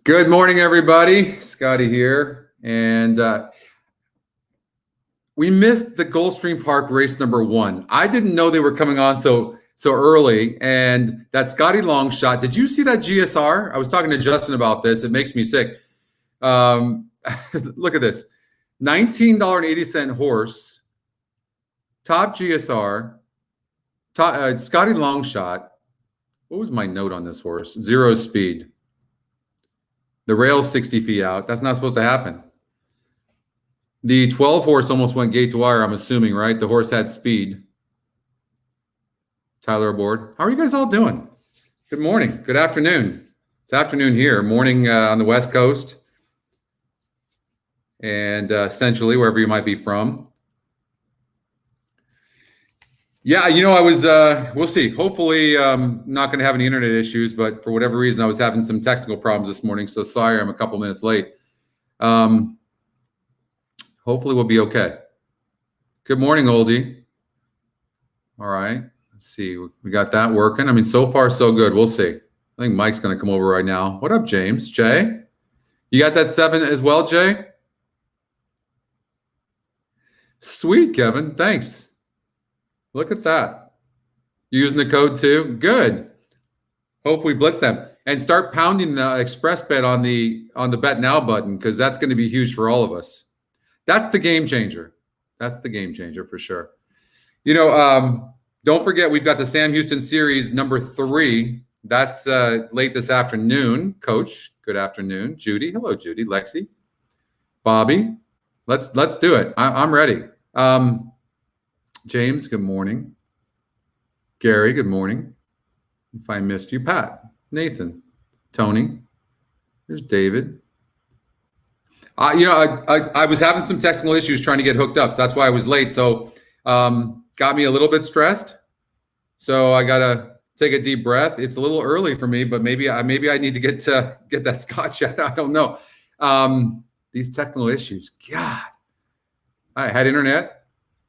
Good morning, everybody. Scotty here. And we missed the Gulfstream Park race number 1. I didn't know they were coming on so early. And that Scotty long shot, did you see that GSR? I was talking to Justin about this. It makes me sick. Look at this. $19.80 horse, top GSR, Scotty long shot. What was my note on this horse? 0 speed. The rail's 60 feet out. That's not supposed to happen. The 12 horse almost went gate to wire, I'm assuming, right? The horse had speed. Tyler aboard. How are you guys all doing? Good morning. Good afternoon. It's afternoon here. Morning on the West Coast. And essentially wherever you might be from. Yeah, I was, we'll see. Hopefully not going to have any internet issues, but for whatever reason, I was having some technical problems this morning. So sorry, I'm a couple minutes late. Hopefully we'll be okay. Good morning, oldie. All right, let's see. We got that working. I mean, so far, so good. We'll see. I think Mike's going to come over right now. What up, James? Jay? You got that 7 as well, Jay? Sweet, Kevin. Thanks. Look at that. You using the code too? Good. Hope we blitz them and start pounding the Xpressbet on the bet now button, because that's going to be huge for all of us. That's the game changer. That's the game changer for sure. Don't forget, we've got the Sam Houston Series number 3. That's late this afternoon. Coach, good afternoon. Judy, hello, Judy. Lexi, Bobby, let's do it. I'm ready. James, good morning. Gary, good morning. If I missed you, Pat, Nathan, Tony, there's David. I was having some technical issues trying to get hooked up, so that's why I was late. So got me a little bit stressed. So I gotta take a deep breath. It's a little early for me, but maybe I need to get that scotch out. I don't know. These technical issues, God. I had internet.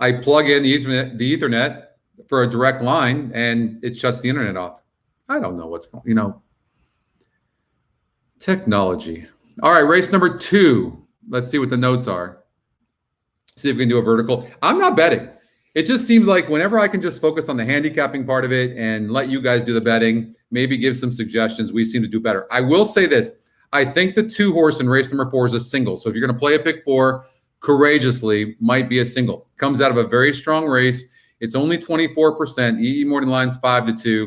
I plug in the Ethernet for a direct line, and it shuts the internet off. I don't know what's going on. Technology. All right, race number 2. Let's see what the notes are. See if we can do a vertical. I'm not betting. It just seems like whenever I can just focus on the handicapping part of it and let you guys do the betting, maybe give some suggestions, we seem to do better. I will say this. I think the 2 horse in race number 4 is a single. So if you're going to play a pick 4, courageously might be a single. Comes out of a very strong race. It's only 24%. EE Morning Line's 5-2.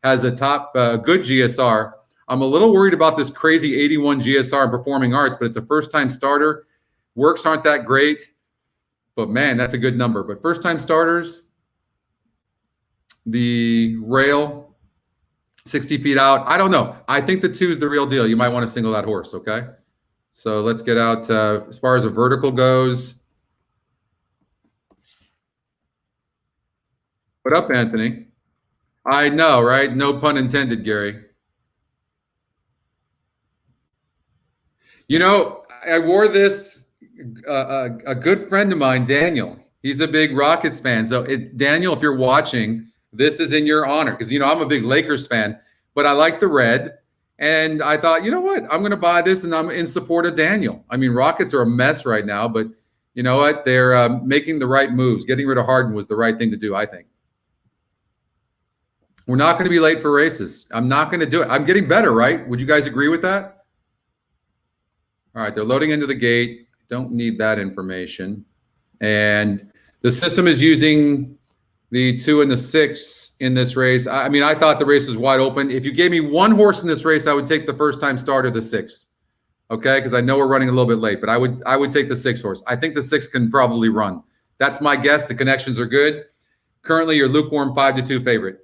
Has a top good GSR. I'm a little worried about this crazy 81 GSR in Performing Arts, but it's a first-time starter. Works aren't that great, but man, that's a good number. But first-time starters, the rail, 60 feet out. I don't know. I think the 2 is the real deal. You might want to single that horse, okay? So let's get out as far as a vertical goes. What up, Anthony? I know, right? No pun intended, Gary. I wore this, a good friend of mine, Daniel. He's a big Rockets fan. So Daniel, if you're watching, this is in your honor. Because, I'm a big Lakers fan, but I like the red. And I thought, you know what? I'm going to buy this, and I'm in support of Daniel. I mean, Rockets are a mess right now, but you know what? They're making the right moves. Getting rid of Harden was the right thing to do, I think. We're not going to be late for races. I'm not going to do it. I'm getting better, right? Would you guys agree with that? All right, they're loading into the gate. Don't need that information. And the system is using the 2 and the 6 in this race. I mean, I thought the race was wide open. If you gave me 1 horse in this race, I would take the first-time starter, the 6. Okay, because I know we're running a little bit late, but I would take the 6 horse. I think the 6 can probably run. That's my guess. The connections are good. Currently, your lukewarm 5-2 favorite.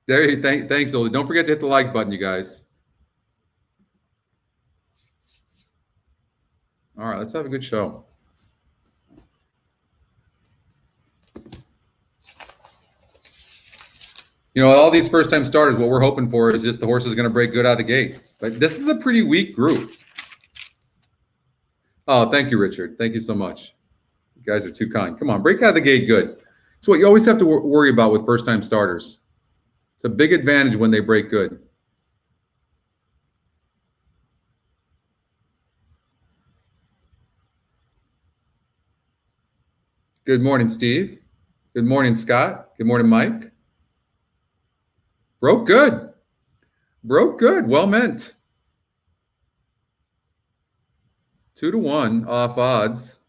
There you thanks, Oli. Don't forget to hit the like button, you guys. All right, let's have a good show. All these first-time starters, what we're hoping for is just the horse is going to break good out of the gate. But this is a pretty weak group. Oh, thank you, Richard. Thank you so much. You guys are too kind. Come on, break out of the gate good. It's what you always have to worry about with first-time starters. a big advantage when they break good. Good morning, Steve. Good morning, Scott. Good morning, Mike. Broke good. Broke good. Well meant. 2-1 off odds.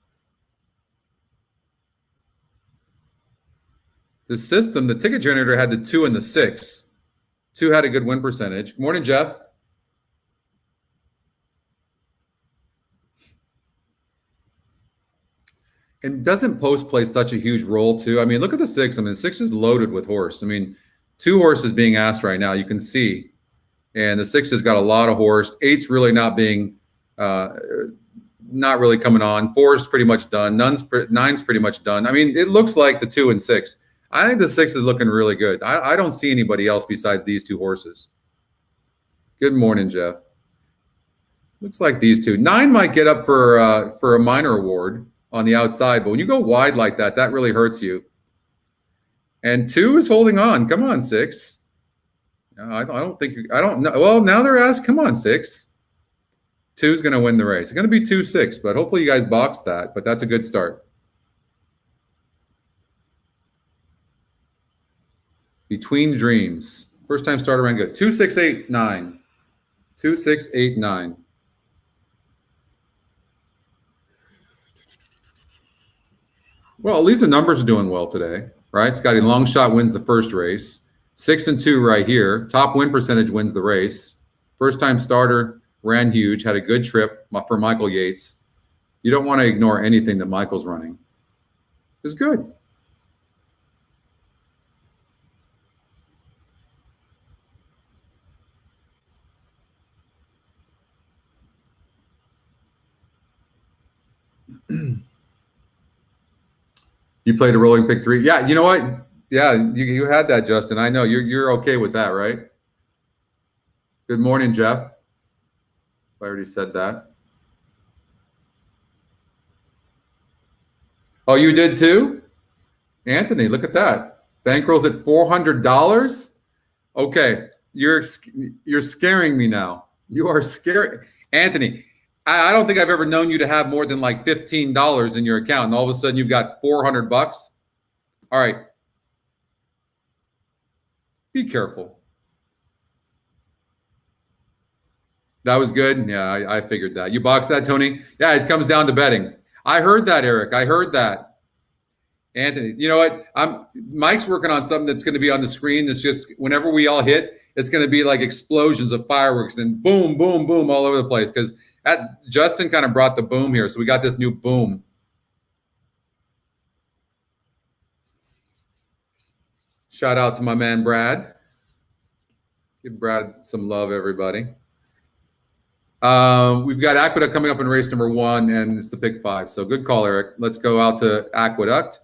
The system, the ticket generator had the 2 and the 6. 2 had a good win percentage. Good morning, Jeff. And doesn't post play such a huge role too? I mean, look at the 6. I mean, the 6 is loaded with horse. I mean, 2 horses being asked right now, you can see. And the 6 has got a lot of horse. 8's really not being, not really coming on. 4's pretty much done. 9's pretty much done. I mean, it looks like the 2 and 6. I think the 6 is looking really good. I don't see anybody else besides these 2 horses. Good morning, Jeff. Looks like these 2. 9 might get up for a minor award on the outside, but when you go wide like that, that really hurts you. And 2 is holding on. Come on, 6. I don't think I don't know. Well, now they're asked. Come on, 6. 2 is going to win the race. It's going to be 2-6, but hopefully you guys box that. But that's a good start. Between Dreams. First time starter ran good. 2, 6, 8, 9. 2, 6, 8, 9. Well, at least the numbers are doing well today, right? Scotty Longshot wins the first race. 6 and 2 right here. Top win percentage wins the race. First time starter ran huge. Had a good trip for Michael Yates. You don't want to ignore anything that Michael's running. It's good. You played a rolling pick 3. Yeah, you know what? Yeah, you had that, Justin. I know you're okay with that, right? Good morning, Jeff. I already said that. Oh, you did too? Anthony, look at that. Bankrolls at $400. Okay, you're scaring me now. You are scaring Anthony. I don't think I've ever known you to have more than like $15 in your account, and all of a sudden you've got $400. All right. Be careful. That was good. Yeah, I figured that. You boxed that, Tony? Yeah, it comes down to betting. I heard that, Eric. I heard that. Anthony, you know what? Mike's working on something that's going to be on the screen. That's just whenever we all hit, it's going to be like explosions of fireworks and boom, boom, boom all over the place because Justin kind of brought the boom here. So we got this new boom. Shout out to my man, Brad. Give Brad some love, everybody. We've got Aqueduct coming up in race number 1, and it's the pick 5. So good call, Eric. Let's go out to Aqueduct.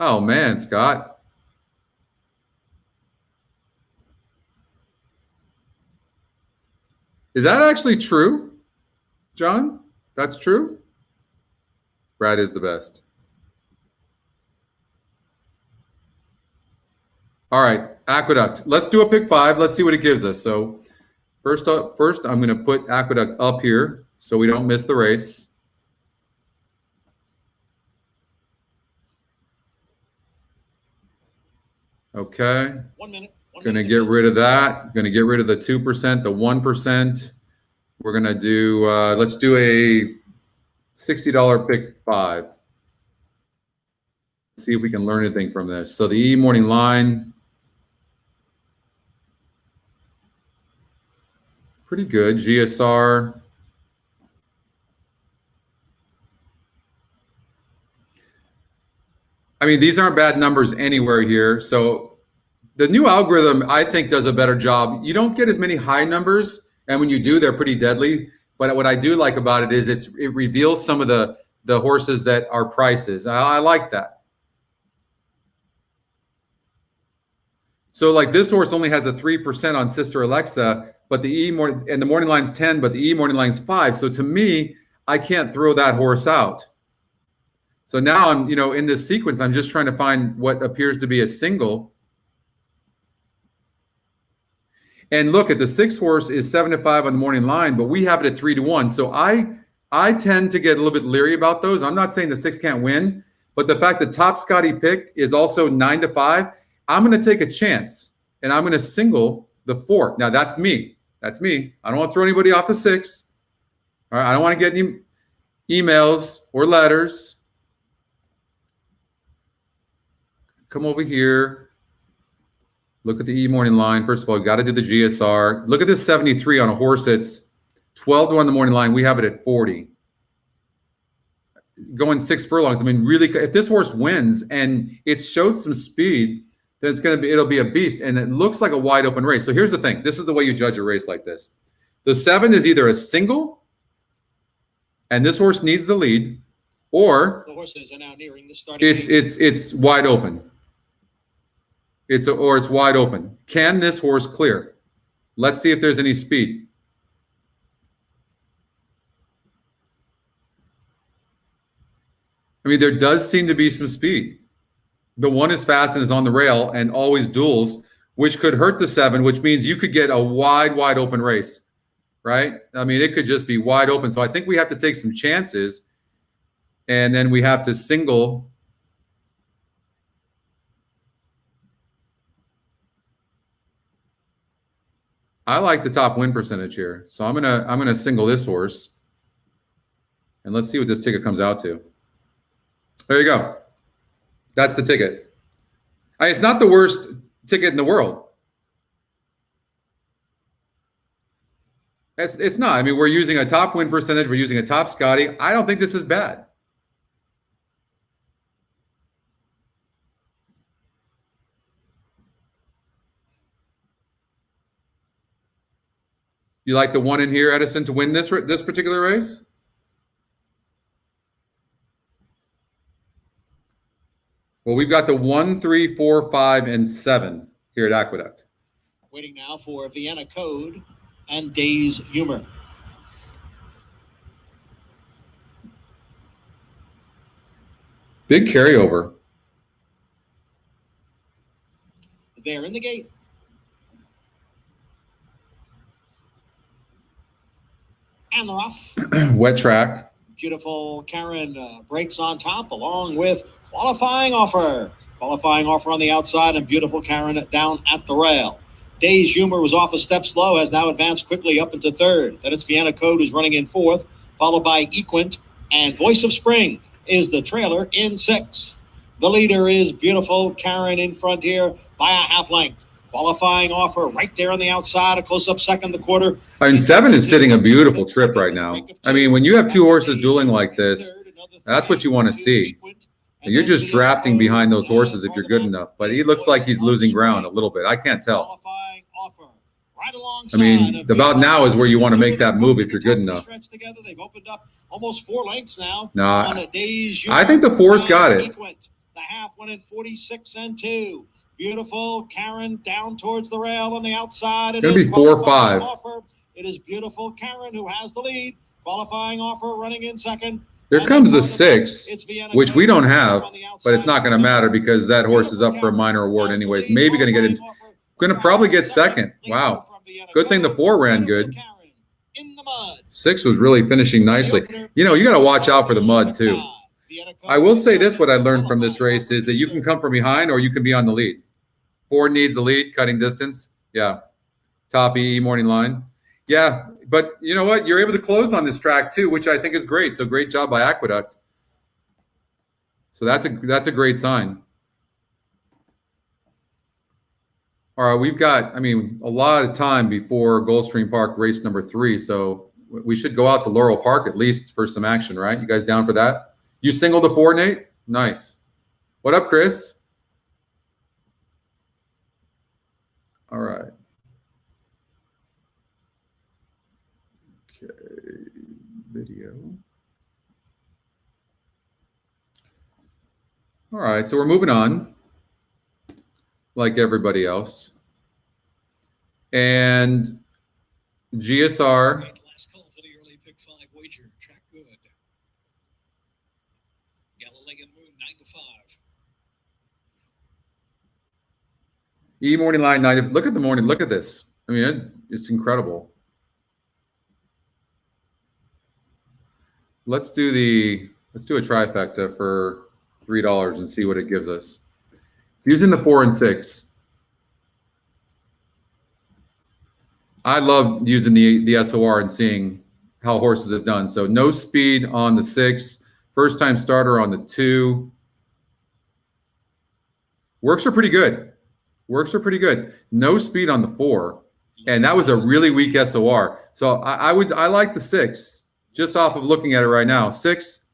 Oh, man, Scott. Is that actually true, John? That's true? Brad is the best. All right, Aqueduct. Let's do a pick 5. Let's see what it gives us. So first, I'm going to put Aqueduct up here so we don't miss the race. Okay. 1 minute. Going to get rid of that. Going to get rid of the 2%, the 1%. We're going to do, let's do a $60 pick 5. See if we can learn anything from this. So the E morning line. Pretty good. GSR. I mean, these aren't bad numbers anywhere here. So the new algorithm, I think, does a better job. You don't get as many high numbers, and when you do, they're pretty deadly. But what I do like about it is it reveals some of the horses that are prices. I like that. So like this horse only has a 3% on Sister Alexa, but the E morning and the morning line's 10, but the E morning line's 5. So to me, I can't throw that horse out. So now I'm, in this sequence, I'm just trying to find what appears to be a single. And look, at the 6 horse is 7-5 on the morning line, but we have it at 3-1. So I tend to get a little bit leery about those. I'm not saying the 6 can't win, but the fact that top Scotty pick is also 9-5, I'm going to take a chance and I'm going to single the 4. Now that's me. That's me. I don't want to throw anybody off the 6. All right. I don't want to get any emails or letters. Come over here. Look at the E morning line. First of all, you got to do the GSR. Look at this 73 on a horse that's 12-1 the morning line. We have it at 40. Going 6 furlongs. I mean, really, if this horse wins and it showed some speed, then it'll be a beast. And it looks like a wide open race. So here's the thing. This is the way you judge a race like this. The 7 is either a single, and this horse needs the lead, or the horses are now nearing the starting it's wide open. It's wide open. Can this horse clear? Let's see if there's any speed. I mean, there does seem to be some speed. The 1 is fast and is on the rail and always duels, which could hurt the 7, which means you could get a wide open race, right? I mean, it could just be wide open. So I think we have to take some chances, and then we have to single. I like the top win percentage here. So I'm gonna single this horse. And let's see what this ticket comes out to. There you go. That's the ticket. It's not the worst ticket in the world. It's not. I mean, we're using a top win percentage. We're using a top Scotty. I don't think this is bad. You like the 1 in here, Edison, to win this particular race? Well, we've got the 1, 3, 4, 5, and 7 here at Aqueduct. Waiting now for Vienna Code and Days Humor. Big carryover. They're in the gate. And they're off. Wet track. Beautiful Karen breaks on top along with Qualifying Offer. Qualifying Offer on the outside and Beautiful Karen down at the rail. Days Humor was off a step slow, has now advanced quickly up into 3rd. Then it's Vienna Code who's running in 4th, followed by EquinEdge, and Voice of Spring is the trailer in 6th. The leader is Beautiful Karen in front here by a half length. Qualifying Offer right there on the outside, a close-up 2nd, the quarter. And 7 is sitting a beautiful trip right now. I mean, when you have 2 horses dueling like this, that's what you want to see. And you're just drafting behind those horses if you're good enough. But he looks like he's losing ground a little bit. I can't tell. I mean, about now is where you want to make that move if you're good enough. They've opened up almost 4 lengths now. No, I think the 4's got it. The half went in 46 and 2. Beautiful Karen down towards the rail on the outside. It's going to be 4 or 5. It is Beautiful Karen who has the lead. Qualifying Offer running in 2nd. Here comes the 6, which we don't have, but it's not going to matter because that horse is up for a minor award anyways. Maybe going to get in. Going to probably get 2nd. Wow. Good thing the 4 ran good. 6 was really finishing nicely. You got to watch out for the mud too. I will say this, what I learned from this race is that you can come from behind or you can be on the lead. 4 needs a lead, cutting distance. Yeah. Top E morning line. Yeah, but you know what? You're able to close on this track too, which I think is great. So great job by Aqueduct. So that's a great sign. All right, we've got, a lot of time before Gulfstream Park race number 3. So we should go out to Laurel Park at least for some action, right? You guys down for that? You singled the 4, Nate? Nice. What up, Chris? All right. Okay, video. All right, so we're moving on like everybody else. And GSR. Last call for the early pick 5 wager. Track good. Galilee and Moon 9-5. E morning line 9. Look at the morning. Look at this. I mean, it's incredible. Let's do a trifecta for $3 and see what it gives us. It's using the 4 and 6. I love using the SOR and seeing how horses have done. So no speed on the 6, first time starter on the 2. Works are pretty good. No speed on the 4, and that was a really weak SOR. So I like the 6 just off of looking at it right now. 6,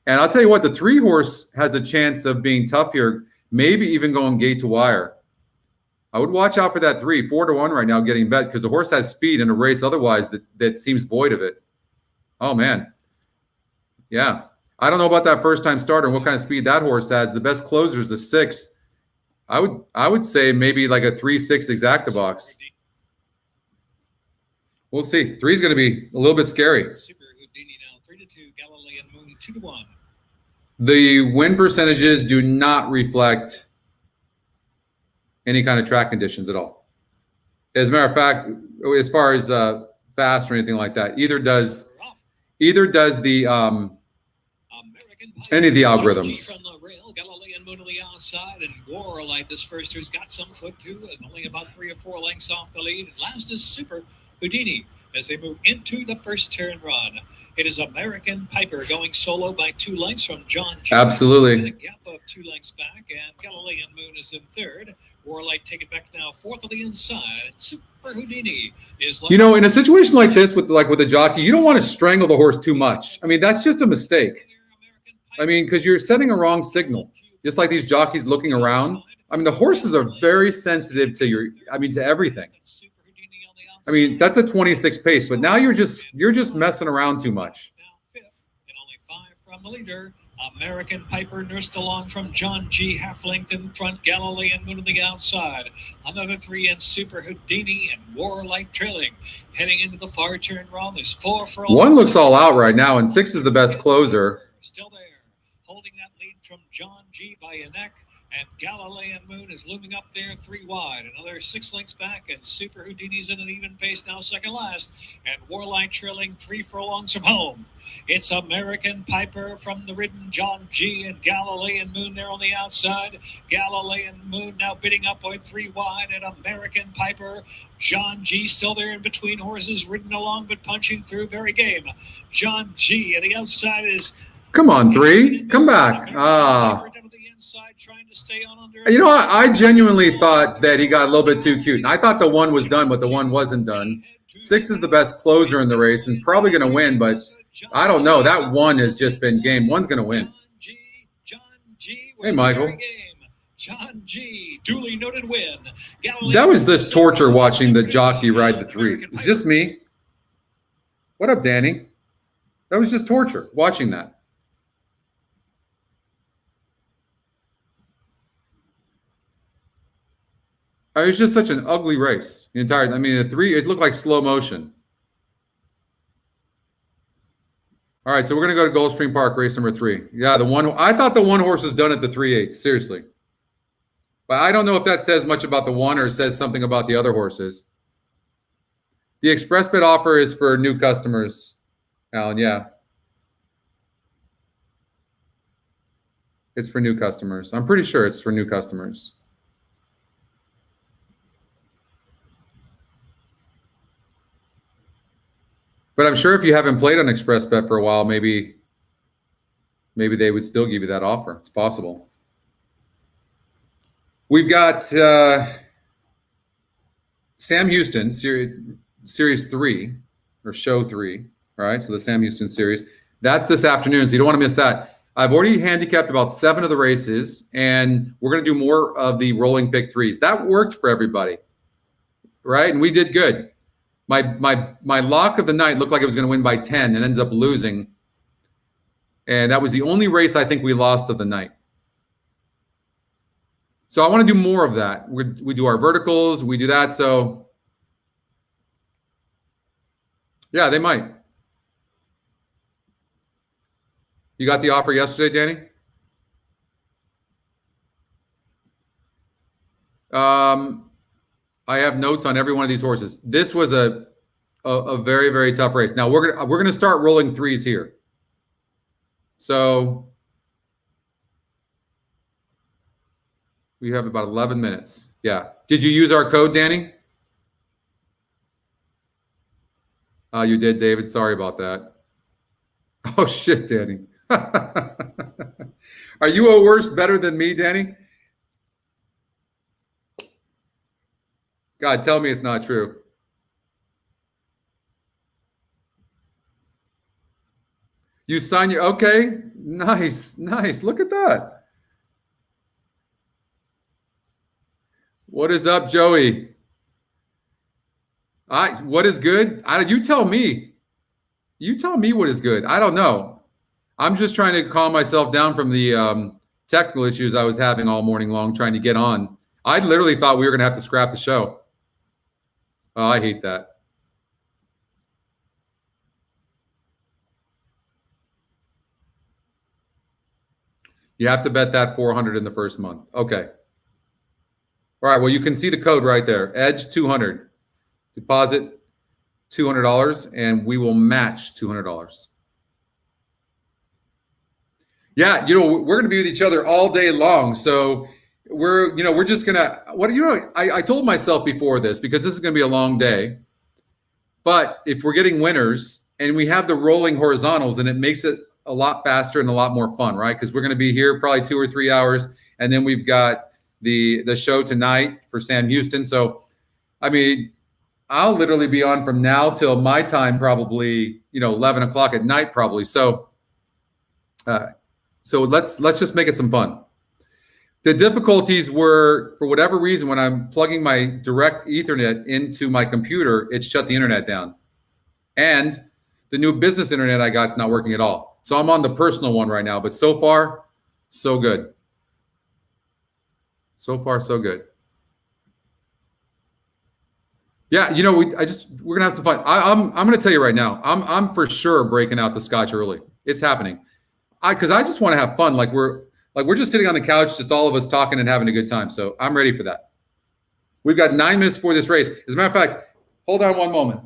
and I'll tell you what, the 3 horse has a chance of being tough here, maybe even going gate to wire. I would watch out for that 3, 4-1 right now getting bet because the horse has speed in a race otherwise that seems void of it. Oh man, yeah. I don't know about that first time starter and what kind of speed that horse has. The best closer is a 6. I would say maybe like a 3-6 exacta box. We'll see. 3 is going to be a little bit scary. Super Houdini now 3-2. Galilee and Moon 2-1. The win percentages do not reflect any kind of track conditions at all. As a matter of fact, as far as fast or anything like that, either does the any of the algorithms. From the rail, Galilee and Moon on the outside, and Warlight, this first who's got some foot too, and only about 3 or 4 lengths off the lead. And last is Super Houdini as they move into the first turn run. It is American Piper going solo by 2 lengths from John G. Absolutely. And a gap of 2 lengths back, and Galilee and Moon is in third. Warlight take it back now, fourth on the inside. Super Houdini is. You know, in a situation like this with a jockey, you don't want to strangle the horse too much. I mean, that's just a mistake. I mean, because you're setting a wrong signal. Just like these jockeys looking around. I mean, the horses are very sensitive to to everything. I mean, that's a 26 pace, but now you're just messing around too much. And only 5 from the leader. American Piper nursed along from John G. Half length in front. Galilee and Moon on the outside. Another 3 and Super Houdini and Warlight trailing. Heading into the far turn run. There's 4 for all. 1 looks all out right now, and 6 is the best closer. Still there. Holding that lead from John G. by a neck. And Galilee and Moon is looming up there 3 wide. Another 6 lengths back, and Super Houdini's in an even pace now, second last. And Warlight trailing 3 furlongs from home. It's American Piper from the ridden John G. and Galilee and Moon there on the outside. Galilee and Moon now bidding up by 3 wide, and American Piper. John G. still there in between horses, ridden along but punching through, very game. John G. at the outside is. Come on, 3. Come back. You know, I genuinely thought that he got a little bit too cute. And I thought the 1 was done, but the 1 wasn't done. 6 is the best closer in the race and probably going to win, but I don't know. That 1 has just been game. 1's going to win. Hey, Michael. John G. duly noted win. That was this torture watching the jockey ride the 3. It's just me. What up, Danny? That was just torture watching that. It was just such an ugly race. The 3, it looked like slow motion. All right, so we're going to go to Gulfstream Park, race number 3. Yeah, I thought the 1 horse was done at the 3/8, seriously. But I don't know if that says much about the 1 or says something about the other horses. The Xpressbet offer is for new customers, Alan, yeah. It's for new customers. I'm pretty sure it's for new customers. But I'm sure if you haven't played on Xpressbet for a while, maybe they would still give you that offer. It's possible. We've got Sam Houston, Series 3, or Show 3. All right, so the Sam Houston Series. That's this afternoon, so you don't want to miss that. I've already handicapped about 7 of the races, and we're going to do more of the rolling pick 3s. That worked for everybody, right? And we did good. My lock of the night looked like it was going to win by 10 and ends up losing. And that was the only race I think we lost of the night. So I want to do more of that. We do our verticals. We do that. So, yeah, they might. You got the offer yesterday, Danny? I have notes on every one of these horses. This was a very, very tough race. Now we're gonna start rolling threes here. So we have about 11 minutes. Yeah. Did you use our code, Danny? You did, David. Sorry about that. Oh shit, Danny. Are you a worse better than me, Danny? God, tell me it's not true. You sign your okay. Nice. Look at that. What is up, Joey? What is good? You tell me. You tell me what is good. I don't know. I'm just trying to calm myself down from the technical issues I was having all morning long trying to get on. I literally thought we were going to have to scrap the show. Oh, I hate that. You have to bet that 400 in the first month. Okay. All right. Well, you can see the code right there. Edge 200. Deposit $200, and we will match $200. Yeah, we're going to be with each other all day long. So we're just gonna I told myself before this, because this is going to be a long day. But if we're getting winners and we have the rolling horizontals, then it makes it a lot faster and a lot more fun, right? Because we're going to be here probably 2 or 3 hours, and then we've got the show tonight for Sam Houston. So, I mean, I'll literally be on from now till my time, probably 11 o'clock at night, probably. So, let's just make it some fun. The difficulties were, for whatever reason, when I'm plugging my direct Ethernet into my computer, it shut the internet down. And the new business internet I got is not working at all. So I'm on the personal one right now, but so far, so good. So far, so good. Yeah, we're gonna have some fun. I'm gonna tell you right now, I'm for sure breaking out the scotch early. It's happening. Because I just want to have fun. Like we're just sitting on the couch, just all of us talking and having a good time. So I'm ready for that. We've got 9 minutes before this race. As a matter of fact, hold on one moment.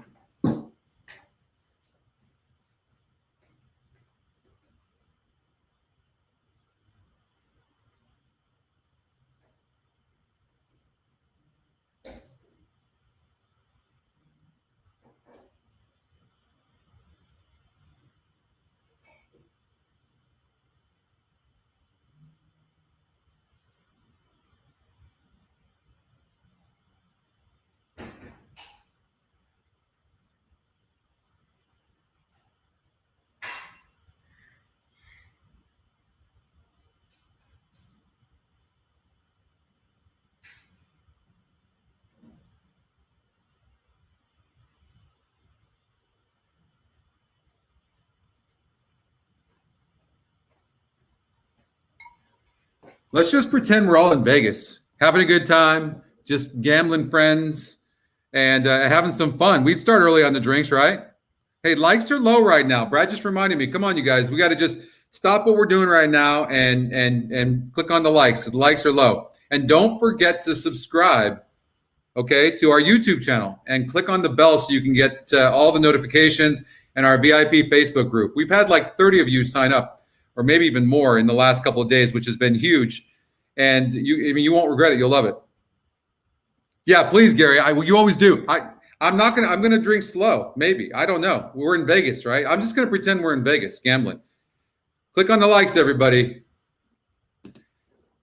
Let's just pretend we're all in Vegas, having a good time, just gambling friends, and having some fun. We'd start early on the drinks, right? Hey, likes are low right now. Brad just reminded me. Come on, you guys. We got to just stop what we're doing right now and click on the likes, because the likes are low. And don't forget to subscribe, okay, to our YouTube channel, and click on the bell so you can get all the notifications, and our VIP Facebook group. We've had like 30 of you sign up, or maybe even more, in the last couple of days, which has been huge. And you won't regret it. You'll love it. Yeah, please, Gary. You always do. I'm gonna drink slow. Maybe. I don't know. We're in Vegas, right? I'm just gonna pretend we're in Vegas gambling. Click on the likes, everybody.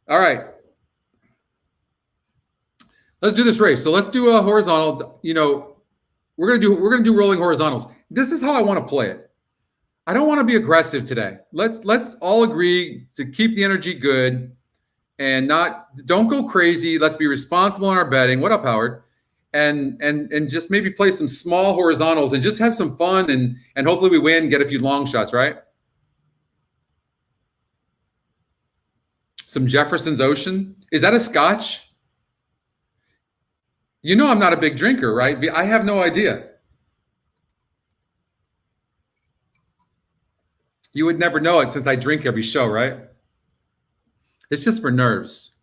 All right. Let's do this race. So let's do a horizontal. We're gonna do rolling horizontals. This is how I want to play it. I don't want to be aggressive today. Let's all agree to keep the energy good and don't go crazy. Let's be responsible in our betting. What up, Howard? And just maybe play some small horizontals and just have some fun, and hopefully we win, get a few long shots, right? Some Jefferson's Ocean. Is that a scotch? I'm not a big drinker, right? I have no idea. You would never know it since I drink every show, right? It's just for nerves.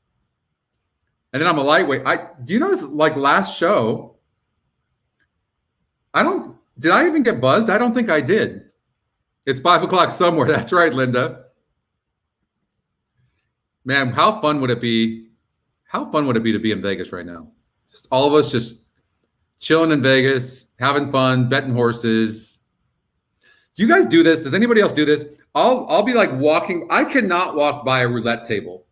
And then I'm a lightweight. Do you notice like last show, did I even get buzzed? I don't think I did. It's 5 o'clock somewhere. That's right, Linda. Man, how fun would it be? How fun would it be to be in Vegas right now? Just all of us just chilling in Vegas, having fun, betting horses. Do you guys do this? Does anybody else do this? I'll be like walking. I cannot walk by a roulette table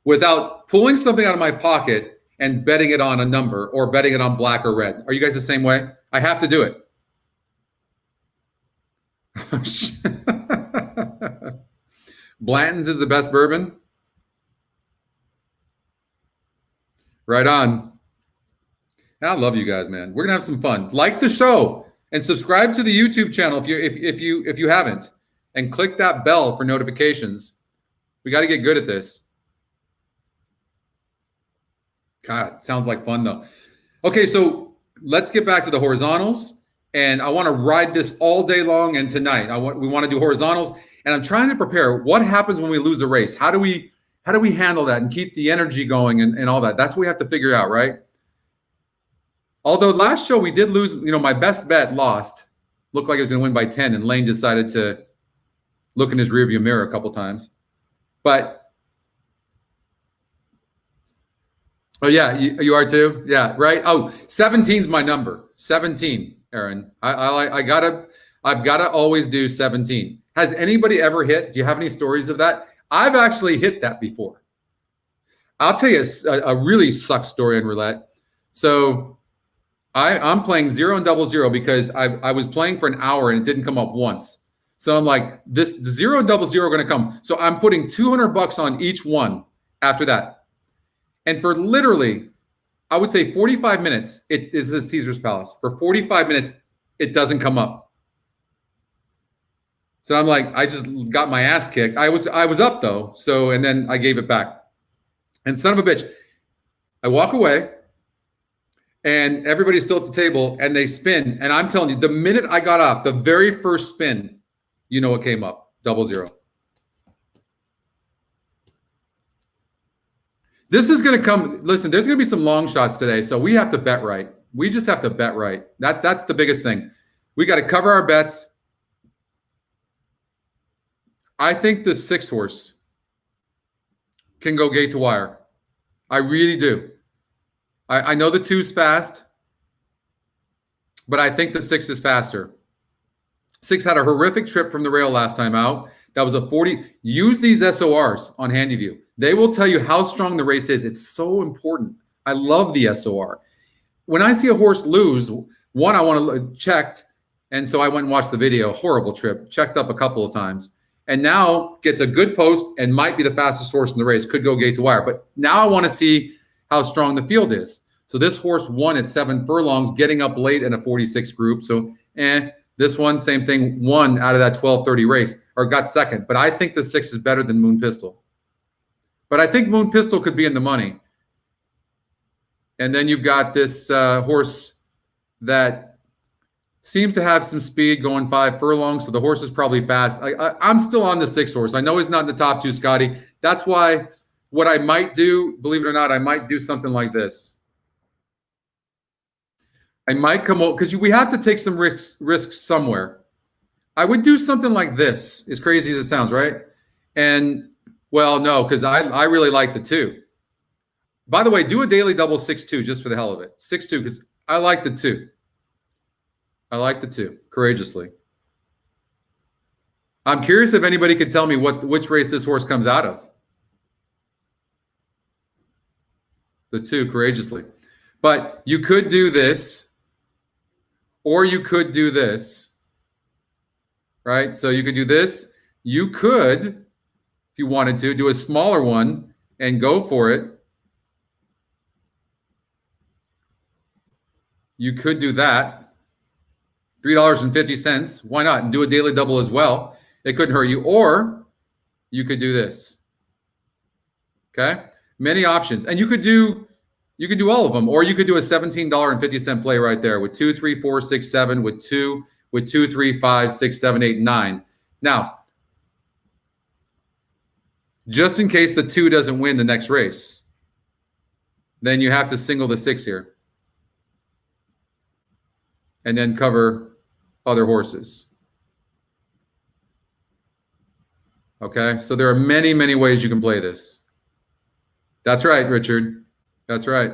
without pulling something out of my pocket and betting it on a number or betting it on black or red. Are you guys the same way? I have to do it. Blanton's is the best bourbon. Right on. I love you guys, man. We're gonna have some fun. Like the show and subscribe to the YouTube channel if you haven't, and click that bell for notifications. We got to get good at this. God, sounds like fun though. Okay, so let's get back to the horizontals, and I want to ride this all day long. And tonight, we want to do horizontals, and I'm trying to prepare. What happens when we lose a race? How do we handle that and keep the energy going and all that? That's what we have to figure out, right? Although last show we did lose, my best bet lost. Looked like it was going to win by 10, and Lane decided to look in his rearview mirror a couple times. But, oh yeah, you are too? Yeah, right? Oh, 17's my number. 17, Aaron. I've got to always do 17. Has anybody ever hit? Do you have any stories of that? I've actually hit that before. I'll tell you a really suck story in roulette. So I'm playing 0 and 00 because I was playing for an hour and it didn't come up once. So I'm like, the 0 and 00 are going to come. So I'm putting $200 on each one after that. And for literally, I would say 45 minutes, it is a Caesar's Palace. For 45 minutes, it doesn't come up. So I'm like, I just got my ass kicked. I was up though. So, and then I gave it back. And son of a bitch, I walk away. And everybody's still at the table and they spin. And I'm telling you, the minute I got up, the very first spin, what came up? 00. This is going to come. Listen, there's going to be some long shots today. So we have to bet right. We just have to bet right. That's the biggest thing. We got to cover our bets. I think the 6 horse can go gate to wire. I really do. I know the 2's fast, but I think the 6 is faster. 6 had a horrific trip from the rail last time out. That was a 40. Use these SORs on HandyView. They will tell you how strong the race is. It's so important. I love the SOR. When I see a horse lose, one, I want to checked, and so I went and watched the video. Horrible trip. Checked up a couple of times. And now gets a good post and might be the fastest horse in the race. Could go gate to wire. But now I want to see how strong the field is. So this horse won at 7 furlongs, getting up late in a 46 group. So, this one, same thing, won out of that 12:30 race, or got second. But I think the 6 is better than Moon Pistol. But I think Moon Pistol could be in the money. And then you've got this horse that seems to have some speed going 5 furlongs. So the horse is probably fast. I'm still on the 6 horse. I know he's not in the top 2, Scotty. That's why what I might do, believe it or not, I might do something like this. I might come over because we have to take some risks somewhere. I would do something like this, as crazy as it sounds, right? And, well, no, because I really like the 2. By the way, do a daily double 6-2 just for the hell of it. 6-2 because I like the 2. I like the 2 courageously. I'm curious if anybody could tell me which race this horse comes out of. The 2 courageously. But you could do this, or you could do this, right? So you could do this. You could, if you wanted to, do a smaller one and go for it. You could do that. $3.50. Why not? And do a daily double as well. It couldn't hurt you. Or you could do this. Okay? Many options. And you could do all of them. Or you could do a $17.50 play right there with 2, 3, 4, 6, 7, with 2, 3, 5, 6, 7, 8, 9. Now, just in case the 2 doesn't win the next race, then you have to single the 6 here. And then cover other horses. Okay, so there are many, many ways you can play this. That's right, Richard. That's right.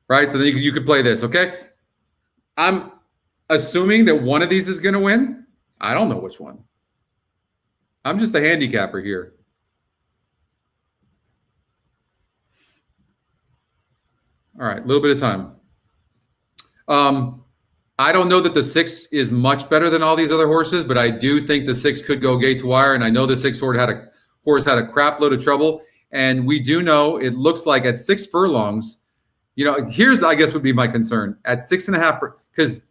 Right, so then you could play this, okay? I'm assuming that one of these is going to win. I don't know which one. I'm just the handicapper here. All right, a little bit of time. I don't know that the 6 is much better than all these other horses, but I do think the 6 could go gate to wire, and I know the 6 horse had a crap load of trouble, and we do know it looks like at 6 furlongs, you know, here's I guess would be my concern at 6.5 because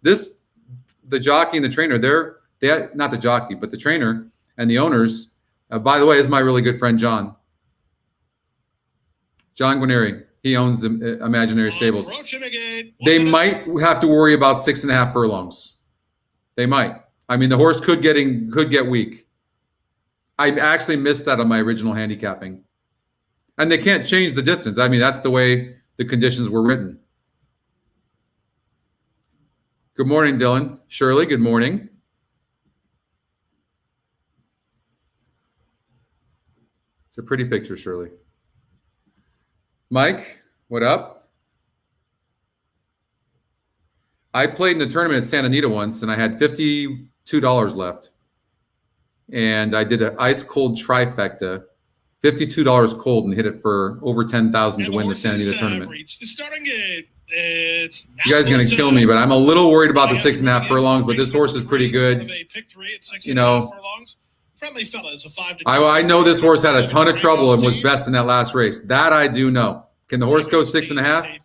the jockey and the trainer they're not the jockey but the trainer and the owners. By the way, is my really good friend John Guarneri. He owns the Imaginary Stables. They might have to worry about 6.5 furlongs. They might. I mean, the horse could get weak. I actually missed that on my original handicapping. And they can't change the distance. I mean, that's the way the conditions were written. Good morning, Dylan. Shirley, good morning. It's a pretty picture, Shirley. Mike, what up? I played in the tournament at Santa Anita once, and I had $52 left. And I did an ice cold trifecta, $52 cold, and hit it for over $10,000 to win the Santa Anita tournament. The starting gate. You guys are going to kill me, but I'm a little worried about the 6.5 furlongs. But this horse is pretty good. You know, Friendly Fellas, a 5 to I know this horse had a ton of trouble and was best in that last race. That I do know. Can the horse go 6.5? A 3-1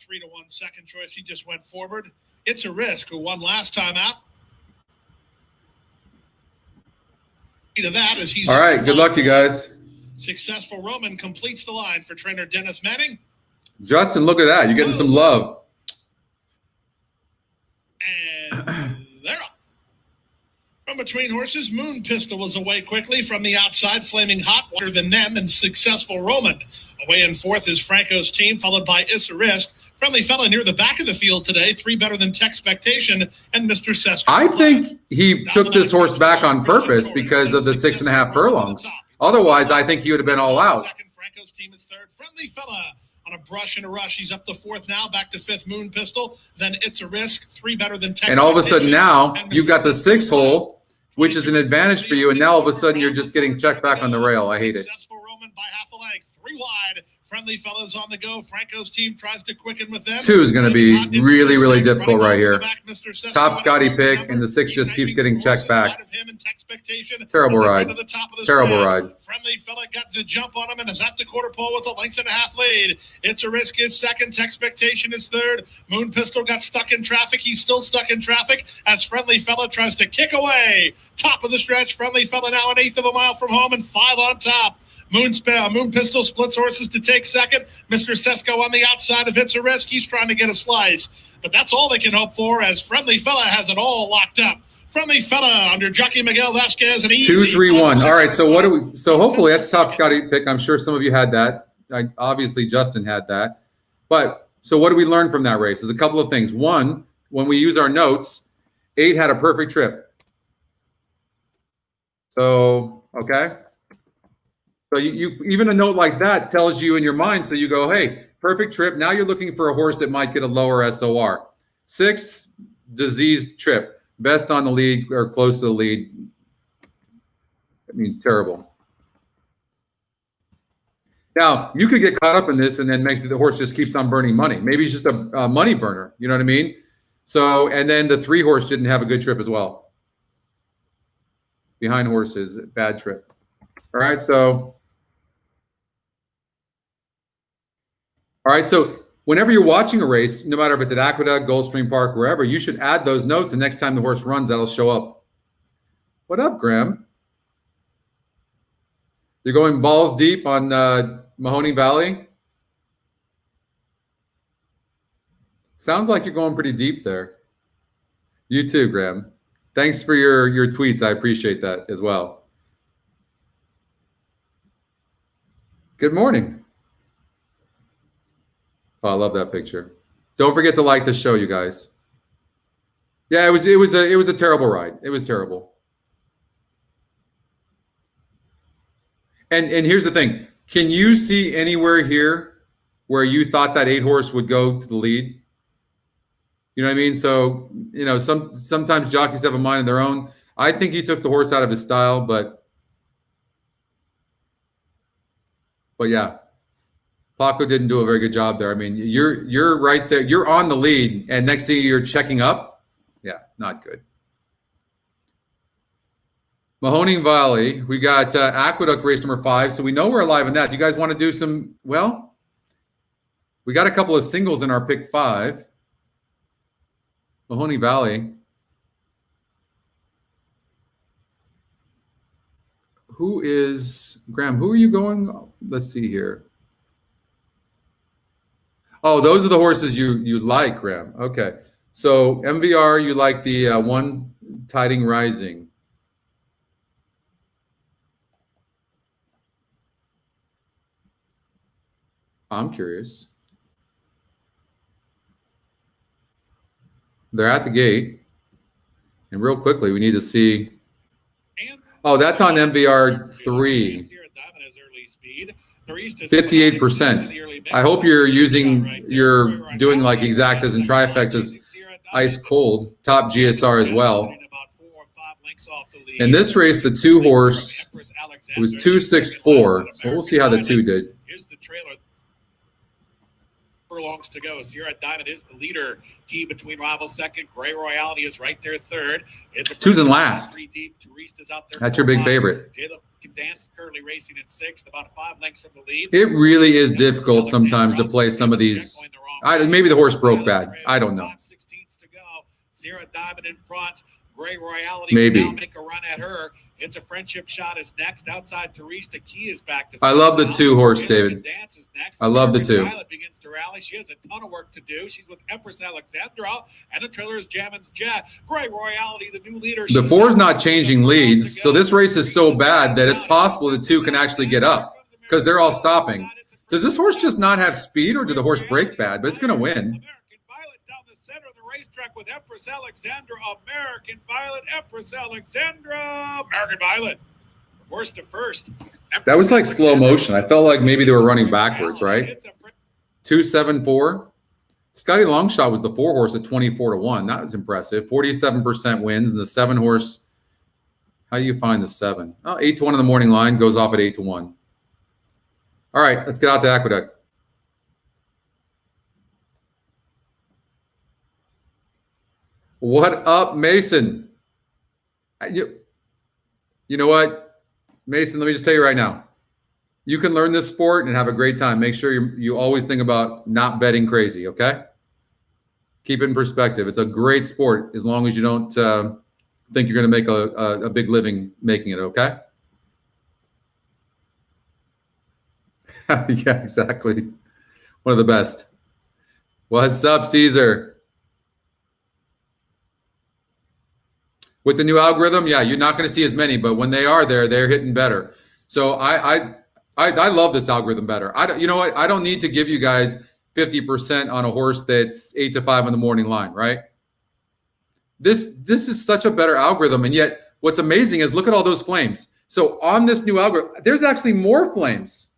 second choice. He just went forward. It's a Risk, who won last time out. To that as he's all right. Good luck, you guys. Successful Roman completes the line for trainer Dennis Manning. Justin, look at that. You're getting some love. And they're up. From between horses, Moon Pistol was away quickly from the outside, flaming hot, water than them, and Successful Roman. Away in fourth is Franco's team, followed by Issa Risk. Friendly Fella near the back of the field today, 3 better than Texpectation, and Mr. Sesko. I think he took this horse back on purpose because of the 6.5 furlongs. Otherwise, I think he would have been all out. Second, Franco's team is third. Friendly Fella on a brush and a rush. He's up to fourth now, back to fifth, Moon Pistol. Then It's a Risk, 3 better than Texpectation. And all of a sudden now, you've got the 6 hole, which is an advantage for you, and now all of a sudden you're just getting checked back on the rail. I hate it. Successful Roman by half a length, 3 wide. Friendly Fellas on the go. Franco's team tries to quicken with them. 2 is going to be really, really difficult right here. Top Scotty pick, and the 6 just keeps getting checked back. Terrible ride. Terrible ride. Friendly Fella got the jump on him and is at the quarter pole with a length and a half lead. It's a Risk is second. Texpectation is third. Moon Pistol got stuck in traffic. He's still stuck in traffic as Friendly Fella tries to kick away. Top of the stretch. Friendly Fella now an eighth of a mile from home and 5 on top. Moon Pistol splits horses to take second. Mr. Sesko on the outside of It's a Risk. He's trying to get a slice. But that's all they can hope for as Friendly Fella has it all locked up. Friendly Fella under jockey Miguel Vasquez and easy. 2, 3, 1. All right, so what do we? So hopefully that's Top Scotty pick. I'm sure some of you had that. Obviously Justin had that. But so what do we learn from that race? There's a couple of things. One, when we use our notes, 8 had a perfect trip. So okay. So you even a note like that tells you in your mind. So you go, hey, perfect trip. Now you're looking for a horse that might get a lower SOR. 6, diseased trip. Best on the lead or close to the lead. I mean, terrible. Now, you could get caught up in this and then make the horse just keeps on burning money. Maybe he's just a money burner. You know what I mean? So, and then the 3 horse didn't have a good trip as well. Behind horses, bad trip. All right, so. All right, so whenever you're watching a race, no matter if it's at Aqueduct, Gulfstream Park, wherever, you should add those notes. The next time the horse runs, that'll show up. What up, Graham? You're going balls deep on Mahoning Valley? Sounds like you're going pretty deep there. You too, Graham. Thanks for your tweets. I appreciate that as well. Good morning. Oh, I love that picture. Don't forget to like the show, you guys. Yeah, it was a terrible ride. It was terrible. And here's the thing. Can you see anywhere here where you thought that 8 horse would go to the lead? You know what I mean? So, you know, sometimes jockeys have a mind of their own. I think he took the horse out of his style, but yeah, Paco didn't do a very good job there. I mean, you're right there. You're on the lead, and next thing you're checking up. Yeah, not good. Mahoning Valley, we got Aqueduct race number 5, so we know we're alive in that. Do you guys want to do some? Well, we got a couple of singles in our pick 5. Mahoning Valley. Who is Graham? Who are you going? Let's see here. Oh, those are the horses you like, Graham. Okay, so MVR, you like the one Tiding Rising. I'm curious. They're at the gate, and real quickly, we need to see. Oh, that's on MVR 3. 58%. I hope you're doing like exactas and trifectas, ice cold, top GSR as well. In this race, the 2 horse was 264. So we'll see how the 2 did. Here's the trailer. Furlongs to go. Sierra Diamond is the leader. Key between rivals second. Gray Royalty is right there third. It's 2's in last. That's your big favorite. Dance currently racing in 6th, about 5 lengths from the lead. It really is difficult sometimes to play some of these. Maybe the horse broke bad. I don't know. 5/16 to go. Sierra Diamond in front. Gray Royality maybe will now make a run at her. It's a friendship shot is next. Outside Therese, Key is back to I love the 2 horse, David. I love the 2. Violet begins to rally. She has a ton of work to do. She's with Empress Alexandra, and the trailer is Jammin's Jet. Gray Royality, the new leader. The 4's not changing leads, so this race is so bad that it's possible the 2 can actually get up because they're all stopping. Does this horse just not have speed, or did the horse break bad? But it's going to win. Racetrack with Empress Alexandra, American Violet, Empress Alexandra, American Violet. Worst to first. Empress That was like slow Alexandra. motion. I felt like maybe they were running backwards, right? 274. Scotty Longshot was the 4 horse at 24-1. That was impressive. 47% wins, and the 7 horse. How do you find the 7? Oh, 8-1 in the morning line goes off at 8-1. All right, let's get out to Aqueduct. What up, Mason? You know what, Mason? Let me just tell you right now. You can learn this sport and have a great time. Make sure you always think about not betting crazy, okay? Keep it in perspective. It's a great sport as long as you don't think you're going to make a big living making it, okay? Yeah, exactly. One of the best. What's up, Caesar? With the new algorithm, yeah, you're not going to see as many, but when they are there, they're hitting better. So I love this algorithm better. You know what? I don't need to give you guys 50% on a horse that's 8 to 5 in the morning line, right? This is such a better algorithm, and yet what's amazing is look at all those flames. So on this new algorithm, there's actually more flames,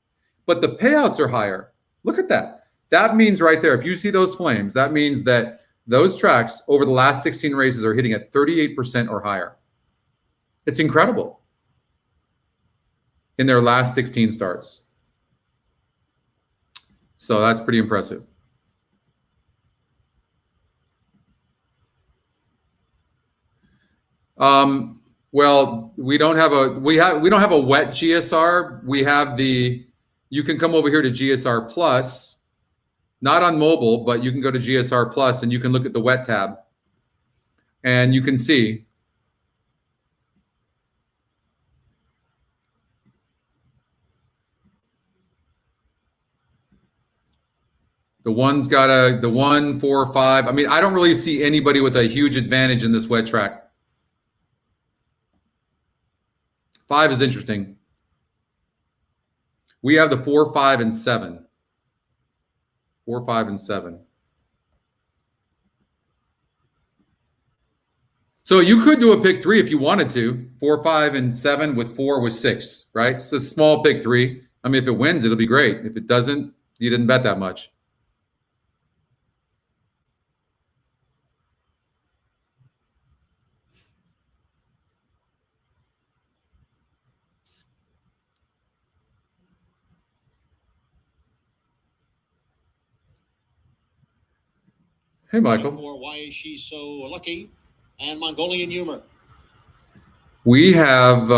but the payouts are higher. Look at that. That means right there, if you see those flames, that means that those tracks over the last 16 races are hitting at 38% or higher. It's incredible in their last 16 starts. So that's pretty impressive. Well, we don't have a wet GSR. We have you can come over here to GSR Plus. Not on mobile, but you can go to GSR Plus and you can look at the wet tab and you can see the 1, 4, 5. I mean, I don't really see anybody with a huge advantage in this wet track. 5 is interesting. We have the 4, 5, and 7. 4, 5, and 7. So you could do a pick 3 if you wanted to. 4, 5, and 7 with 4 with 6, right? It's a small pick 3. I mean, if it wins, it'll be great. If it doesn't, you didn't bet that much. Hey, Michael. Why is she so lucky? And Mongolian humor. We have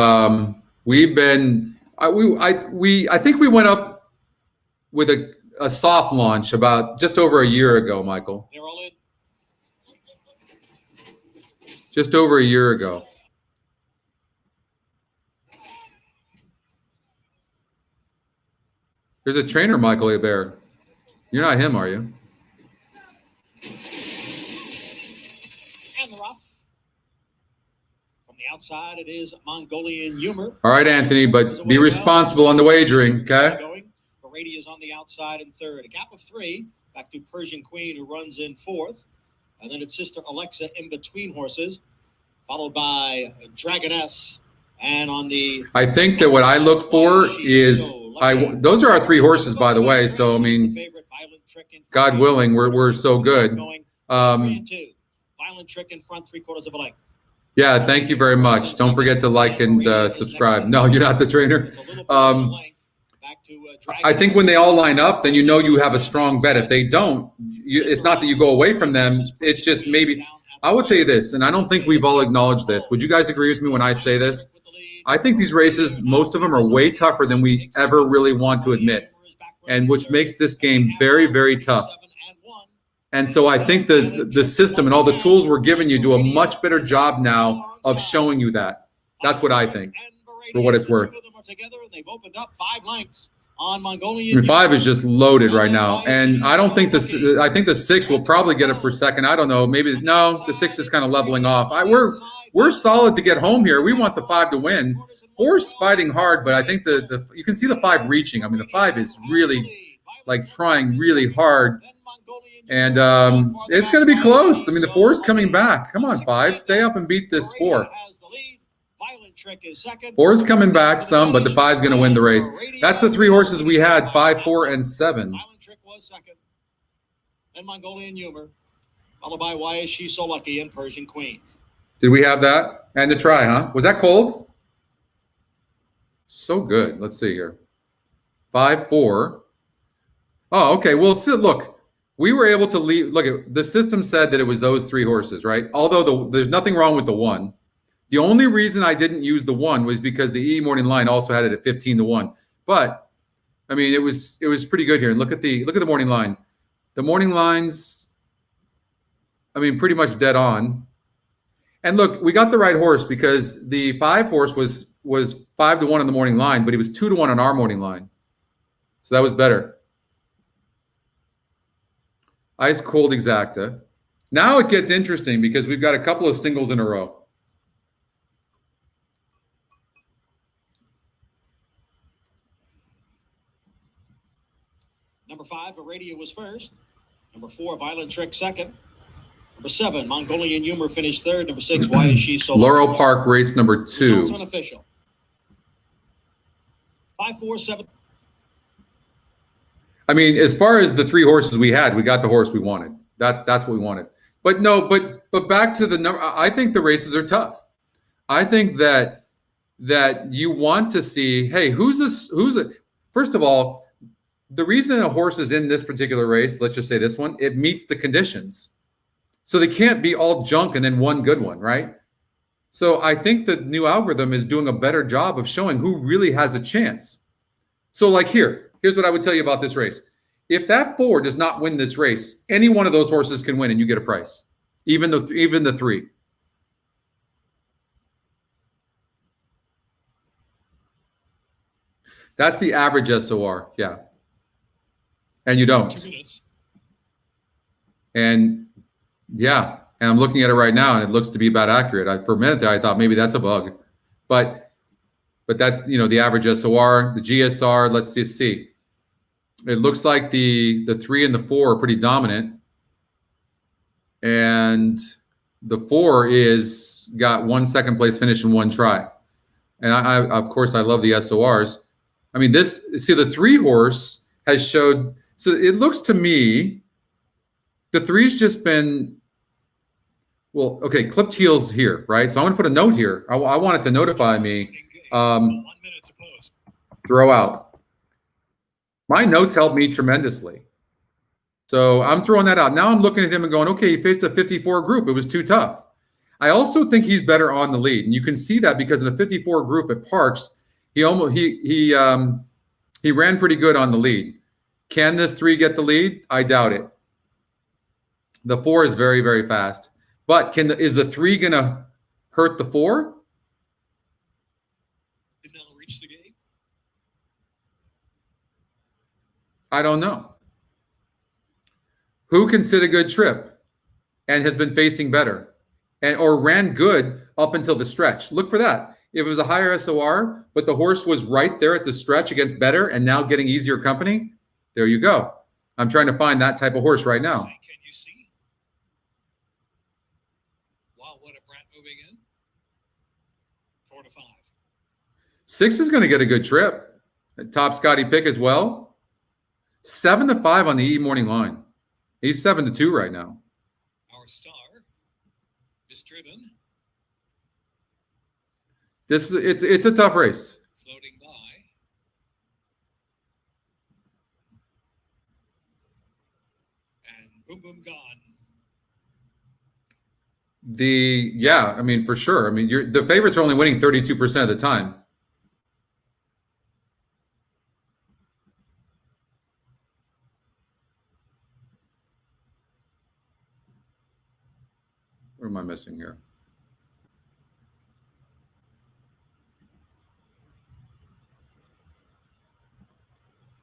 we've been I think we went up with a soft launch about just over a year ago, Michael. They're all in. Just over a year ago. There's a trainer, Michael Hebert. You're not him, are you? And the rough. From the outside, it is Mongolian humor. All right, Anthony, but be responsible on the wagering, okay? Brady is on the outside in third. A gap of 3. Back to Persian Queen, who runs in fourth. And then it's Sister Alexa in between horses, followed by Dragoness. And on the... I think that what I look for is... those are our 3 horses, by the way. So, I mean, God willing, we're so good. 3 and 2. Violent Trick in front, 3/4 of a length. Yeah, thank you very much. Don't forget to like and subscribe. No, you're not the trainer. I think when they all line up, then you know you have a strong bet. If they don't, it's not that you go away from them. It's just maybe. I will tell you this, and I don't think we've all acknowledged this. Would you guys agree with me when I say this? I think these races, most of them are way tougher than we ever really want to admit, and which makes this game very, very tough. And so I think the system and all the tools we're giving you do a much better job now of showing you that. That's what I think, for what it's worth. They've opened up 5 lengths on I mean, 5 is just loaded right now, and I don't think I think the 6 will probably get it per second. I don't know. Maybe no. The 6 is kind of leveling off. We're solid to get home here. We want the 5 to win. 4's fighting hard, but I think the you can see the 5 reaching. I mean, the 5 is really like trying really hard, and it's going to be close. I mean, the 4's coming back. Come on, 5, stay up and beat this 4. 4's coming back some, but the 5's going to win the race. That's the 3 horses we had, 5, 4, and 7. Violent Trick was second. Then Mongolian Humor, followed by Why Is She So Lucky and Persian Queen. Did we have that? And the try, huh? Was that cold? So good. Let's see here. 5, 4. Oh, okay. Well, still, look, we were able to leave. Look, the system said that it was those 3 horses, right? Although there's nothing wrong with the 1. The only reason I didn't use the 1 was because the E morning line also had it at 15-1. But I mean, it was pretty good here. And look at the morning line. The morning lines, I mean, pretty much dead on. And look, we got the right horse because the 5 horse was 5-1 on the morning line, but he was 2-1 on our morning line. So that was better. Ice cold exacta. Now it gets interesting because we've got a couple of singles in a row. Number 5, Aradia was first. Number 4, Violent Trick second. Number 7, Mongolian Humor finished third. Number 6, Why Is She So Laurel Lucky? Park race number 2. Results unofficial. 5, 4, 7. I mean, as far as the 3 horses we had, we got the horse we wanted. That's what we wanted. But no, but back to the number. I think the races are tough. I think that you want to see, hey, first of all, the reason a horse is in this particular race, let's just say this one, it meets the conditions. So they can't be all junk and then one good one, right? So I think the new algorithm is doing a better job of showing who really has a chance. So like here's what I would tell you about this race. If that 4 does not win this race, any one of those horses can win and you get a price, even the 3. That's the average SOR, yeah. And you don't. 2 minutes. And yeah, and I'm looking at it right now, and it looks to be about accurate. For a minute there, I thought maybe that's a bug, but that's the average SOR, the GSR. Let's just see. It looks like the 3 and the 4 are pretty dominant. And the 4 is got 1 second place finish and 1 try. And I of course, I love the SORs. I mean, the 3 horse has showed, so it looks to me, the 3's just been, well, okay, clipped heels here, right? So I'm going to put a note here. I want it to notify me. 1 minute to post. Throw out. My notes help me tremendously. So I'm throwing that out. Now I'm looking at him and going, okay, he faced a 54 group. It was too tough. I also think he's better on the lead. And you can see that because in a 54 group at Parks, he ran pretty good on the lead. Can this 3 get the lead? I doubt it. The 4 is very, very fast. But is the 3 going to hurt the 4? Did Nell reach the gate? I don't know. Who can sit a good trip and has been facing better or ran good up until the stretch? Look for that. If it was a higher SOR, but the horse was right there at the stretch against better and now getting easier company, there you go. I'm trying to find that type of horse right now. Can you see? Wow, what a brat moving in. 4 to 5. 6 is going to get a good trip. Top Scotty pick as well. 7 to 5 on the E morning line. He's 7 to 2 right now. Our star is driven. It's a tough race. Floating by. And boom, boom, gone. I mean, for sure. I mean, the favorites are only winning 32% of the time. What am I missing here?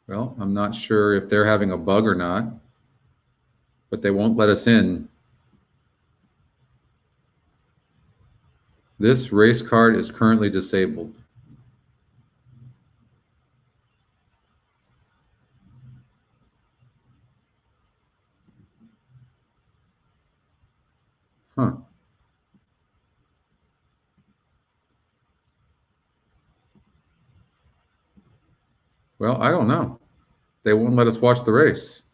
Well, I'm not sure if they're having a bug or not, but they won't let us in. This race card is currently disabled. Huh. Well, I don't know. They won't let us watch the race.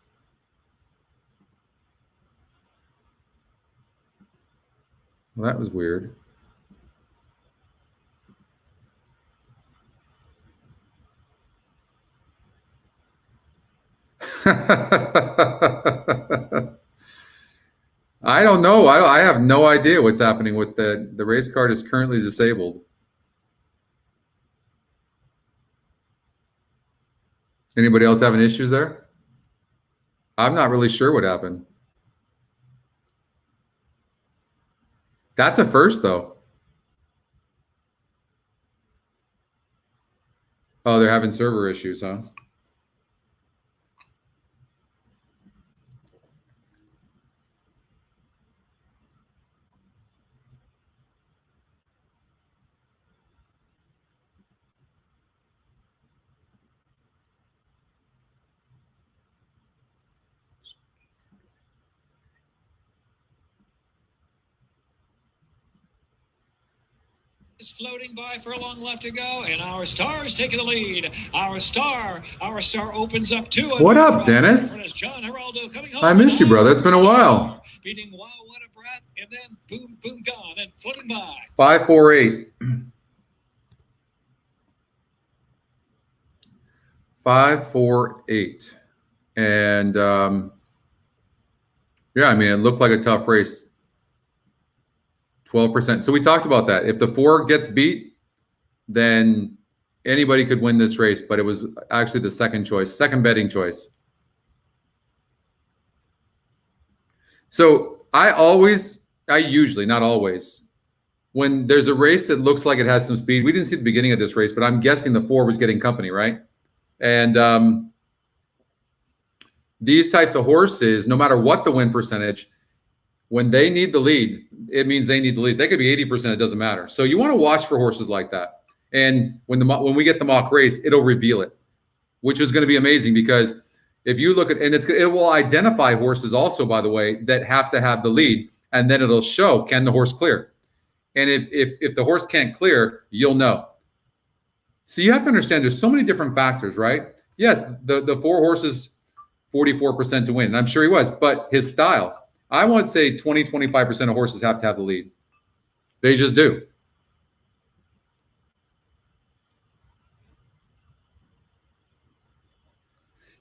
Well, that was weird. I don't know. I have no idea what's happening with the race card is currently disabled. Anybody else having issues there? I'm not really sure what happened. That's a first, though. Oh, they're having server issues, huh? Is floating by for a long left to go, and our star's taking the lead. Our star opens up 2. What up, Dennis? John Geraldo coming home. I missed you, brother. It's been a while. Beating Wow, what a brat, and then boom, boom, gone, and floating by. 548. 548. And yeah, I mean, it looked like a tough race. 12%. So we talked about that. If the 4 gets beat, then anybody could win this race, but it was actually the second betting choice. So I usually, not always, when there's a race that looks like it has some speed, we didn't see the beginning of this race, but I'm guessing the 4 was getting company, right? And these types of horses, no matter what the win percentage, when they need the lead, it means they need the lead. They could be 80%, it doesn't matter. So you want to watch for horses like that. And when we get the mock race, it'll reveal it, which is going to be amazing because If you look at, and it will identify horses also, by the way, that have to have the lead, and then it'll show, can the horse clear? And if the horse can't clear, you'll know. So you have to understand there's so many different factors, right? Yes, the 4 horses, 44% to win, and I'm sure he was, but his style, I want to say 20, 25% of horses have to have the lead. They just do.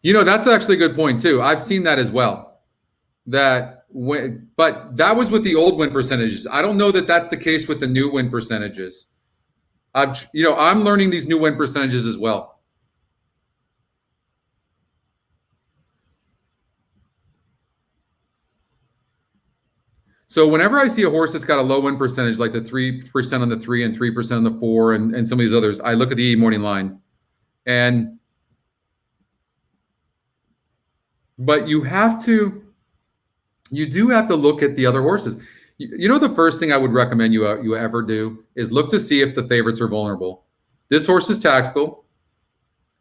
That's actually a good point too. I've seen that as well. But that was with the old win percentages. I don't know that that's the case with the new win percentages. I'm learning these new win percentages as well. So whenever I see a horse that's got a low win percentage, like the 3% on the 3 and 3% on the 4 and some of these others, I look at the morning line. But you do have to look at the other horses. The first thing I would recommend you ever do is look to see if the favorites are vulnerable. This horse is tactical,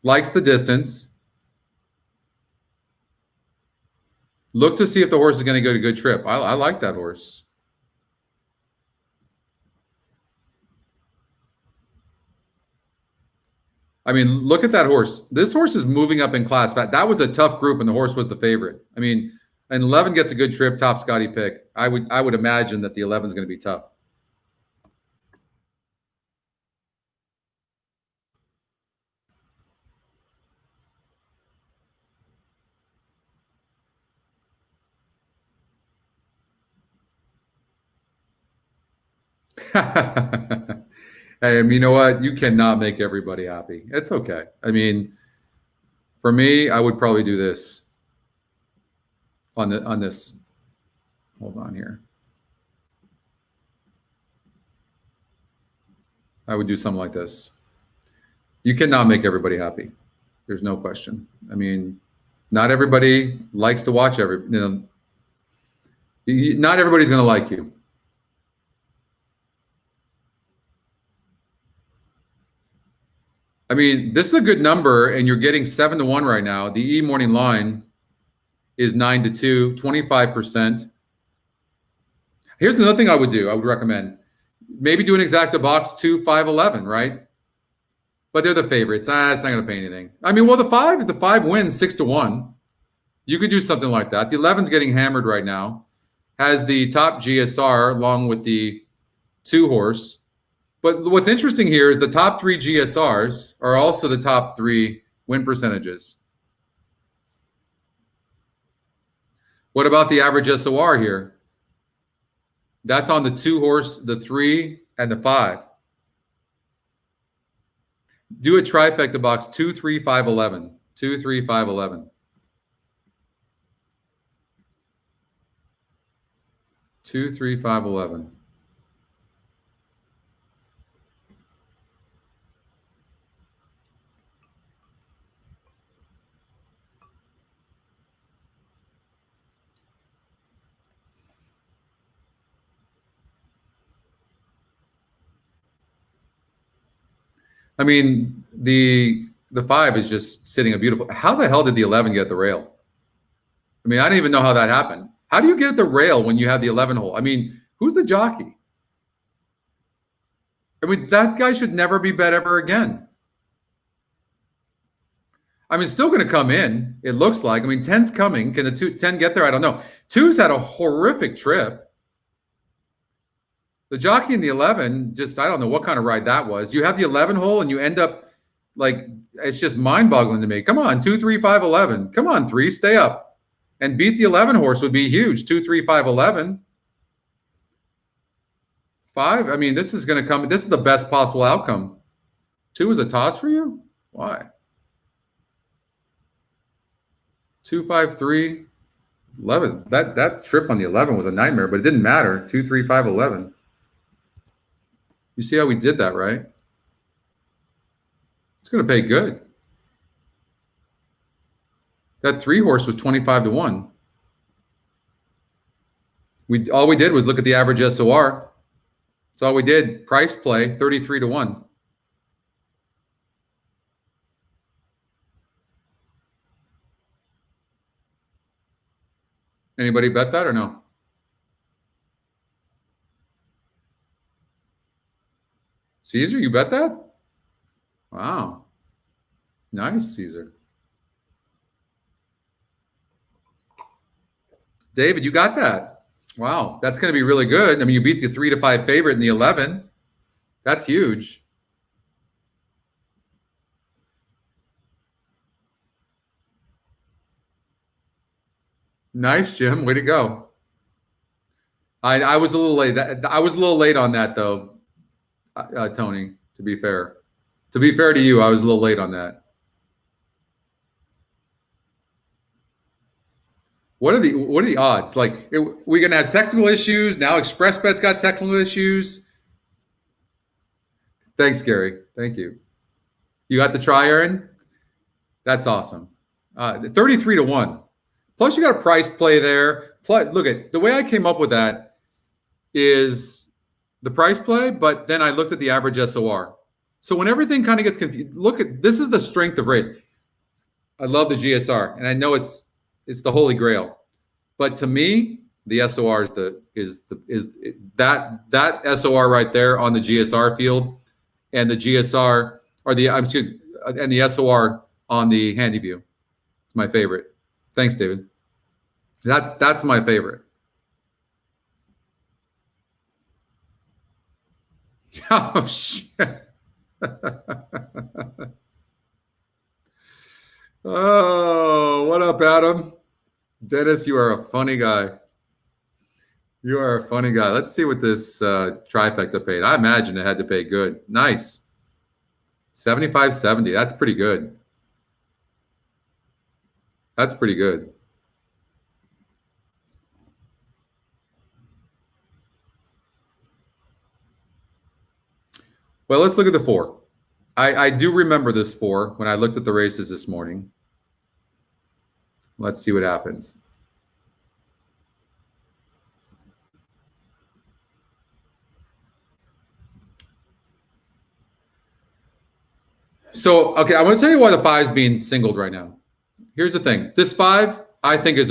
likes the distance. Look to see if the horse is going to get a good trip. I like that horse. I mean, look at that horse. This horse is moving up in class. That was a tough group, and the horse was the favorite. I mean, and 11 gets a good trip, top Scotty pick. I would imagine that the 11 is going to be tough. Hey, you know what? You cannot make everybody happy. It's okay. I mean, for me, I would probably do this on this. Hold on here. I would do something like this. You cannot make everybody happy. There's no question. I mean, not everybody likes to watch not everybody's going to like you. I mean, this is a good number, and you're getting 7-1 right now. The E morning line is 9-2, 25%. Here's another thing I would do. I would recommend maybe do an exacta box 2, 5, 11, right? But they're the favorites. It's not going to pay anything. I mean, well, the 5 wins 6-1. You could do something like that. The 11's getting hammered right now. Has the top GSR along with the 2 horse. But what's interesting here is the top 3 GSRs are also the top 3 win percentages. What about the average SOR here? That's on the 2 horse, the 3, and the 5. Do a trifecta box 2, 3, 5, 11. 2, 3, 5, 11. 2, 3, 5, 11. I mean, the 5 is just sitting a beautiful. How the hell did the 11 get the rail? I mean, I don't even know how that happened. How do you get the rail when you have the 11 hole? I mean, who's the jockey? I mean, that guy should never be bet ever again. I mean, it's still going to come in, it looks like. I mean, 10's coming. Can the 10 get there? I don't know. 2's had a horrific trip. The jockey in the 11, just, I don't know what kind of ride that was. You have the 11 hole and you end up like, it's just mind boggling to me. Come on, 2, 3, 5, 11. Come on, 3, stay up. And beat the 11 horse would be huge. 2, 3, 5, 11. 5, I mean, this is going to come. This is the best possible outcome. 2 is a toss for you? Why? 2, 5, 3, 11. That trip on the 11 was a nightmare, but it didn't matter. 2, 3, 5, 11. You see how we did that, right? It's going to pay good. That 3 horse was 25-1. All we did was look at the average SOR. That's all we did. Price play 33-1. Anybody bet that or no? Caesar, you bet that? Wow. Nice, Caesar. David, you got that. Wow. That's going to be really good. I mean, you beat the 3-5 favorite in the 11. That's huge. Nice, Jim. Way to go. I was a little late. I was a little late on that, though, Tony, to be fair. To be fair to you, I was a little late on that. What are the odds? Like, we're going to have technical issues. Now Xpressbet's got technical issues. Thanks, Gary. Thank you. You got the try, Aaron? That's awesome. 33-1. Plus, you got a price play there. Plus, look at the way I came up with that is the price play, but then I looked at the average SOR. So when everything kind of gets confused, look at this is the strength of race. I love the GSR, and I know it's the holy grail, but to me, the SOR is that SOR right there on the GSR field, and the GSR or the and the SOR on the Handy View. It's my favorite. Thanks, David. That's my favorite. Oh shit. Oh, what up, Adam? Dennis, you are a funny guy. You are a funny guy. Let's see what this trifecta paid. I imagine it had to pay good. Nice. 75.70. That's pretty good. That's pretty good. Well, let's look at the 4. I do remember this 4 when I looked at the races this morning. Let's see what happens. So, okay, I want to tell you why the 5 is being singled right now. Here's the thing. This 5, I think, is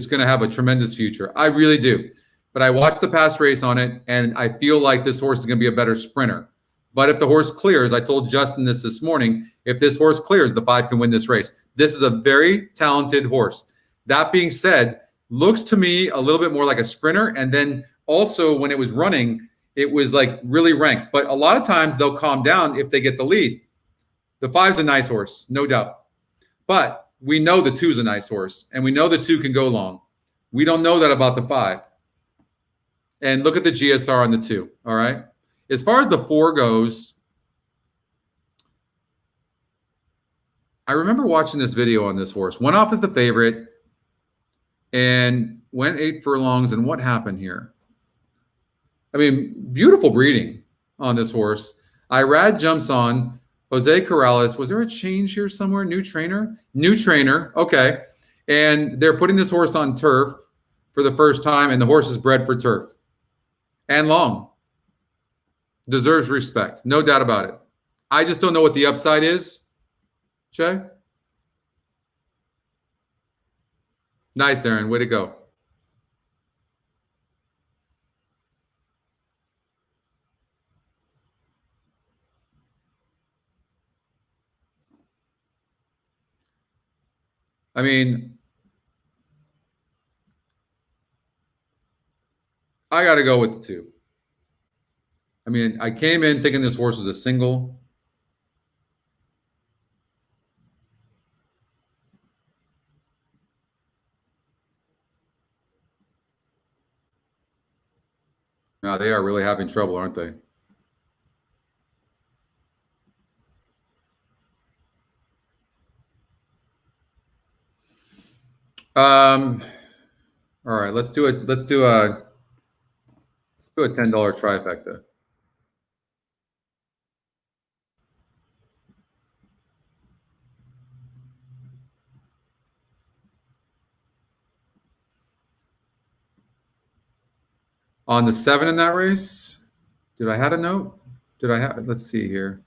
going to have a tremendous future. I really do. But I watched the past race on it, and I feel like this horse is going to be a better sprinter. But if the horse clears, I told Justin this morning, if this horse clears, the 5 can win this race. This is a very talented horse. That being said, looks to me a little bit more like a sprinter. And then also when it was running, it was like really ranked. But a lot of times they'll calm down if they get the lead. The 5's a nice horse, no doubt. But we know the 2's a nice horse, and we know the 2 can go long. We don't know that about the 5. And look at the GSR on the 2, all right? As far as the 4 goes, I remember watching this video on this horse. Went off as the favorite and went 8 furlongs. And what happened here? I mean, beautiful breeding on this horse. Irad jumps on. Jose Corrales. Was there a change here somewhere? New trainer? New trainer. Okay. And they're putting this horse on turf for the first time, and the horse is bred for turf. And long. Deserves respect. No doubt about it. I just don't know what the upside is. Jay? Nice, Aaron. Way to go. I mean, I got to go with the 2. I mean, I came in thinking this horse was a single. Now they are really having trouble, aren't they? All right, let's do a $10 trifecta. On the 7 in that race, did I have a note? Let's see here.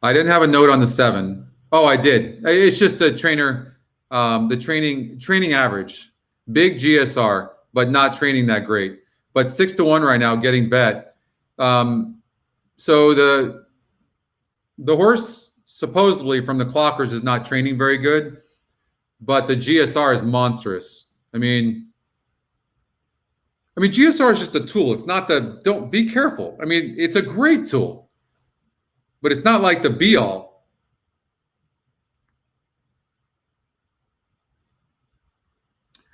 I didn't have a note on the 7. Oh, I did. It's just a trainer, the training average. big GSR, but not training that great. But 6-1 right now, getting bet. So the horse supposedly from the clockers is not training very good, but the GSR is monstrous. I mean, GSR is just a tool. It's not don't be careful. I mean, it's a great tool, but it's not like the be all.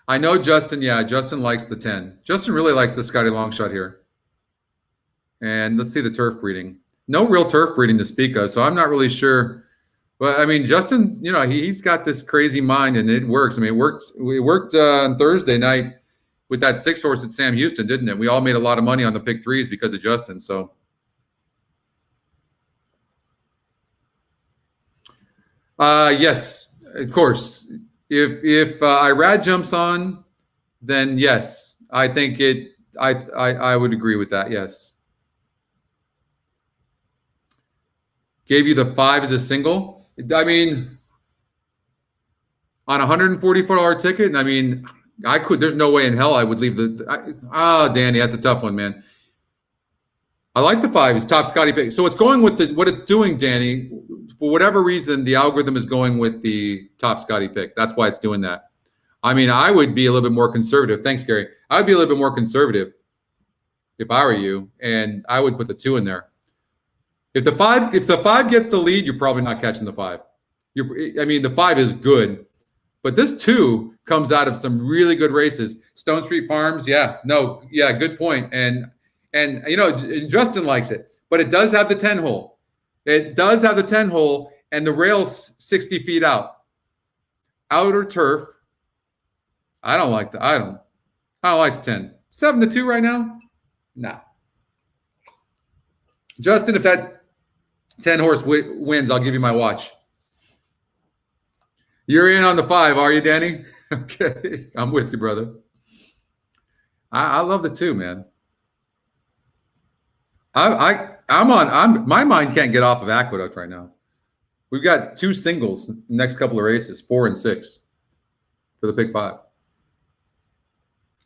I know Justin. Yeah, Justin likes the 10. Justin really likes the Scotty long shot here. And let's see the turf breeding. No real turf breeding to speak of, so I'm not really sure. But I mean, Justin, he's got this crazy mind, and it works. I mean, it worked on Thursday night with that 6 horse at Sam Houston, didn't it? We all made a lot of money on the pick 3s because of Justin. So, yes, of course. If Irad jumps on, then yes, I think I would agree with that. Yes. Gave you the 5 as a single. I mean, on a $144 ticket. I mean, I could. There's no way in hell I would leave Danny, that's a tough one, man. I like the 5. It's top Scotty pick. So it's going with what it's doing, Danny. For whatever reason, the algorithm is going with the top Scotty pick. That's why it's doing that. I mean, I would be a little bit more conservative. Thanks, Gary. I would be a little bit more conservative if I were you, and I would put the 2 in there. If the 5 gets the lead, you're probably not catching the 5. The 5 is good, but this 2 comes out of some really good races. Stone Street Farms, good point. And Justin likes it, but it does have the 10 hole. It does have the 10 hole, and the rail's 60 feet out. Outer turf. I don't like I don't like the 10. 7-2 right now? Nah. Justin, if that 10 horse wins, I'll give you my watch. You're in on the 5, are you, Danny? Okay, I'm with you, brother. I love the 2, man. My mind can't get off of Aqueduct right now. We've got 2 singles next couple of races, 4 and 6 for the pick 5.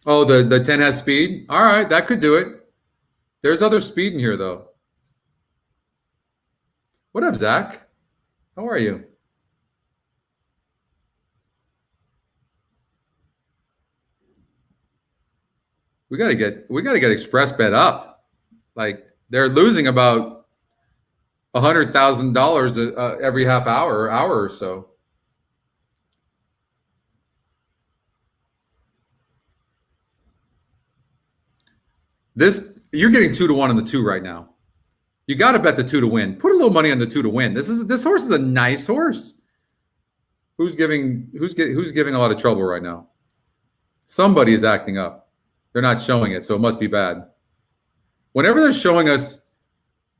Oh, the 10 has speed. All right, that could do it. There's other speed in here though. What up, Zach? How are you? We gotta get Xpressbet up. Like, they're losing about $100,000 every half hour or so. You're getting 2-1 on the 2 right now. You got to bet the 2 to win. Put a little money on the 2 to win. This horse is a nice horse. Who's giving a lot of trouble right now? Somebody is acting up. They're not showing it, so it must be bad. Whenever they're showing us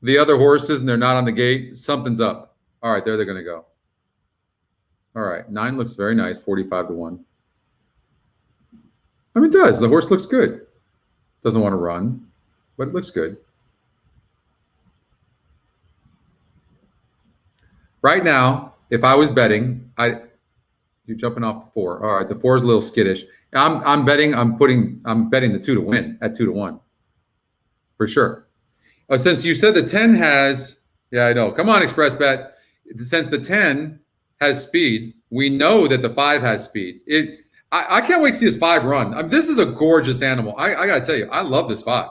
the other horses and they're not on the gate, something's up. All right, there they're going to go. All right, 9 looks very nice, 45-1. I mean, it does. The horse looks good. Doesn't want to run, but it looks good. Right now, if I was betting, you're jumping off the 4. All right, the 4 is a little skittish. I'm betting the 2 to win at 2-1. For sure. Since you said the 10 has, I know. Come on, Xpressbet. Since the 10 has speed, we know that the 5 has speed. I can't wait to see this 5 run. This is a gorgeous animal. I got to tell you, I love this 5.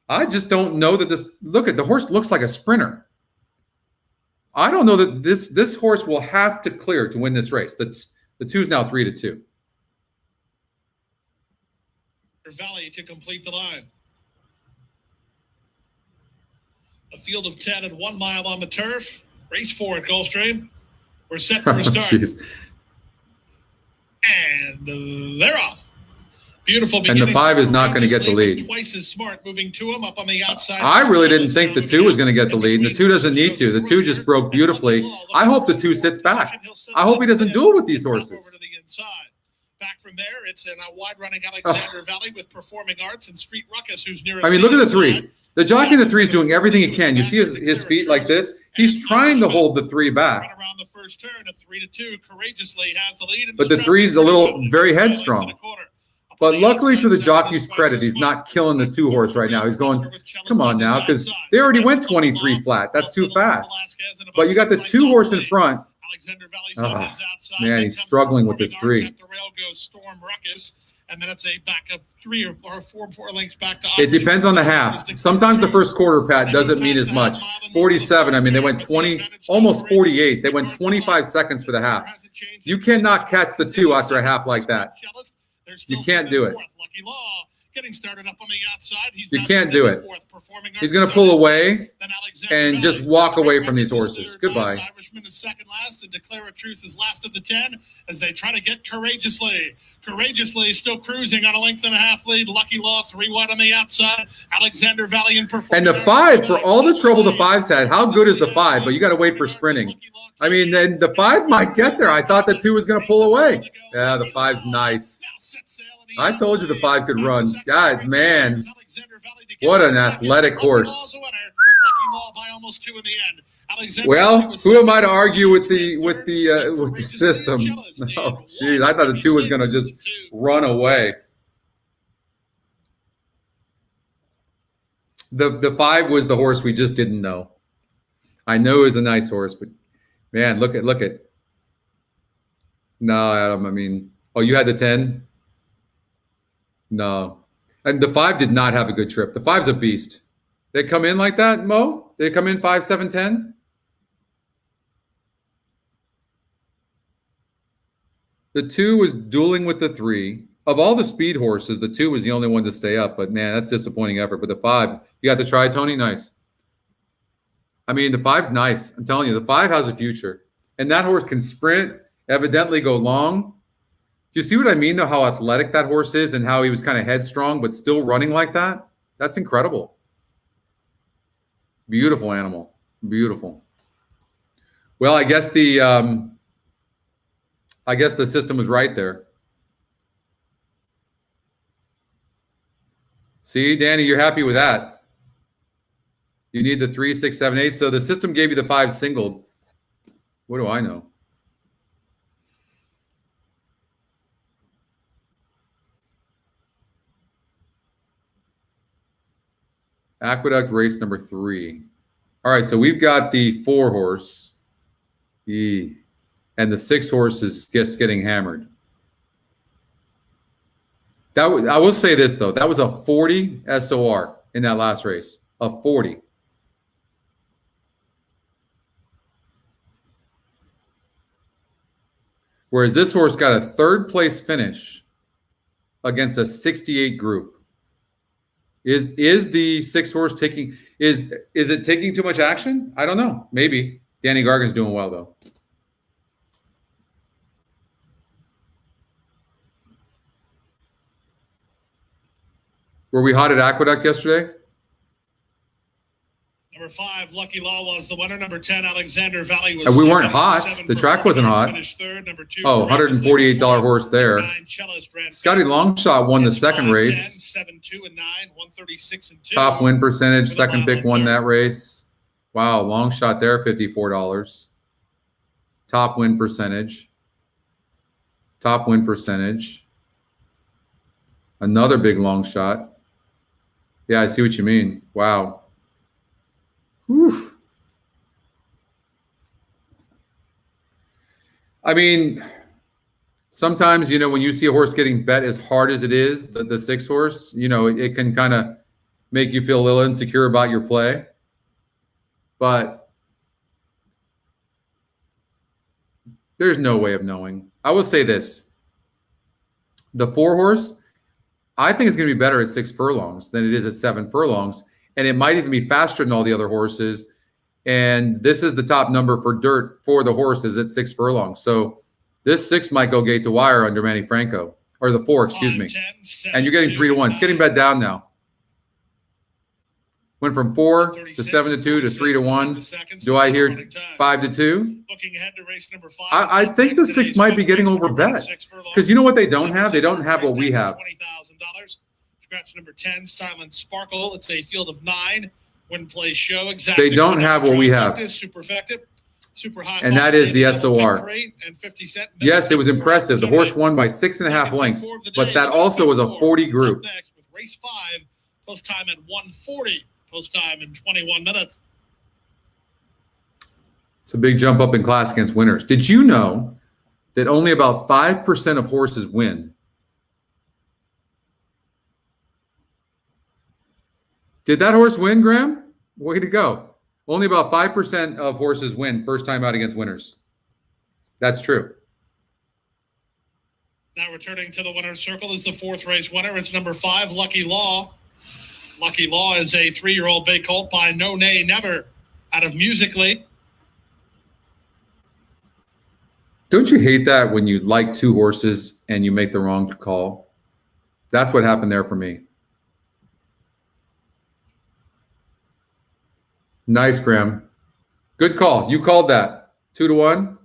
I just don't know that the horse looks like a sprinter. I don't know that this horse will have to clear to win this race. The 2 is now 3-2. Valley to complete the line. A field of 10 at 1 mile on the turf. Race 4 at Gulfstream. We're set for a start. And they're off. Beautiful beginning. And the 5 is not going to get the lead. Twice as smart, moving to him up on the outside. I really didn't think the 2 was going to get the lead. And the 2 doesn't need to. The 2 just broke beautifully. I hope the 2 sits back. I hope he doesn't duel with these horses. Back from there, it's in a wide-running Alexander Valley with Performing Arts and Street Ruckus, who's nearest. I mean, look at the 3. The jockey in the 3 is doing everything he can. You see his feet like this. He's trying to hold the 3 back. Right around the first turn at 3-2, courageously has the lead. But the 3's a little very headstrong. But luckily, to the jockey's credit, he's not killing the 2 horse right now. He's going, come on now, because they already went 23 flat. That's too fast. But you got the 2 horse in front. Oh, man, he's struggling with the 3. And then it's a backup 3 or 4 lengths back to. It depends on the half. Sometimes the first quarter, Pat, doesn't mean as much. 47, I mean, they went 20, almost 48. They went 25 seconds for the half. You cannot catch the 2 after a half like that. You can't do it. Lucky Law getting started up on the outside. You can't do it. He's going to pull away and just walk away from these horses. Goodbye. Irishman is second last, and Declare a Truce is last of the 10 as they try to get Courageously. Courageously still cruising on a length and a half lead. Lucky Law 3 wide on the outside. Alexander Valley in performance. And the 5, for all the trouble the 5's had, how good is the 5? But you got to wait for sprinting. I mean, then the 5 might get there. I thought the 2 was going to pull away. Yeah, the 5's nice. I told you the 5 could run. God, man, what an athletic horse. Well, who am I to argue with the system? Oh, geez, I thought the 2 was going to just run away. The 5 was the horse we just didn't know. I know it was a nice horse, but man, look at. No, Adam. I mean, oh, you had the 10. No. And the 5 did not have a good trip. The 5's a beast. They come in like that, Mo? They come in 5, 7, 10? The 2 was dueling with the 3. Of all the speed horses, the 2 was the only one to stay up. But, man, that's disappointing effort. But the 5, you got to try, Tony? Nice. I mean, the 5's nice. I'm telling you, the 5 has a future. And that horse can sprint, evidently go long. You see what I mean, though, how athletic that horse is and how he was kind of headstrong but still running like that? That's incredible. Beautiful animal. Beautiful. Well, I guess the system was right there. See, Danny, you're happy with that. You need the 3, 6, 7, 8. So the system gave you the 5 singled. What do I know? Aqueduct race number 3. All right, so we've got the 4 horse. And the 6 horse is just getting hammered. I will say this, though. That was a 40 SOR in that last race. A 40. Whereas this horse got a 3rd place finish against a 68 group. Is the 6 horse taking is it taking too much action? I don't know. Maybe. Danny Gargan's doing well, though. Were we hot at Aqueduct yesterday? Number 5, Lucky Law was the winner. Number 10, Alexander Valley was. And we weren't hot. The track wasn't hot. Number 2, oh, $148 horse there. Scotty Longshot won the 2nd race. 7, 2, and 9, 136 and 2. Top win percentage. 2nd pick won that race. Wow, Longshot there, $54. Top win percentage. Top win percentage. Another big long shot. Yeah, I see what you mean. Wow. Whew. I mean, sometimes, when you see a horse getting bet as hard as it is, the 6 horse, it can kind of make you feel a little insecure about your play. But there's no way of knowing. I will say this. The 4 horse, I think it's going to be better at 6 furlongs than it is at 7 furlongs. And it might even be faster than all the other horses. And this is the top number for dirt for the horses at 6 furlongs. So this 6 might go gate to wire under Manny Franco. Or the 4, excuse me. And you're getting 3 to 1. It's getting bet down now. Went from 4 to 7 to 2 to 3 to 1. Do I hear 5 to 2? Looking ahead to race number 5. I think the 6 might be getting over bet. Because you know what they don't have? They don't have what we have. $20,000. Scratch number 10, Silent Sparkle. It's a field of 9. Win play show exactly. They don't have what we have. Super effective. Super high. And that is the SOR. Yes, it was impressive. The horse won by 6.5 lengths, but that also was a 40 group. Next with race 5, post time at 1:40, post time in 21 minutes. It's a big jump up in class against winners. Did you know that only about 5% of horses win? Did that horse win, Graham? Way to go. Only about 5% of horses win first time out against winners. That's true. Now returning to the winner's circle is the 4th race winner. It's number 5, Lucky Law. Lucky Law is a 3-year-old bay colt by No Nay Never out of Musically. Don't you hate that when you like 2 horses and you make the wrong call? That's what happened there for me. Nice, Graham. Good call. You called that. 2-1.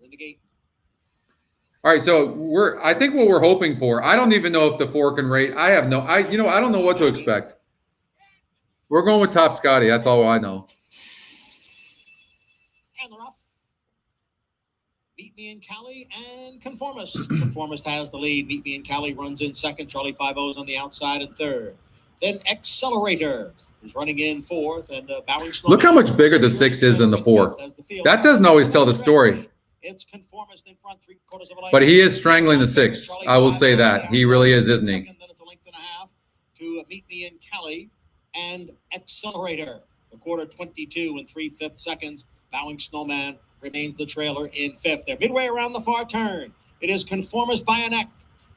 In the gate. All right, so I think what we're hoping for, I don't even know if the 4 can rate. I don't know what to expect. We're going with Top Scotty. That's all I know. And the rough. Meet Me in Cali and Conformist. Conformist has the lead. Meet Me in Cali runs in second. Charlie 5-0's on the outside in third. Then Accelerator is running in fourth, and Bowing Slow. Look how much bigger the 6 is than the 4. That doesn't always tell the story. It's Conformist in front, 3/4 of a length. But he is strangling the 6. I will say that. He really is, isn't he? Then it's a length and a half to Meet Me in Cali and Accelerator. The quarter 22 and 3/5 seconds. Bowing Snowman remains the trailer in 5th. They're midway around the far turn. It is Conformist by a neck.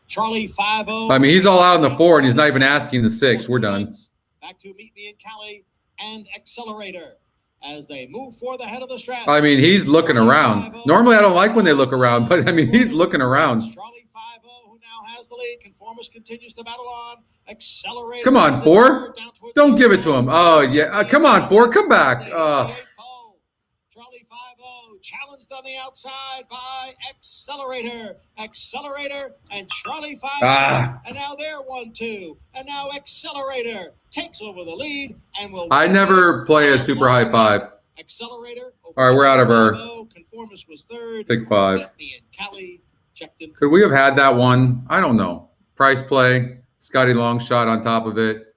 Charlie 5-0. I mean, he's all out in the 4, and he's not even asking the 6. We're done. Back to Meet Me in Cali and Accelerator as they move for the head of the stretch. I mean, he's looking around. Normally, I don't like when they look around, but I mean, he's looking around. Charlie 5-0, who now has the lead. Conformist continues to battle on. Accelerator. Come on, 4. Don't give it to him. Oh, yeah. Come on, 4. Come back. Charlie 5-0 challenged on the outside by Accelerator. Accelerator and Charlie 5-0. And now they're 1-2. And now Accelerator takes over the lead and will. I never play a super high 5. Accelerator. All right, we're out of our Conformist was third. Big 5. Cali checked in. Could we have had that one? I don't know. Price play, Scotty long shot on top of it.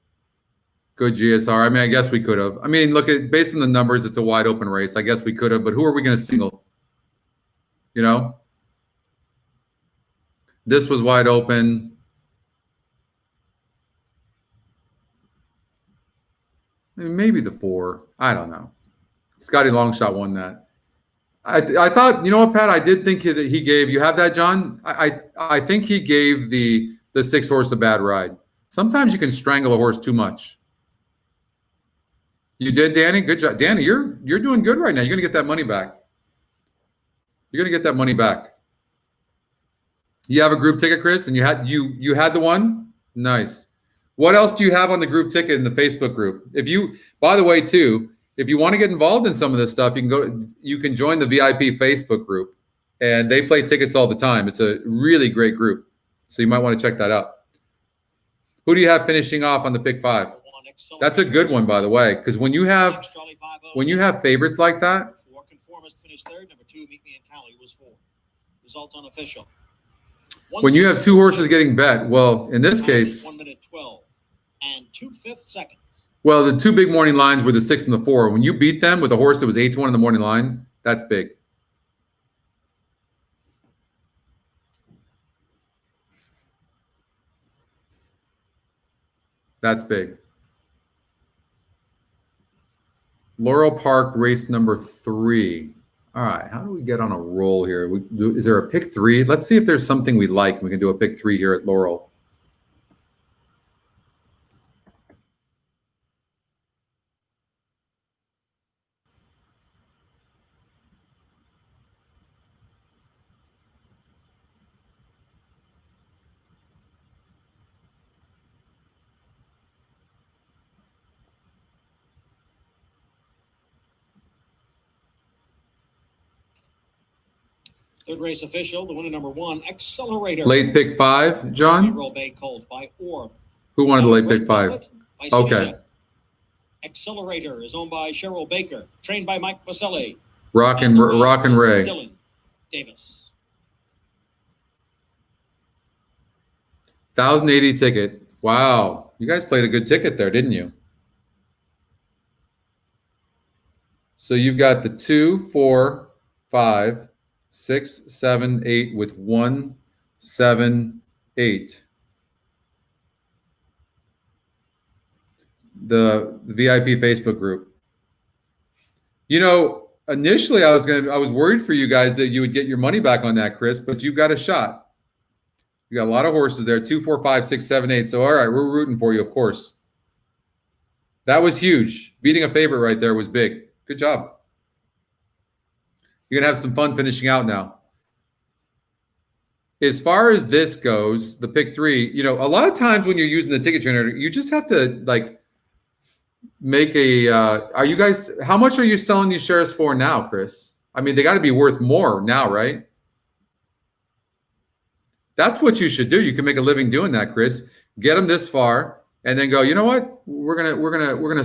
Good GSR. I mean, I guess we could have. I mean, look at based on the numbers, it's a wide open race. I guess we could have, but who are we going to single? You know, this was wide open. I mean, maybe the 4. I don't know. Scotty Longshot won that. I thought, you know what, Pat? I did think that he gave. You have that, John? I think he gave the 6 horse a bad ride. Sometimes you can strangle a horse too much. You did, Danny. Good job, Danny. You're doing good right now. You're gonna get that money back. You're gonna get that money back. You have a group ticket, Chris, and you had the one. Nice. What else do you have on the group ticket in the Facebook group? By the way, too, if you want to get involved in some of this stuff, you can join the VIP Facebook group, and they play tickets all the time. It's a really great group, so you might want to check that out. Who do you have finishing off on the pick 5? That's a good one, by the way, because when you have favorites like that. Conformist finished third. Number 2, Meet Me in Cali was 4. Results unofficial. When you have 2 horses getting bet, well, in this case, 1 minute 12 and 2/5 seconds. Well, the 2 big morning lines were the 6 and the 4. When you beat them with a horse that was 8-1 in the morning line, that's big. That's big. Laurel Park race number 3. All right, how do we get on a roll here? Is there a pick 3? Let's see if there's something we like. We can do a pick 3 here at Laurel. Third race official, the winner number 1, Accelerator. Late pick 5, John? Roll Bay Colt by Orb. Who wanted the late pick 5? Okay. Accelerator is owned by Cheryl Baker, trained by Mike Maselli. Rock and Ray. Dylan Davis. 1,080 ticket. Wow. You guys played a good ticket there, didn't you? So you've got the 2, 4, 5, 6, 7, 8 with 1, 7, 8. The VIP Facebook group. You know, initially I was worried for you guys that you would get your money back on that, Chris, but you've got a shot. You got a lot of horses there. 2, 4, 5, 6, 7, 8. So all right, we're rooting for you, of course. That was huge. Beating a favorite right there was big. Good job. You're gonna have some fun finishing out now. As far as this goes, the pick 3, you know, a lot of times when you're using the ticket generator, you just have to like make a, are you guys, how much are you selling these shares for now, Chris? I mean, they got to be worth more now, right? That's what you should do. You can make a living doing that, Chris. Get them this far and then go, you know what? We're gonna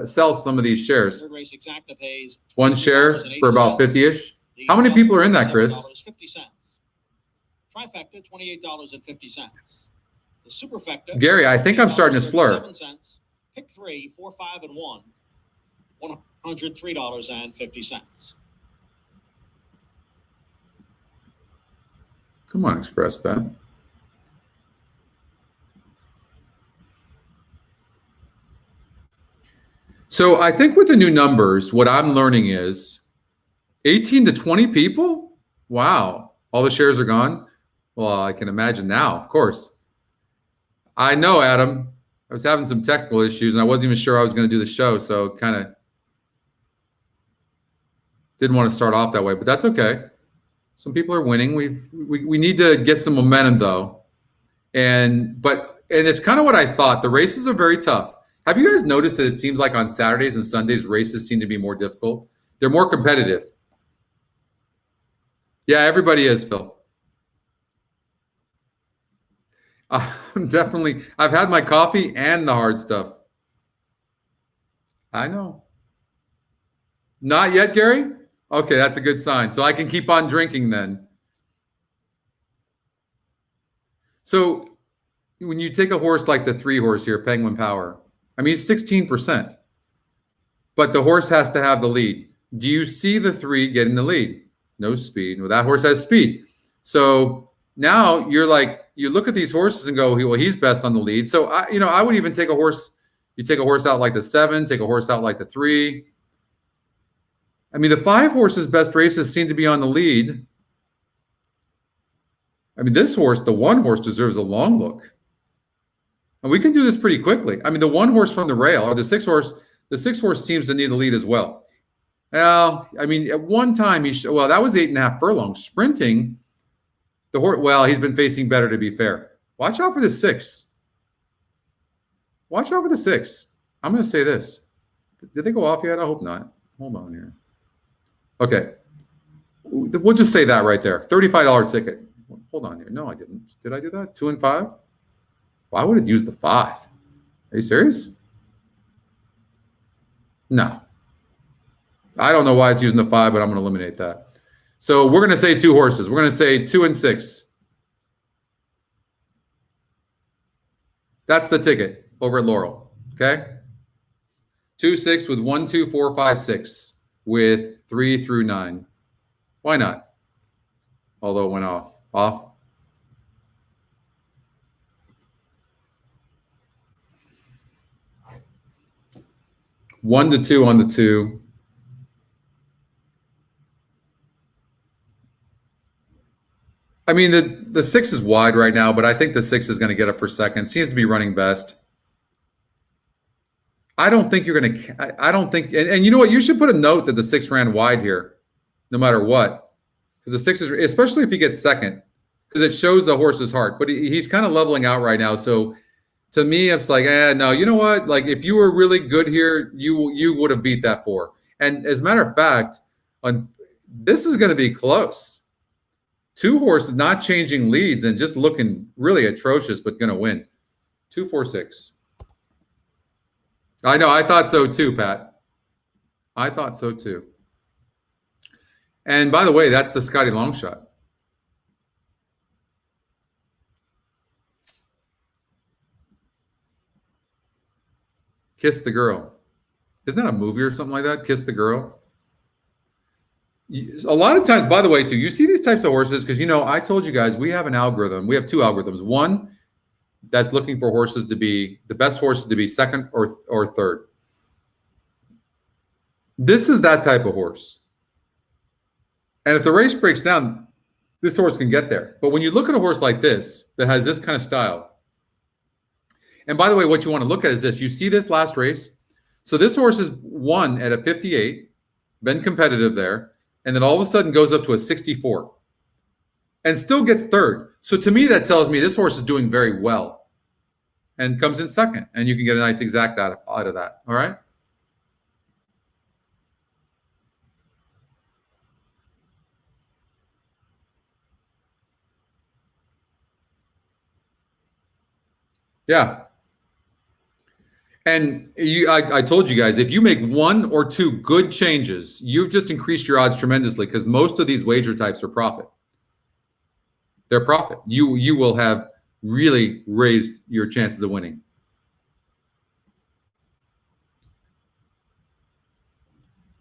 sell some of these shares. Third race Exacta pays 1 share for about 50-ish. How many people are in that, Chris? $7.50. Trifecta, $28.50. The superfecta. Gary, I think I'm starting to slur. 7 cents. Pick 3, 4, 5, and 1. $103.50. Come on, Xpressbet. So I think with the new numbers, what I'm learning is 18 to 20 people? Wow. All the shares are gone? Well, I can imagine now, of course. I know, Adam. I was having some technical issues, and I wasn't even sure I was going to do the show, so kind of didn't want to start off that way, but that's okay. Some people are winning. We need to get some momentum, though. And it's kind of what I thought. The races are very tough. Have you guys noticed that it seems like on Saturdays and Sundays, races seem to be more difficult? They're more competitive. Yeah, everybody is, Phil. Definitely. I've had my coffee and the hard stuff. I know. Not yet, Gary? Okay, that's a good sign. So I can keep on drinking then. So when you take a horse like the 3 horse here, Penguin Power, I mean, he's 16%. But the horse has to have the lead. Do you see the 3 getting the lead? No speed. Well, that horse has speed. So now you're like, you look at these horses and go, well, he's best on the lead. So, I would even take a horse. You take a horse out like the 7, take a horse out like the 3. I mean, the 5 horse's best races seem to be on the lead. I mean, this horse, the 1 horse, deserves a long look. And we can do this pretty quickly. I mean, the 1 horse from the rail, or the 6 horse seems to need the lead as well. Well, I mean, at one time, that was 8.5 furlongs. Sprinting, the horse, well, he's been facing better, to be fair. Watch out for the 6. Watch out for the 6. I'm going to say this. Did they go off yet? I hope not. Hold on here. Okay. We'll just say that right there. $35 ticket. Hold on here. No, I didn't. Did I do that? 2 and 5? Why would it use the 5? Are you serious? No. I don't know why it's using the 5, but I'm going to eliminate that. So we're going to say 2 horses. We're going to say 2 and 6. That's the ticket over at Laurel. Okay? 2, 6 with 1, 2, 4, 5, 6 with 3 through 9. Why not? Although it went off. Off. One to 2 on the 2. I mean, the 6 is wide right now, but I think the 6 is going to get up for second. Seems to be running best. I don't think you're going to – I don't think – and you know what? You should put a note that the 6 ran wide here no matter what, because the 6 is – especially if he gets second, because it shows the horse's heart. But he's kind of leveling out right now. So to me, it's like, no, you know what? Like, if you were really good here, you would have beat that 4. And as a matter of fact, this is going to be close. 2 horses not changing leads and just looking really atrocious, but going to win. 2, 4, 6. I know. I thought so too, Pat. I thought so too. And by the way, that's the Scotty long shot. Kiss the Girl. Isn't that a movie or something like that? Kiss the Girl. A lot of times, by the way, too, you see these types of horses because, I told you guys we have an algorithm. We have two algorithms. One that's looking for horses to be the best horses to be second or third. This is that type of horse. And if the race breaks down, this horse can get there. But when you look at a horse like this that has this kind of style, and by the way, what you want to look at is this. You see this last race? So this horse has won at a 58, been competitive there, and then all of a sudden goes up to a 64 and still gets third. So to me, that tells me this horse is doing very well and comes in second. And you can get a nice exact out of that. All right? Yeah. And I told you guys, if you make one or two good changes, you've just increased your odds tremendously because most of these wager types are profit. They're profit. You will have really raised your chances of winning.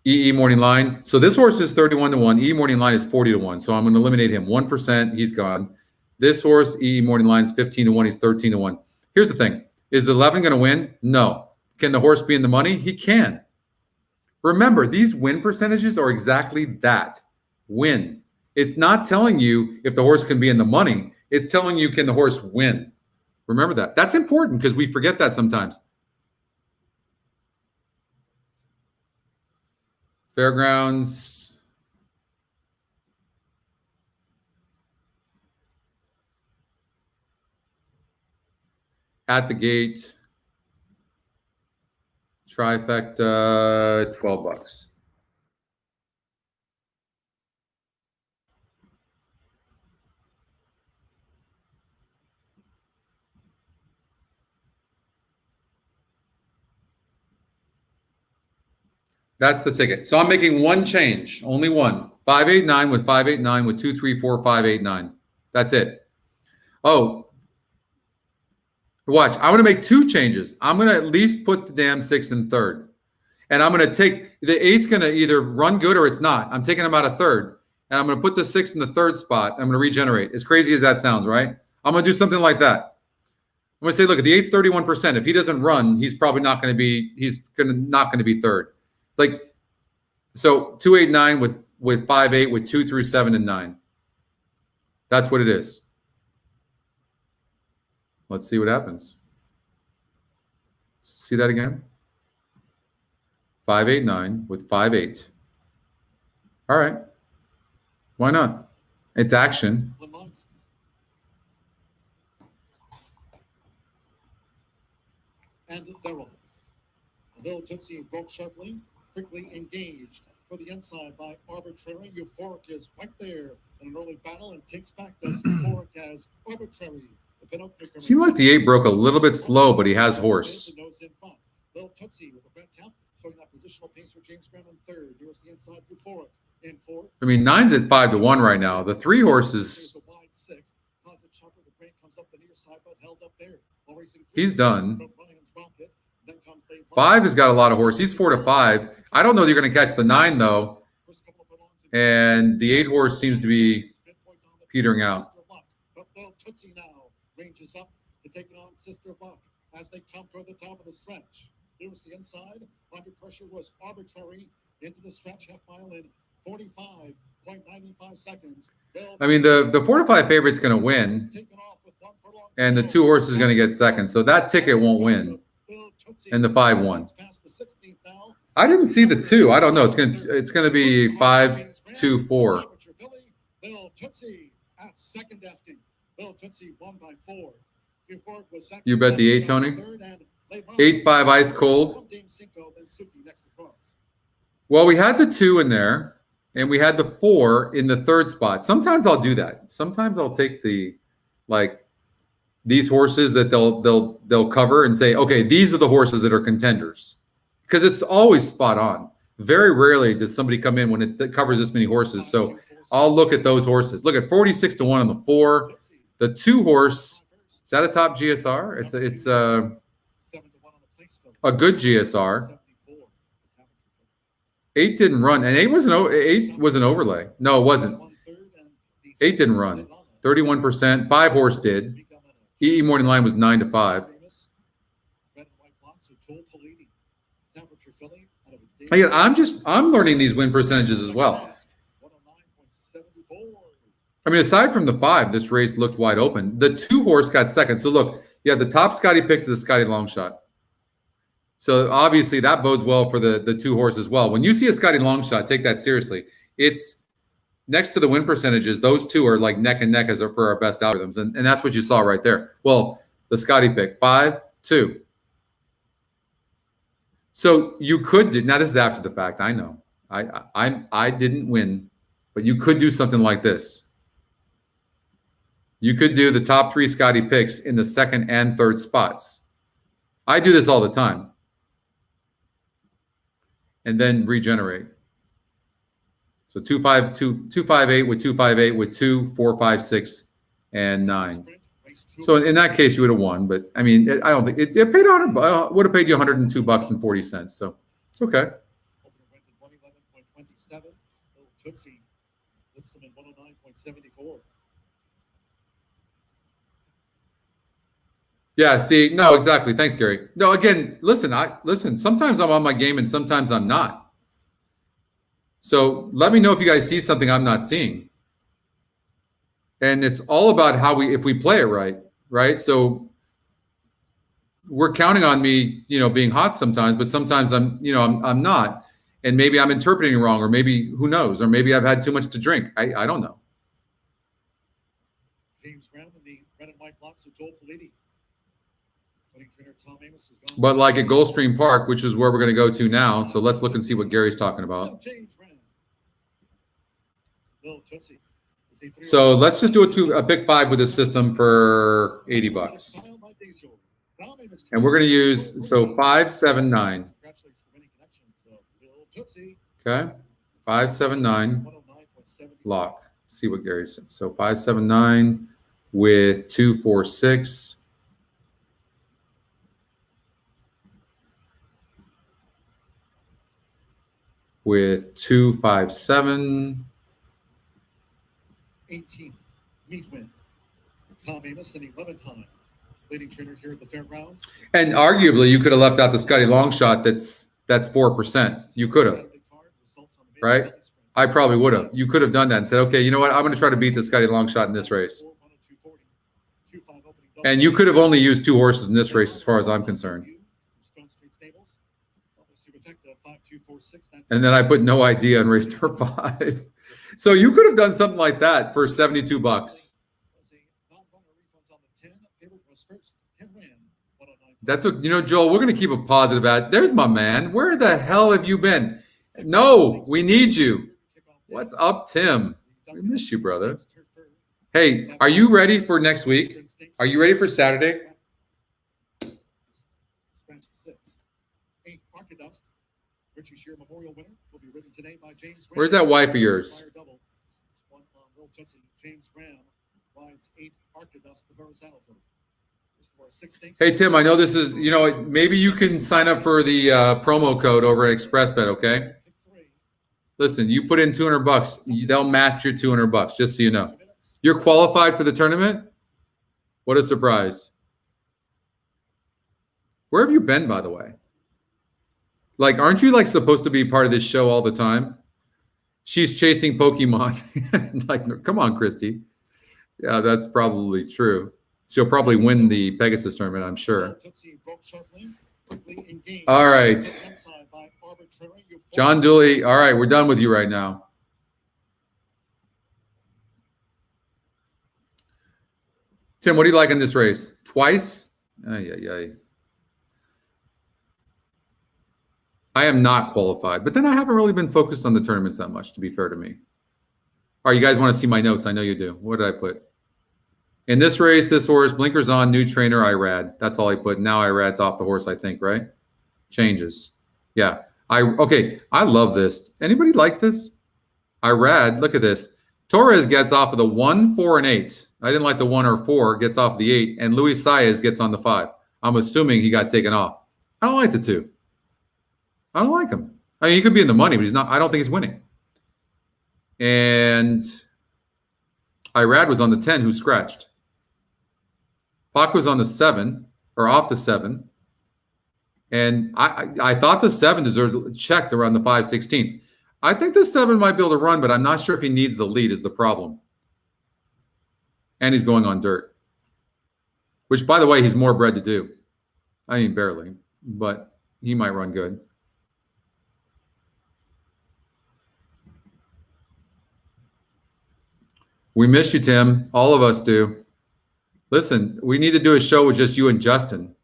EE morning line. So this horse is 31-1. EE morning line is 40-1. So I'm going to eliminate him. 1%. He's gone. This horse, EE morning line is 15-1. He's 13-1. Here's the thing. Is the 11 going to win? No. Can the horse be in the money? He can. Remember, these win percentages are exactly that. Win. It's not telling you if the horse can be in the money. It's telling you, can the horse win? Remember that. That's important because we forget that sometimes. Fairgrounds. At the gate. Trifecta, $12. That's the ticket. So I'm making one change, only one. 589 with 589 with 234 589. That's it. Oh, watch. I'm going to make two changes. I'm going to at least put the damn 6 in third. And I'm going to take the 8's going to either run good or it's not. I'm taking him out of third. And I'm going to put the 6 in the third spot. I'm going to regenerate. As crazy as that sounds, right? I'm going to do something like that. I'm going to say, look, the 8's 31%. If he doesn't run, he's probably not going to be, not going to be third. Like, so 289 with 5-8 with 2 through 7 and 9. That's what it is. Let's see what happens. See that again? 589 with 5-8. All right. Why not? It's action. And they're off. Little Tootsie broke sharply, quickly engaged for the inside by Arbitrary. Euphoric is right there in an early battle and takes back does Euphoric as Arbitrary. Seemed like the 8 broke a little bit slow, but he has horse. Little Tootsie with a red count, showing that positional pace for James Graham in third. Here's the inside Euphoric in fourth. I mean, 9's at 5-1 right now. The 3 horses. He's done. 5 has got a lot of horse. He's 4-5. I don't know that you're going to catch the 9 though. And the 8 horse seems to be petering out. But Little Tootsie now ranges up to take on Sister Buck as they come toward the top of the stretch. Here's the inside. Under pressure was Arbitrary into the stretch half mile in 45.95 seconds. I mean, the 4-5 favorite's going to win, and the 2 horse is going to get second. So that ticket won't win. And the 5-1. I didn't see the 2. I don't know. It's going to be 5-2-4. Little Tootsie at second desking. Little Tootsie won by 4. You bet the 8, Tony? 8-5 ice cold. Well, we had the 2 in there, and we had the 4 in the third spot. Sometimes I'll do that. Sometimes I'll take the these horses that they'll cover and say, okay, these are the horses that are contenders, because it's always spot on. Very rarely does somebody come in when it covers this many horses. So I'll look at those horses. Look at 46 to 1 on the 4. The 2 horse, is that a top GSR? It's a good GSR. 8 didn't run, and 8 was an overlay. No, it wasn't. 8 didn't run. 31%. 5 horse did. EE Morning Line was 9 to 5. Again, I'm learning these win percentages as well. I mean, aside from the 5, this race looked wide open. The 2 horse got second. So look, you have the top Scotty pick to the Scotty long shot. So obviously that bodes well for the 2 horse as well. When you see a Scotty long shot, take that seriously. It's next to the win percentages. Those 2 are like neck and neck as for our best algorithms. And that's what you saw right there. Well, the Scotty pick, 5, 2. So you could do, now this is after the fact. I know I didn't win, but you could do something like this. You could do the top 3 Scotty picks in the 2nd and 3rd spots. I do this all the time. And then regenerate. So 2, 5, 2, 2, 5, 8 with 2, 5, 8 with 2, 4, 5, 6, and 9. So in that case, you would have won. But I mean, I don't think it paid out. Would have paid you $102.40. So it's okay. Yeah, see, no, exactly. Thanks, Gary. No, again, listen, sometimes I'm on my game and sometimes I'm not. So let me know if you guys see something I'm not seeing. And it's all about if we play it right? So we're counting on me, being hot sometimes, but sometimes I'm not. And maybe I'm interpreting wrong, or maybe who knows, or maybe I've had too much to drink. I don't know. James Graham and the red and white blocks of Joel Politi. But like at Gulfstream Park, which is where we're going to go to now. So let's look and see what Gary's talking about. So let's just do a pick 5 with this system for $80. And we're going to use, so 5, 7, 9. Okay. 5, 7, 9. Lock. See what Gary said. So 5, 7, 9 with 2, 4, 6. With 2, 5, 7. 18th meet win. Tom Amos and 11 time leading trainer here at the fairgrounds. And arguably, you could have left out the Scotty long shot. That's 4%. You could have, right? I probably would have. You could have done that and said, okay, you know what? I'm going to try to beat the Scotty long shot in this race. And you could have only used 2 horses in this race, as far as I'm concerned. And then I put no idea on race number 5. So you could have done something like that for $72. That's what, Joel, we're going to keep a positive at. There's my man. Where the hell have you been? No, we need you. What's up, Tim? We miss you, brother. Hey, are you ready for next week? Are you ready for Saturday? Where's that wife of yours? Hey, Tim, I know this is, maybe you can sign up for the promo code over at Xpressbet, okay? Listen, you put in $200, they'll match your $200, just so you know. You're qualified for the tournament? What a surprise. Where have you been, by the way? Like, aren't you supposed to be part of this show all the time? She's chasing Pokemon. Like, come on, Christy. Yeah, that's probably true. She'll probably win the Pegasus tournament, I'm sure. All right. John Dooley. All right, we're done with you right now. Tim, what do you like in this race? Twice? Ay. I am not qualified, but then I haven't really been focused on the tournaments that much, to be fair to me. All right, you guys want to see my notes? I know you do. What did I put? In this race, this horse, blinkers on, new trainer, Irad. That's all I put. Now Irad's off the horse, I think, right? Changes. Yeah. Okay, I love this. Anybody like this? Irad, look at this. Torres gets off of the 1, 4, and 8. I didn't like the 1 or 4, gets off the 8, and Luis Saez gets on the 5. I'm assuming he got taken off. I don't like the 2. I don't like him. I mean, he could be in the money, but he's not. I don't think he's winning. And Irad was on the 10, who scratched. Pac was on the 7, or off the 7. And I thought the 7 deserved checked around the 5/16. I think the 7 might be able to run, but I'm not sure if he needs the lead is the problem. And he's going on dirt, which, by the way, he's more bred to do. I mean, barely, but he might run good. We miss you, Tim. All of us do. Listen, we need to do a show with just you and Justin.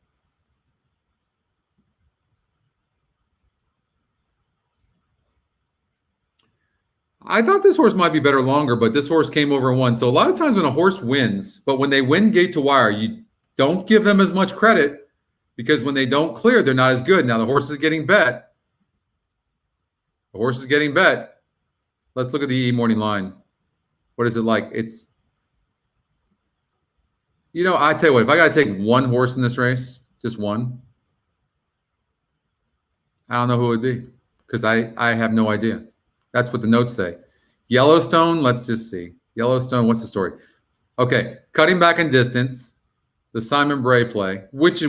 I thought this horse might be better longer, but this horse came over and won. So a lot of times when a horse wins, but when they win gate to wire, you don't give them as much credit because when they don't clear, they're not as good. Now the horse is getting bet. The horse is getting bet. Let's look at the morning line. What is it like? It's, you know, I tell you what, if I got to take one horse in this race, just one, I don't know who it would be because I have no idea. That's what the notes say. Yellowstone, let's just see. Yellowstone, what's the story? Okay, cutting back in distance, the Simon Bray play, which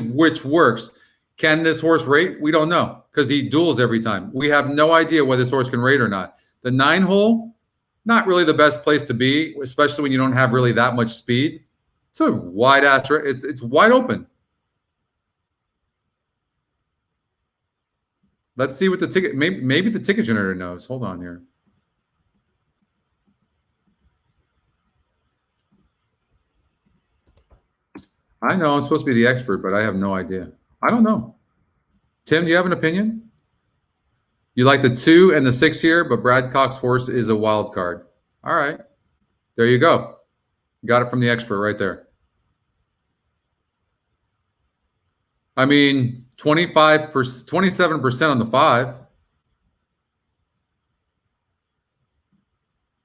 works. Can this horse rate? We don't know because he duels every time. We have no idea whether this horse can rate or not. The 9-hole, not really the best place to be, especially when you don't have really that much speed. It's a wide ass. It's wide open. Let's see what the ticket. Maybe the ticket generator knows. Hold on here. I know I'm supposed to be the expert, but I have no idea. I don't know. Tim, do you have an opinion? You like the 2 and the 6 here, but Brad Cox's horse is a wild card. All right. There you go. Got it from the expert right there. I mean, 25%, 27% on the 5.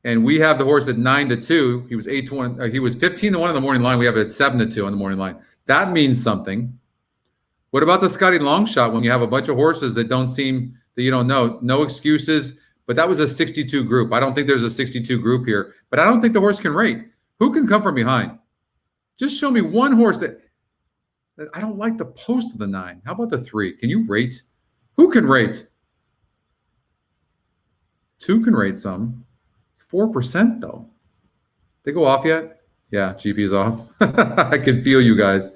And we have the horse at 9-2. He was 8-1. He was 15-1 in the morning line. We have it at 7-2 on the morning line. That means something. What about the Scotty long shot when you have a bunch of horses that don't seem that you don't know? No excuses. But that was a 62 group. I don't think there's a 62 group here. But I don't think the horse can rate. Who can come from behind? Just show me one horse that I don't like the post of the 9. How about the 3? Can you rate? Who can rate? 2 can rate some. 4% though. They go off yet? Yeah, GP's off. I can feel you guys.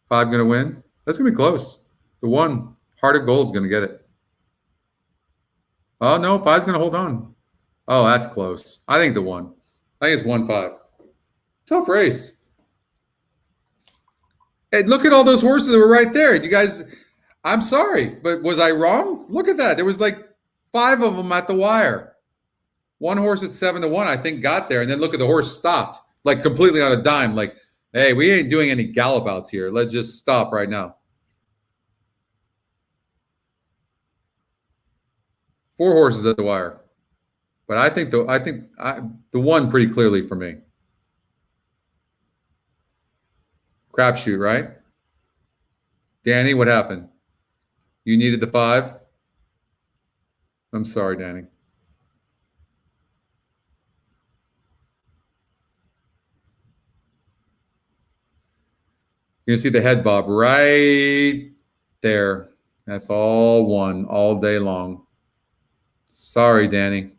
5 going to win? That's going to be close. The 1, Heart of Gold, is going to get it. Oh, no, 5's going to hold on. Oh, that's close. I think the 1. I think it's 1-5. Tough race. Hey, look at all those horses that were right there. You guys, I'm sorry, but was I wrong? Look at that. There was like 5 of them at the wire. One horse at 7-1, I think, got there. And then look at the horse stopped, like completely on a dime. Like, hey, we ain't doing any gallop outs here. Let's just stop right now. 4 horses at the wire. But I think the 1 pretty clearly for me. Crapshoot, right? Danny, what happened? You needed the 5? I'm sorry, Danny. You can see the head bob right there. That's all 1 all day long. Sorry, Danny.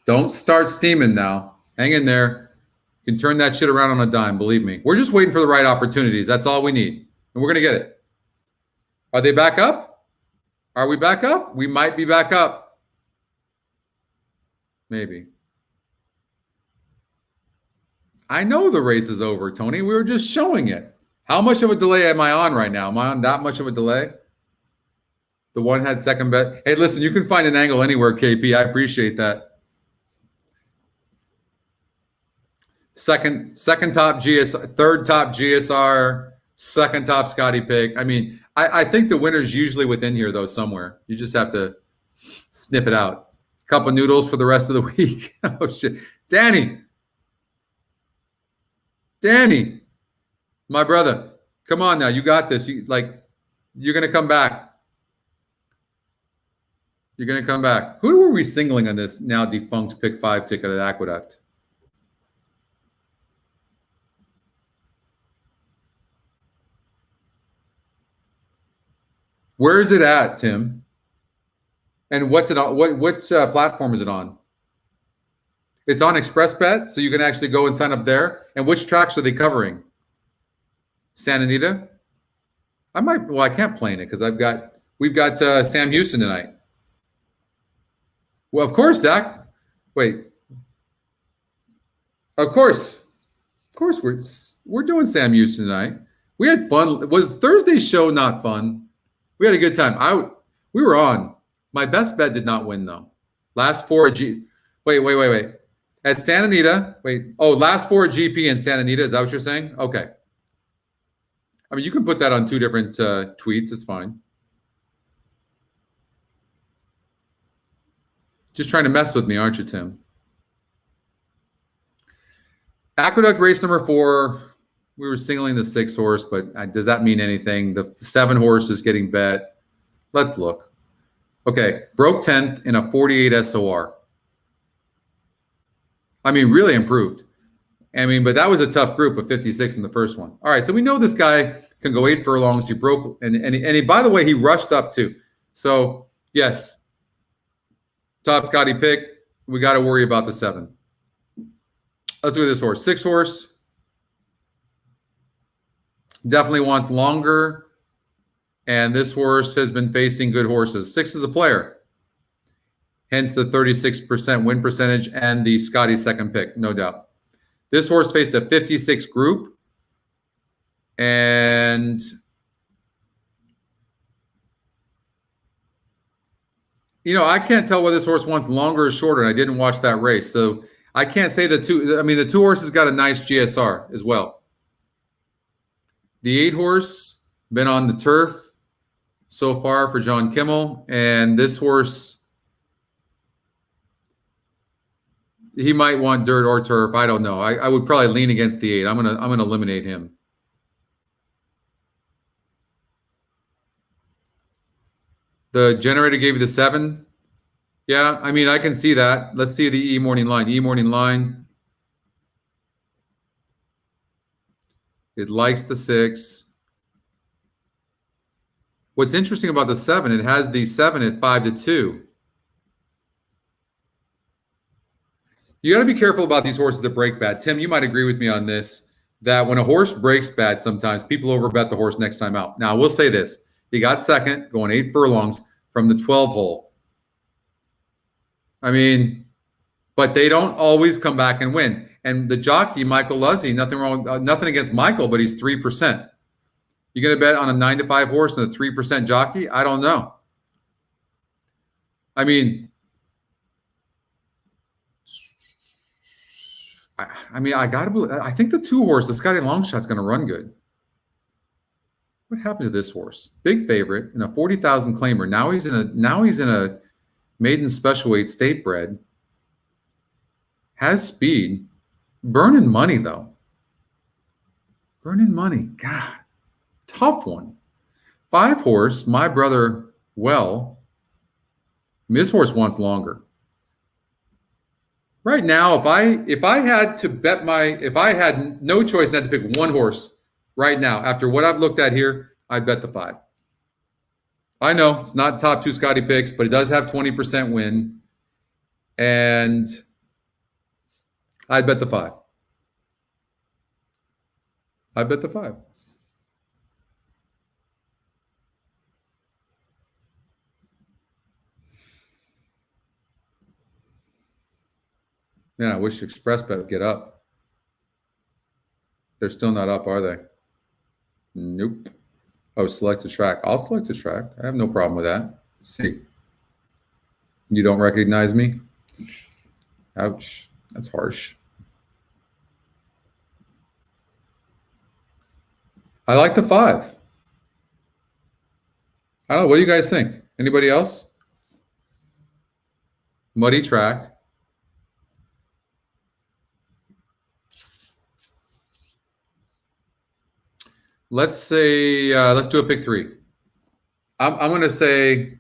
Don't start steaming now. Hang in there. You can turn that shit around on a dime, believe me. We're just waiting for the right opportunities. That's all we need. And we're going to get it. Are they back up? Are we back up? We might be back up. Maybe. I know the race is over, Tony. We were just showing it. How much of a delay am I on right now? Am I on that much of a delay? The one had second bet. Hey, listen, you can find an angle anywhere, KP. I appreciate that. Second top GSR, third top GSR, second top Scotty pick. I mean, I think the winner's usually within here, though, somewhere. You just have to sniff it out. Cup of noodles for the rest of the week. Oh, shit. Danny, my brother, come on now. You got this. You're going to come back. You're going to come back. Who were we singling on this now defunct pick 5 ticket at Aqueduct? Where is it at, Tim? And what's it on? What platform is it on? It's on Xpressbet, so you can actually go and sign up there. And which tracks are they covering? Santa Anita? I can't play in it because we've got Sam Houston tonight. Well, of course, Zach. Wait. Of course we're doing Sam Houston tonight. We had fun. Was Thursday's show not fun? We had a good time. We were on. My best bet did not win though. Last four wait. At Santa Anita, last four GP in Santa Anita. Is that what you're saying? Okay. I mean, you can put that on two different tweets. It's fine. Just trying to mess with me, aren't you, Tim? Aqueduct race number 4. We were singling the 6 horse, but does that mean anything? The 7 horse is getting bet. Let's look. Okay, broke 10th in a 48 SOR. I mean, really improved. I mean, but that was a tough group of 56 in the first one. All right, so we know this guy can go 8 furlongs. He broke, and he, by the way, he rushed up too. So yes, top Scotty pick. We got to worry about the 7. Let's look at this horse. 6 horse. Definitely wants longer. And this horse has been facing good horses. 6 is a player. Hence the 36% win percentage and the Scotty second pick, no doubt. This horse faced a 56 group. And I can't tell whether this horse wants longer or shorter, and I didn't watch that race. So I can't say the 2 horses got a nice GSR as well. The 8 horse been on the turf so far for John Kimmel, and this horse, he might want dirt or turf. I don't know. I would probably lean against the 8. I'm gonna eliminate him. The generator gave you the 7. Yeah, I mean, I can see that. Let's see the morning line. It likes the 6. What's interesting about the 7, it has the 7 at 5-2. You got to be careful about these horses that break bad. Tim, you might agree with me on this, that when a horse breaks bad, sometimes people overbet the horse next time out. Now, I will say this. He got second, going 8 furlongs from the 12 hole. I mean, but they don't always come back and win. And the jockey, Michael Luzzy, nothing wrong, nothing against Michael, but he's 3%. You going to bet on a 9-5 horse and a 3% jockey? I don't know. I mean, I got to believe. I think the 2 horse, the Scotty Longshot's going to run good. What happened to this horse? Big favorite in a 40,000 claimer. Now he's in a maiden special weight state bred. Has speed. Burning money though. Burning money. God, tough one. 5 horse. My brother. Well, this horse wants longer. Right now, if I had to bet if I had no choice and had to pick one horse right now, after what I've looked at here, I'd bet the 5. I know it's not top 2 Scotty picks, but it does have 20% win. And I'd bet the 5. I bet the 5. Man, I wish Xpressbet would get up. They're still not up, are they? Nope. Oh, select a track. I'll select a track. I have no problem with that. Let's see. You don't recognize me? Ouch. That's harsh. I like the 5. I don't know. What do you guys think? Anybody else? Muddy track. Let's say, let's do a pick 3. I'm going to say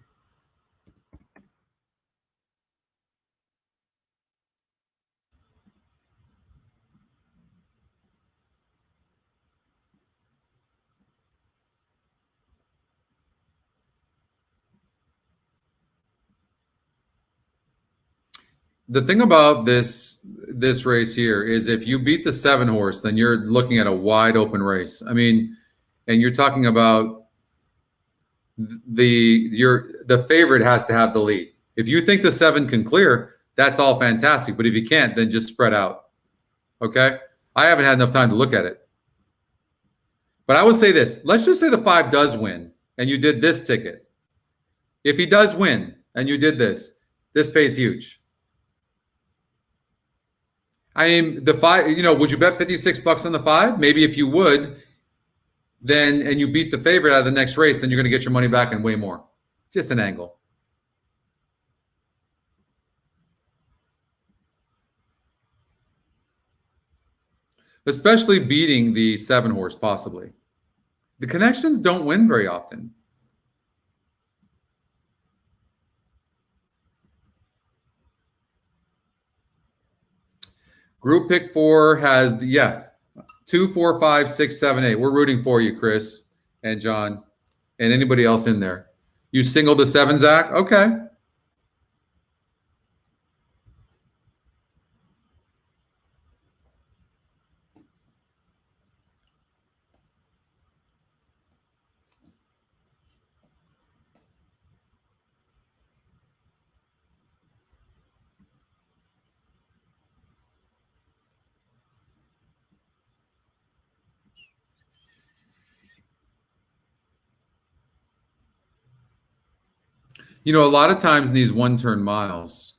the thing about this race here is if you beat the 7 horse, then you're looking at a wide open race. I mean, and you're talking about the favorite has to have the lead. If you think the 7 can clear, that's all fantastic. But if you can't, then just spread out. Okay? I haven't had enough time to look at it. But I would say this. Let's just say the 5 does win and you did this ticket. If he does win and you did this pays huge. I mean, the 5, would you bet $56 on the 5? Maybe if you would, and you beat the favorite out of the next race, then you're going to get your money back and way more. Just an angle. Especially beating the 7 horse, possibly. The connections don't win very often. Group pick 4 has, 2, 4, 5, 6, 7, 8. We're rooting for you, Chris and John and anybody else in there. You singled the 7, Zach? Okay. A lot of times in these 1-turn miles,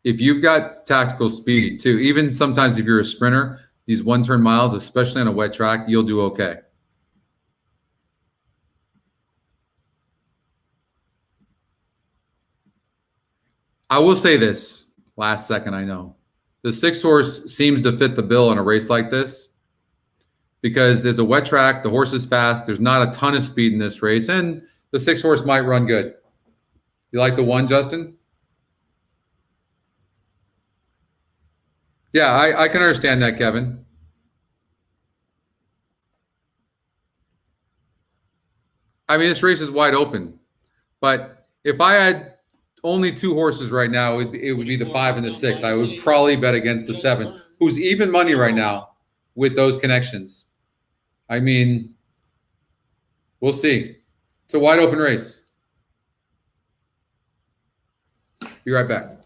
if you've got tactical speed too, even sometimes if you're a sprinter, these 1-turn miles, especially on a wet track, you'll do okay. I will say this, last second, I know. The 6 horse seems to fit the bill in a race like this because there's a wet track, the horse is fast, there's not a ton of speed in this race, and the 6 horse might run good. You like the 1, Justin? Yeah, I can understand that, Kevin. I mean, this race is wide open. But if I had only 2 horses right now, it would be the 5 and the 6. I would probably bet against the 7, who's even money right now with those connections. I mean, we'll see. It's a wide open race. Be right back.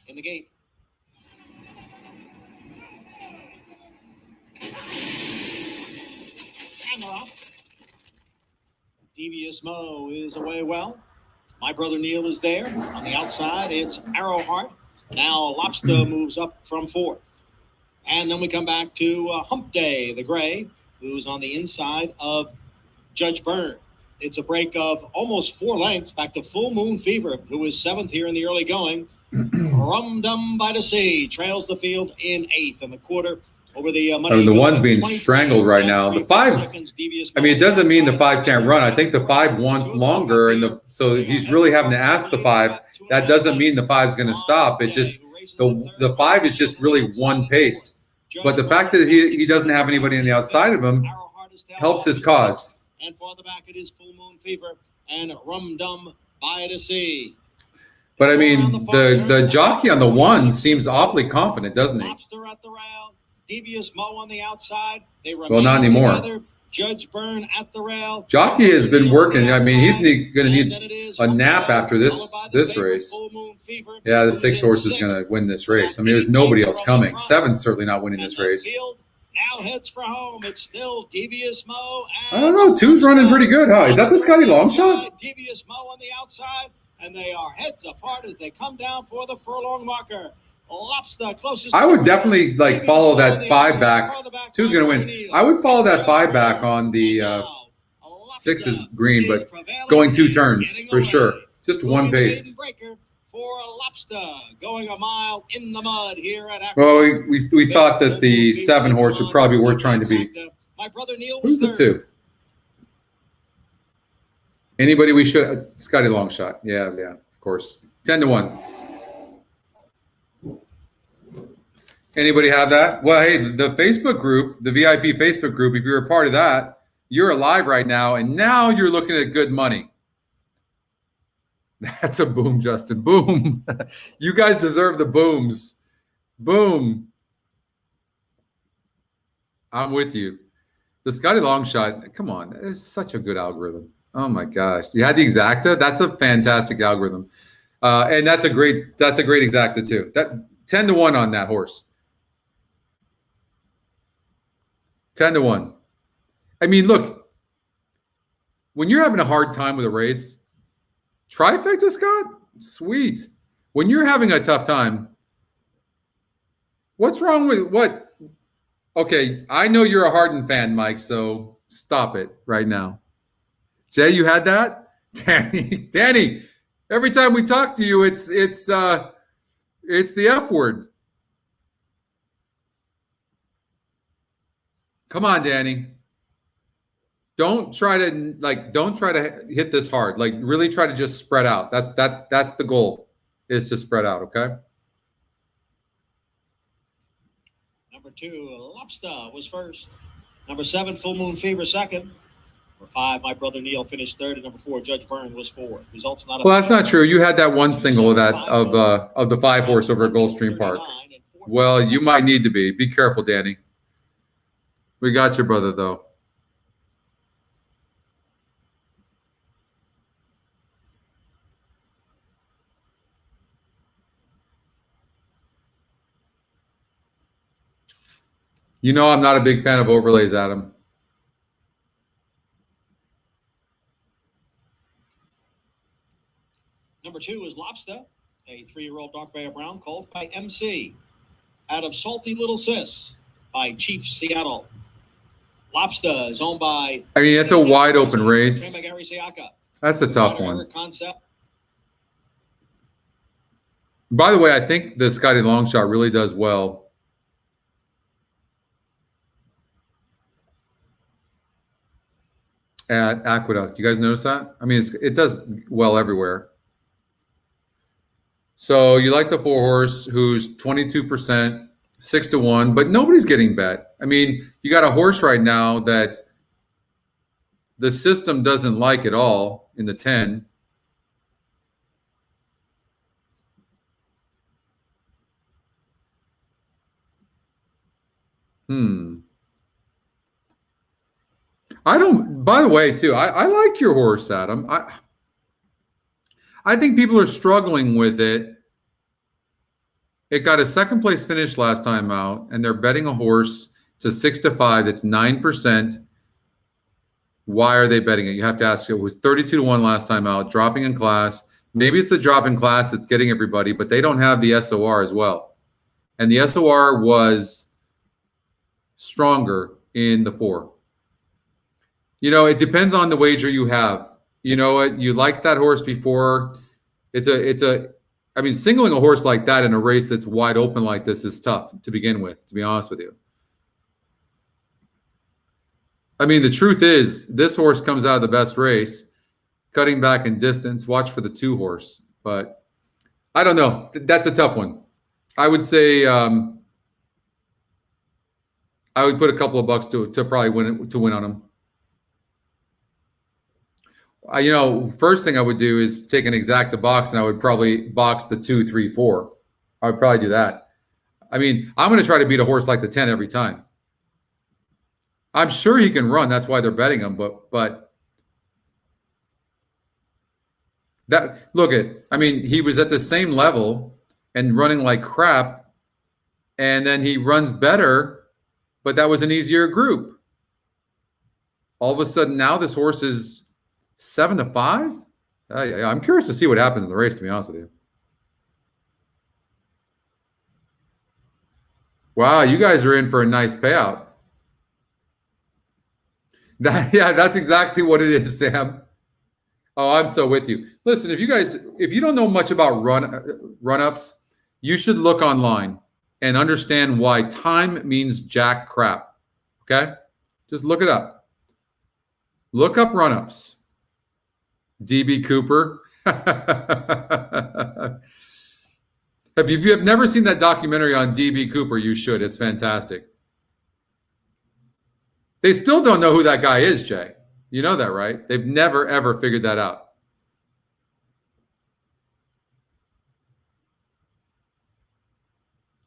In the gate. And they're off. Devious Mo is away well. My brother Neil is there. On the outside, it's Arrowheart. Now Lobster moves up from 4th. And then we come back to Hump Day, the gray, who's on the inside of Judge Byrne. It's a break of almost 4 lengths back to Full Moon Fever, who is 7th here in the early going. Rum Dum by the Sea trails the field in 8th in the quarter. Over the money. The 1's being strangled right now. The 5's, I mean, it doesn't mean the 5 can't run. I think the 5 wants longer, and so he's really having to ask the 5. That doesn't mean the 5's going to stop. It just the 5 is just really one-paced. But the fact that he doesn't have anybody on the outside of him helps his cause. And farther back it is Full Moon Fever and Rum Dum by the Sea. But I mean, the jockey on the 1 seems awfully confident, doesn't he? Lobster at the rail. Devious Mo on the outside. They remain well, not anymore. Together. Judge Byrne at the rail. Jockey has been working. I mean, he's going to need a nap after this race. Yeah, the 6 horse is going to win this race. I mean, there's nobody else coming. 7's certainly not winning this race. Now heads for home. It's still Devious Mo. I don't know. 2's running pretty good, huh? Is that the Scotty Longshot? Devious Mo on the outside, and they are heads apart as they come down for the furlong marker. Lobster closest. I would definitely like follow that 5 back. 2's going to win. I would follow that 5 back on the 6 is green, but going 2 turns for sure. Just one pace. For a Lobster going a mile in the mud here at Aqueduct. Well, we thought that the 7 horse would probably be worth trying to beat. My brother Neil Who's the 2? Anybody we should? Scotty Longshot. Yeah, of course. 10-1. Anybody have that? Well, hey, the Facebook group, the VIP Facebook group, if you're a part of that, you're alive right now, and now you're looking at good money. That's a boom, Justin. Boom. You guys deserve the booms. Boom. I'm with you. The Scotty Longshot, come on. It's such a good algorithm. Oh, my gosh. You had the Exacta? That's a fantastic algorithm. And that's a great Exacta, too. That 10-1 on that horse. 10-1. I mean, look, when you're having a hard time with a race, trifecta, Scott? Sweet. When you're having a tough time, what's wrong with what? Okay, I know you're a Harden fan, Mike, so stop it right now. Jay, you had that? Danny, every time we talk to you, it's the F word. Come on, Danny. Don't try to hit this hard. Like, really try to just spread out. That's the goal, is to spread out, okay? Number 2, Lobster was first. Number 7, Full Moon Fever second. Number 5, My Brother Neil finished third, and number 4, Judge Byrne was fourth. Results not. Well, that's not true. You had that one single of the 5 horse over at Gulfstream Park. Well, you might need to be. Be careful, Danny. We got your brother, though. You know I'm not a big fan of overlays, Adam. Number 2 is Lobster, a 3-year-old dark Bear Brown colt by MC. Out of Salty Little Sis by Chief Seattle. Lobster is owned by. I mean, it's a wide open race. That's a tough one. By the way, I think the Scotty Longshot really does well. At Aqueduct. You guys notice that? I mean, it does well everywhere. So you like the 4 horse who's 22%, 6-1, but nobody's getting bet. I mean, you got a horse right now that the system doesn't like at all in the 10. I don't, by the way, too, I like your horse, Adam. I think people are struggling with it. It got a 2nd place finish last time out, and they're betting a horse to 6-5. That's 9%. Why are they betting it? You have to ask. It was 32-1 last time out, dropping in class. Maybe it's the drop in class that's getting everybody, but they don't have the SOR as well. And the SOR was stronger in the 4. You know, it depends on the wager you have. You know what? You liked that horse before. I mean, singling a horse like that in a race that's wide open like this is tough to begin with, to be honest with you. I mean, the truth is, this horse comes out of the best race, cutting back in distance. Watch for the 2 horse. But I don't know. That's a tough one. I would say I would put a couple of bucks to probably win on him. You know, first thing I would do is take an Exacta box, and I would probably box the 2, 3, 4. I would probably do that. I mean, I'm going to try to beat a horse like the 10 every time. I'm sure he can run. That's why they're betting him. But that look at. I mean, he was at the same level and running like crap, and then he runs better. But that was an easier group. All of a sudden, now this horse is 7-5. I'm curious to see what happens in the race, to be honest with you. Wow, you guys are in for a nice payout. That's exactly what it is, Sam. Oh, I'm so with you. Listen, if you don't know much about run-ups, you should look online and understand why time means jack crap. Okay? Just look it up. Look up run-ups. DB Cooper. If you have never seen that documentary on DB Cooper, you should. It's fantastic. They still don't know who that guy is, Jay. You know that, right? They've never, ever figured that out.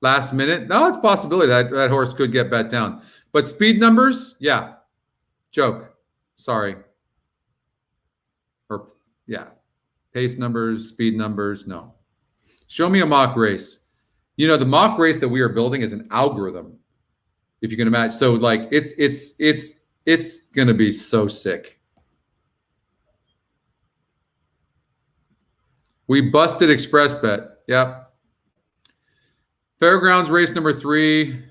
Last minute? No, it's a possibility that horse could get bet down. But speed numbers? Yeah. Joke. Sorry. Or, yeah. Pace numbers, speed numbers, no. Show me a mock race. You know, the mock race that we are building is an algorithm. If you can imagine. So, like, it's going to be so sick. We busted Xpressbet. Yep. Fairgrounds race number 3.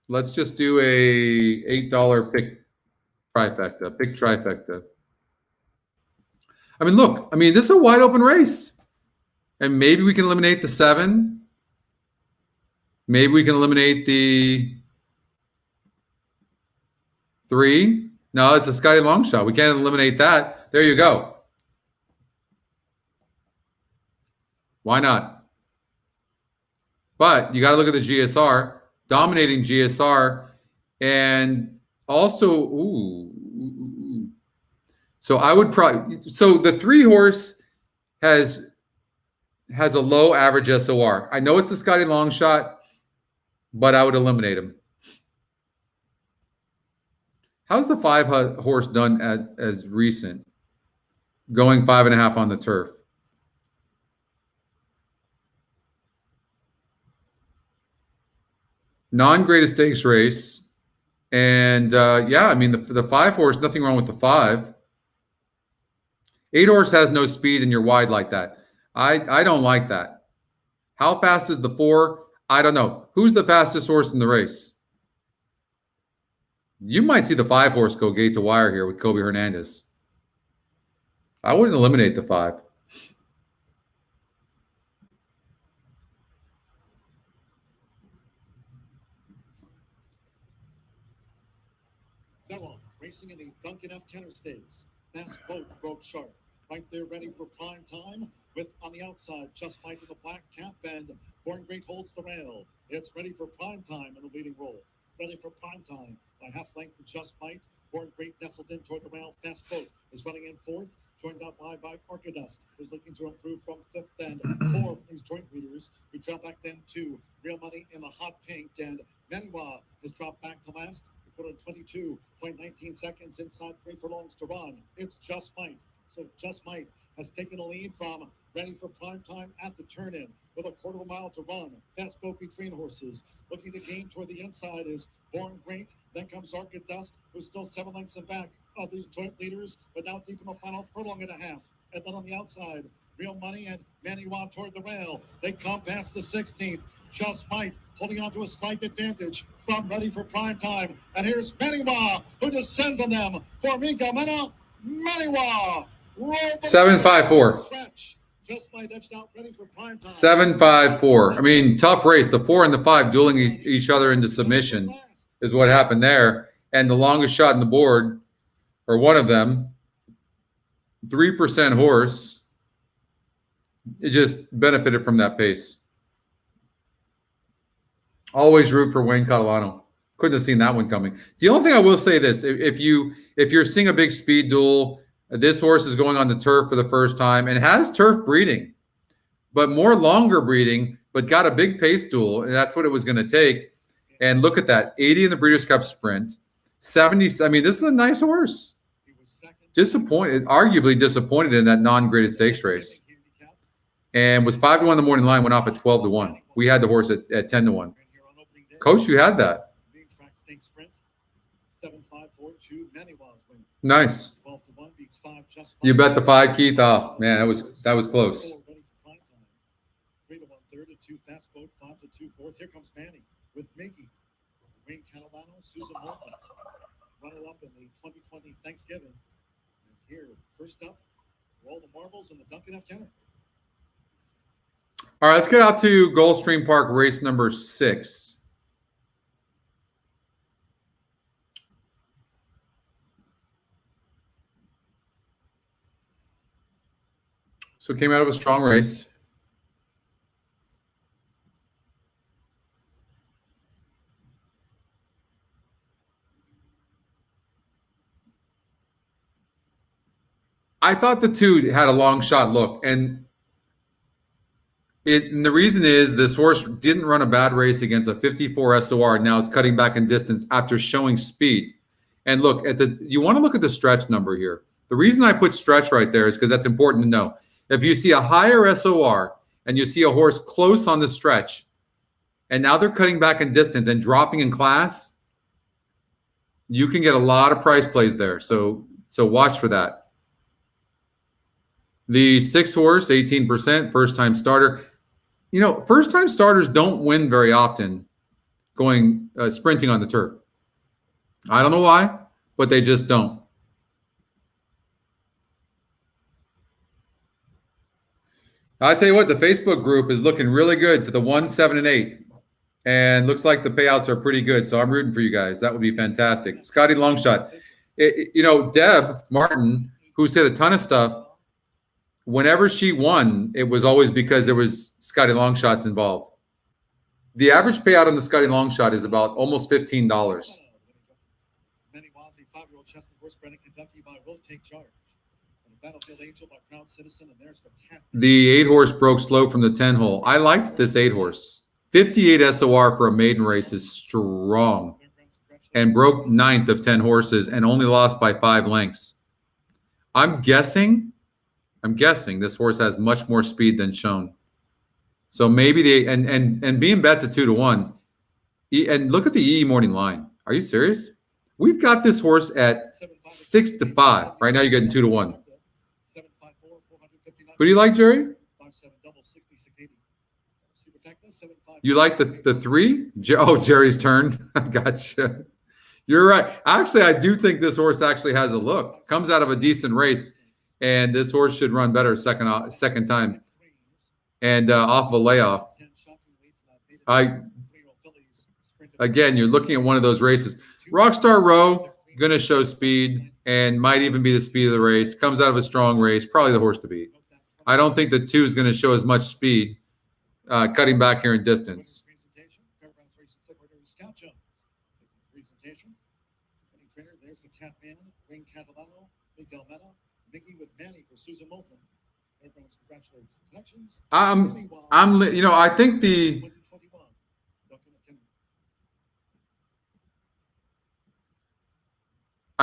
Let's just do a $8 pick trifecta. Pick trifecta. I mean, look. I mean, this is a wide open race. And maybe we can eliminate the 7. Maybe we can eliminate the 3. No, it's a Scotty long shot. We can't eliminate that. There you go. Why not? But you got to look at the GSR, dominating GSR, and also, so I would probably, so the 3 horse has a low average SOR. I know it's the Scotty long shot, but I would eliminate him. How's the 5 horse done as recent? Going 5.5 on the turf. Non-greatest stakes race. And yeah, I mean, the 5 horse, nothing wrong with the 5. 8 horse has no speed and you're wide like that. I don't like that. How fast is the 4? I don't know. Who's the fastest horse in the race? You might see the 5 horse go gate to wire here with Kobe Hernandez. I wouldn't eliminate the 5. Fell off, racing in the Duncan F. Kenner Stakes. Fast boat broke sharp. Right there, ready for prime time. With on the outside, Just Might in the black cap, and Born Great holds the rail. It's ready for prime time in the leading role. Ready for prime time by half length to Just Might. Born Great nestled in toward the rail. Fast boat is running in 4th. Joined out by Aqueduct, who's looking to improve from 5th and 4th from these joint leaders. We drop back then to Real Money in the hot pink, and Maniwa has dropped back to last. 22.19 seconds inside 3 furlongs to run. It's Just Might. So Just Might has taken a lead from Ready for Prime Time at the turn-in with a 1/4 mile to run. Fast boat between horses. Looking to gain toward the inside is Born Great. Then comes Aqueduct, who's still 7 lengths in back of these joint leaders, but now deep in the final furlong and a half. And then on the outside, Real Money and Maniwa toward the rail. They come past the 16th. Just Might holding on to a slight advantage from Ready for Prime Time. And here's Maniwa, who descends on them for Mika Mena. Maniwa. 7-5-4. Just Might edged out Ready for Prime Time. 7-5-4. I mean, tough race. The 4 and the 5 dueling each other into submission is what happened there. And the longest shot in the board, or one of them, 3% horse, it just benefited from that pace. Always root for Wayne Catalano. Couldn't have seen that one coming. The only thing I will say this, if you're seeing a big speed duel, this horse is going on the turf for the first time and has turf breeding, but more longer breeding, but got a big pace duel, and that's what it was going to take. And look at that, 80 in the Breeders' Cup Sprint, 70. I mean, this is a nice horse. Disappointed, arguably disappointed in that non-graded stakes race. And was 5-1 in the morning line, went off at 12-1. We had the horse at 10-1. Coach, you had that. Nice. You bet the 5, Keith. Oh man, that was close. 3 to 1/3 to 2 fast boat, 5 to 2/4. Here comes Manny with Mickey, Wayne Catalano, Susan Moulton, runner up in the 2020 Thanksgiving. And here, first up, roll the marbles in the Duncan F. Kenner. All right, let's get out to Gulfstream Park race number 6. So it came out of a strong race. I thought the 2 had a long shot look, and the reason is this horse didn't run a bad race against a 54 SOR. Now it's cutting back in distance after showing speed. And look at you want to look at the stretch number here. The reason I put stretch right there is because that's important to know. If you see a higher SOR and you see a horse close on the stretch, and now they're cutting back in distance and dropping in class, you can get a lot of price plays there. So watch for that. The 6 horse, 18%, first-time starter. You know, first-time starters don't win very often going sprinting on the turf. I don't know why, but they just don't. I tell you what, the Facebook group is looking really good to the 1, 7, and 8. And looks like the payouts are pretty good. So I'm rooting for you guys. That would be fantastic. Scotty Longshot. Deb Martin, who's hit a ton of stuff, whenever she won, it was always because there was Scotty Longshots involved. The average payout on the Scotty Longshot is about almost $15. Manny Wazzy, 5-year-old chestnut horse bred in Kentucky by Will Take Charge. Battlefield Angel by Proud Citizen, and there's the cat. The 8 horse broke slow from the 10 hole. I liked this 8 horse. 58 SOR for a maiden race is strong, and broke 9th of 10 horses and only lost by 5 lengths. I'm guessing this horse has much more speed than shown. So maybe and being bets at 2 to 1. And look at the EE morning line. Are you serious? We've got this horse at 6 to 5. Right now you're getting 2 to 1. Who do you like, Jerry? You like the 3? Oh, Jerry's turn. Gotcha. You're right. Actually, I do think this horse actually has a look. Comes out of a decent race, and this horse should run better second time. And off of a layoff. Again, you're looking at one of those races. Rockstar Row, going to show speed and might even be the speed of the race. Comes out of a strong race. Probably the horse to beat. I don't think the 2 is going to show as much speed, cutting back here in distance. There's the Catman, Wayne Catalano, Miguel Mena, Mickey with Manny for Susan Moulton. Everyone's congratulates the connections. I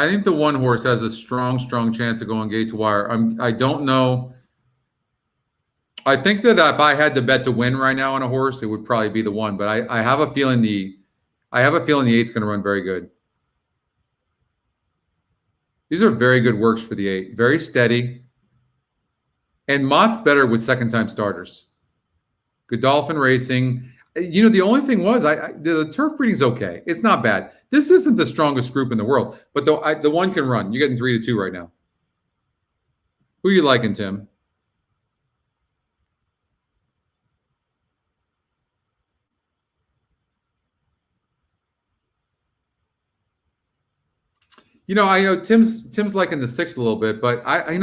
think the 1 horse has a strong chance of going gate to wire. I don't know. I think that if I had to bet to win right now on a horse, it would probably be the 1. But I have a feeling the 8's going to run very good. These are very good works for the 8. Very steady. And Mott's better with second-time starters. Godolphin Racing. The only thing was the turf breeding's okay. It's not bad. This isn't the strongest group in the world, but the 1 can run. You're getting 3 to 2 right now. Who are you liking, Tim? I know Tim's liking the 6 a little bit, but I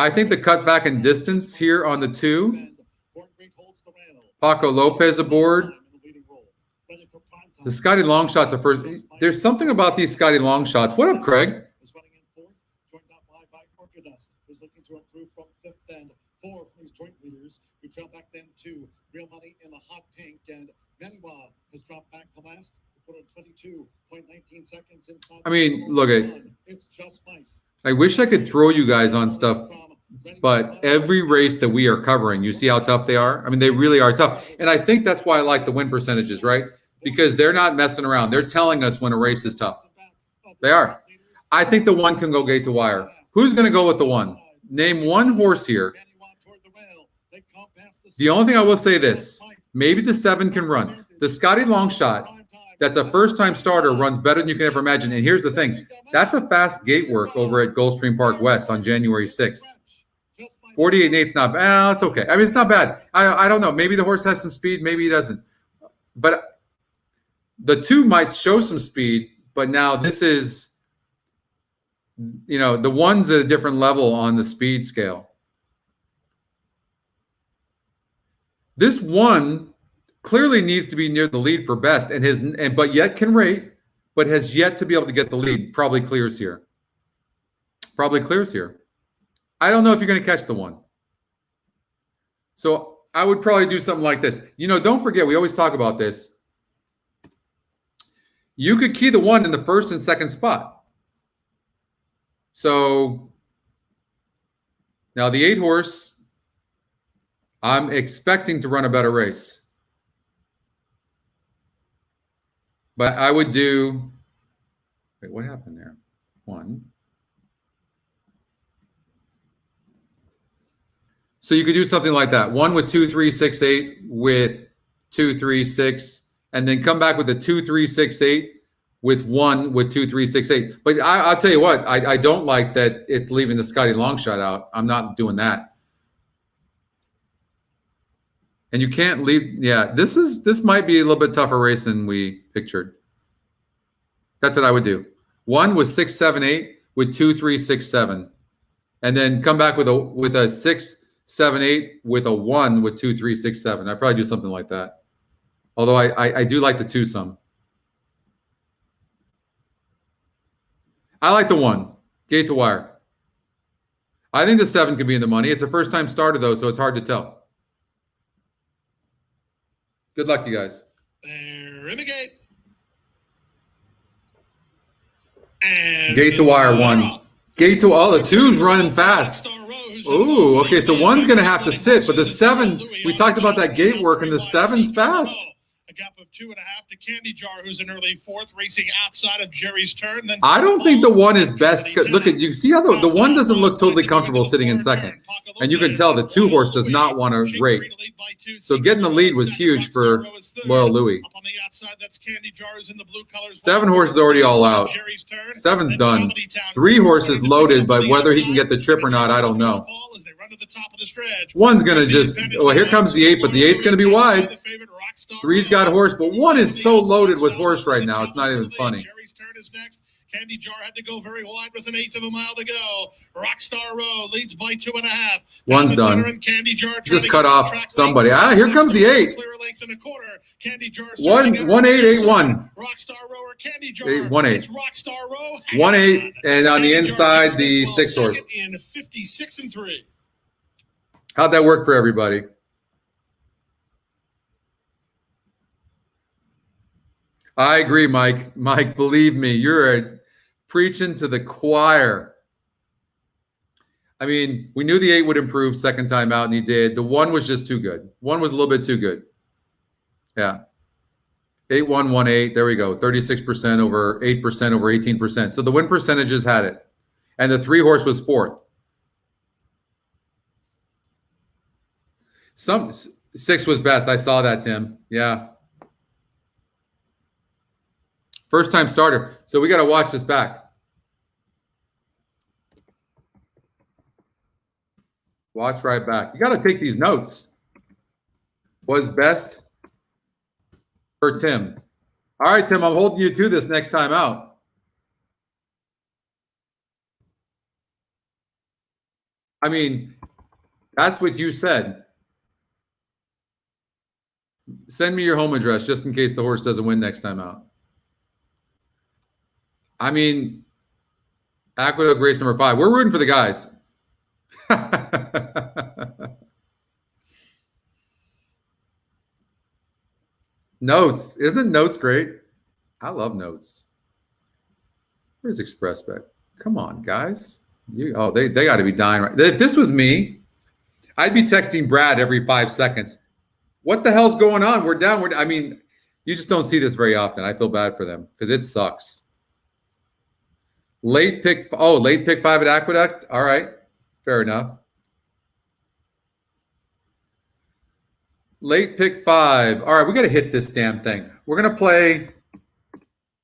think the cutback in distance here on the 2. Paco Lopez aboard. The Scotty Longshots are first. There's something about these Scotty Longshots. What up, Craig? Is running in 4th, joined out by Aqueduct, who's looking to improve from 5th and 4 from these joint leaders. We 2. Real money in the hot pink, and Maniwa has dropped back to last. 22.19 seconds inside. I mean, look at. It's just might. I wish I could throw you guys on stuff, but every race that we are covering, you see how tough they are? I mean, they really are tough. And I think that's why I like the win percentages, right? Because they're not messing around. They're telling us when a race is tough. They are. I think the 1 can go gate to wire. Who's going to go with the 1? Name one horse here. The only thing I will say this, maybe the 7 can run. The Scotty Longshot, that's a first-time starter, runs better than you can ever imagine. And here's the thing. That's a fast gate work over at Gulfstream Park West on January 6th. 48.8's not bad. It's okay. I mean, it's not bad. I don't know. Maybe the horse has some speed. Maybe he doesn't. But the 2 might show some speed. But now this is, the 1's at a different level on the speed scale. This 1 clearly needs to be near the lead for best, but yet can rate, but has yet to be able to get the lead. Probably clears here. I don't know if you're going to catch the 1. So I would probably do something like this. Don't forget, we always talk about this. You could key the 1 in the first and second spot. So now the 8 horse, I'm expecting to run a better race. But I would do, wait, what happened there? 1. So you could do something like that. 1 with 2, 3, 6, 8 with 2, 3, 6, and then come back with a 2, 3, 6, 8 with 1 with 2, 3, 6, 8. But I'll tell you what, I don't like that it's leaving the Scotty Longshot out. I'm not doing that. And you can't leave. Yeah, this might be a little bit tougher race than we pictured. That's what I would do. 1 with 6, 7, 8 with 2, 3, 6, 7, and then come back with a 6, 7, 8 with a 1 with 2, 3, 6, 7. I'd probably do something like that. Although I do like the 2 some. I like the 1 gate to wire. I think the 7 could be in the money. It's a first time starter though, so it's hard to tell. Good luck, you guys. They're in the gate. And gate to wire 1. Gate to all the 2's running fast. Ooh, okay, so 1's going to have to sit, but the 7, we talked about that gate work, and the 7's fast. A gap of 2.5 to Candy Jar, who's an early 4th, racing outside of Jerry's turn. Then I don't think the 1 is best. Look at, you see how the 1 doesn't look totally comfortable sitting in second. And you can tell the 2 horse does not want to rate. So getting the lead was huge for Loyal Louis. 7 horses already all out. 7's done. 3 horses loaded, but whether he can get the trip or not, I don't know. 1's going to just, well, here comes the 8, but the 8's going to be wide. 3's got horse, but 1 is so loaded with horse right now. It's not even funny. Jerry's turn is next. Candy Jar had to go very wide with 1/8 of a mile to go. Rockstar Row leads by 2.5. 1's done. Candy Jar just cut off somebody. Here comes the 8. 1-8-8-1. Rockstar Row or Candy Jar. 1-8. Rockstar Row. 1-8, and on the inside the 6 horse. In 56-3. How'd that work for everybody? I agree, Mike. Mike, believe me, you're preaching to the choir. I mean, we knew the 8 would improve second time out, and he did. The 1 was just too good. 1 was a little bit too good. Yeah. 8-1-1-8. There we go. 36% over 8% over 18%. So the win percentages had it. And the 3 horse was 4th. 6 was best. I saw that, Tim. Yeah. First time starter. So we got to watch this back. Watch right back. You got to take these notes. Was best for Tim. All right, Tim, I'm holding you to this next time out. I mean, that's what you said. Send me your home address just in case the horse doesn't win next time out. I mean, Aqueduct race number 5. We're rooting for the guys. Notes. Isn't Notes great? I love Notes. Where's Xpressbet? Come on, guys. They got to be dying right. If this was me, I'd be texting Brad every 5 seconds. What the hell's going on? We're down. I mean, you just don't see this very often. I feel bad for them because it sucks. Late pick 5 at Aqueduct. All right. Fair enough. Late pick 5. All right, we got to hit this damn thing. We're going to play.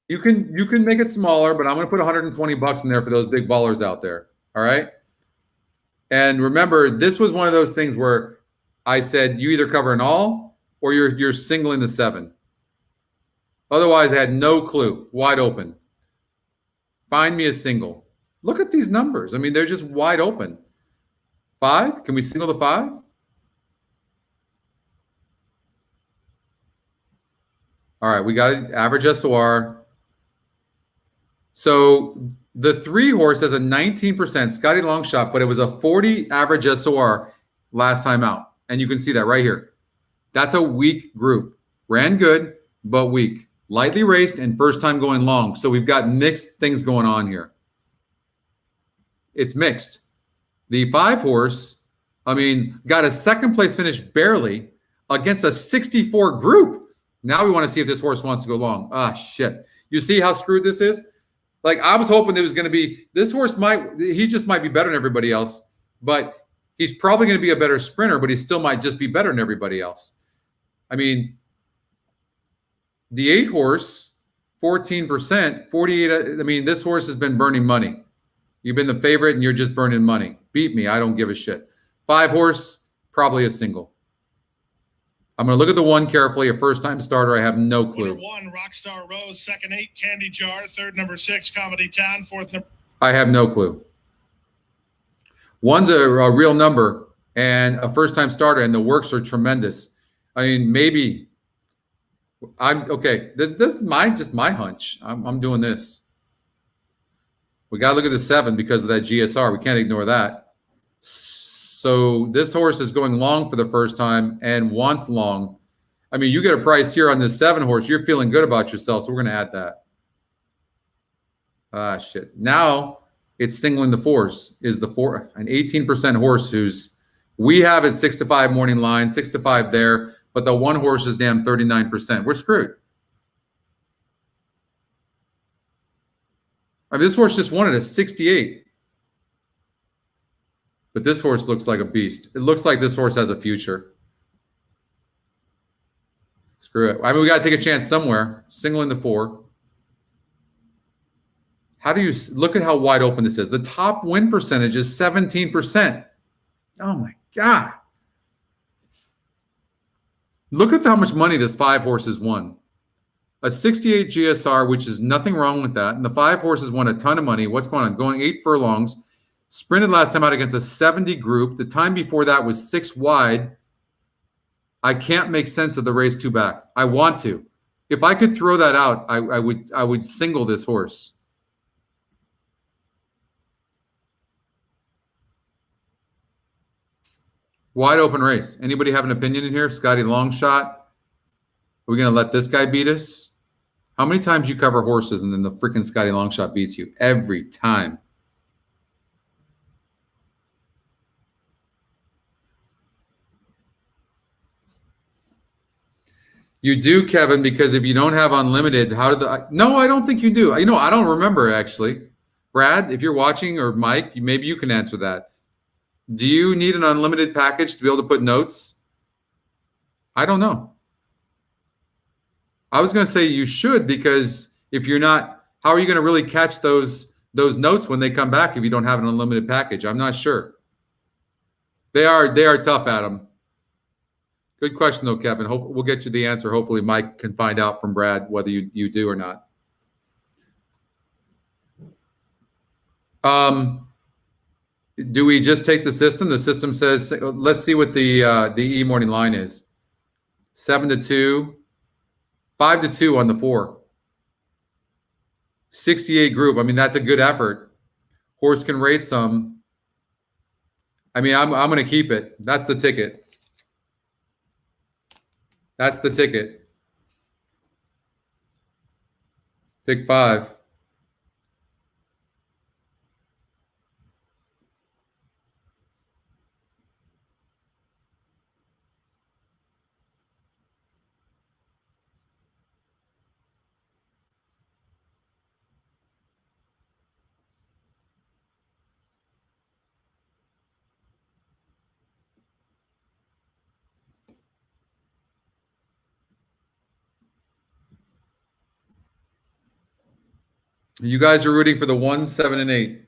You can make it smaller, but I'm going to put $120 in there for those big ballers out there. All right? And remember, this was one of those things where I said you either cover an all or you're singling the 7. Otherwise, I had no clue. Wide open. Find me a single. Look at these numbers. I mean, they're just wide open. 5? Can we single the 5? All right, we got an average SOR. So the 3 horse has a 19% Scotty long shot, but it was a 40 average SOR last time out. And you can see that right here. That's a weak group. Ran good, but weak. Lightly raced and first time going long. So we've got mixed things going on here. It's mixed. The 5 horse, I mean, got a second place finish barely against a 64 group. Now we want to see if this horse wants to go long. Ah, shit. You see how screwed this is? Like, I was hoping it was going to be, this horse he just might be better than everybody else, but he's probably going to be a better sprinter, but he still might just be better than everybody else. I mean, the 8 horse, 14%, 48. I mean, this horse has been burning money. You've been the favorite and you're just burning money. Beat me. I don't give a shit. 5 horse, probably a single. I'm going to look at the 1 carefully. A first-time starter, I have no clue. Winner 1, Rockstar Rose. Second 8, Candy Jar. Third, number 6, Comedy Town. Fourth, number. I have no clue. 1's a real number and a first-time starter, and the works are tremendous. I mean, maybe I'm okay. This is just my hunch. I'm doing this. We got to look at the 7 because of that GSR. We can't ignore that. So this horse is going long for the first time and wants long. I mean, you get a price here on this 7 horse. You're feeling good about yourself, so we're going to add that. Ah, shit. Now it's singling the 4s. Is the 4 an 18% horse who's we have at 6 to 5 morning line, 6 to 5 there, but the 1 horse is damn 39%. We're screwed. I mean, this horse just won it at 68. But this horse looks like a beast. It looks like this horse has a future. Screw it. I mean, we got to take a chance somewhere. Singling the 4. How do you look at how wide open this is? The top win percentage is 17%. Oh my God. Look at how much money this 5 horse has won. A 68 GSR, which is nothing wrong with that. And the 5 horses won a ton of money. What's going on? Going 8 furlongs. Sprinted last time out against a 70 group. The time before that was 6 wide. I can't make sense of the race 2 back. I want to. If I could throw that out, I would single this horse. Wide open race. Anybody have an opinion in here? Scotty long shot. Are we going to let this guy beat us? How many times you cover horses and then the freaking Scotty long shot beats you? Every time. You do, Kevin, because if you don't have unlimited, how did the... No, I don't think you do. You know, I don't remember, actually. Brad, if you're watching, or Mike, maybe you can answer that. Do you need an unlimited package to be able to put notes? I don't know. I was going to say you should, because if you're not, how are you going to really catch those notes when they come back if you don't have an unlimited package? I'm not sure. They are tough, Adam. Good question, though, Kevin. We'll get you the answer. Hopefully, Mike can find out from Brad whether you do or not. Do we just take the system? The system says, let's see what the E morning line is. 7-2, 5-2 on the 4. 68 group. I mean, that's a good effort. Horse can rate some. I mean, I'm going to keep it. That's the ticket. That's the ticket. Pick 5. You guys are rooting for the 1, 7, and 8.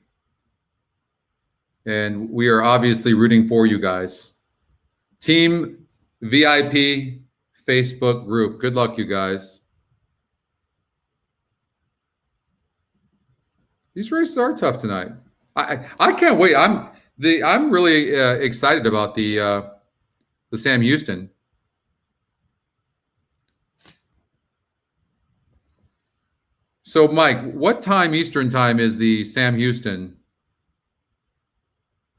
And we are obviously rooting for you guys. Team VIP Facebook group. Good luck, you guys. These races are tough tonight. I can't wait. I'm really excited about the Sam Houston. So, Mike, what time Eastern time is the Sam Houston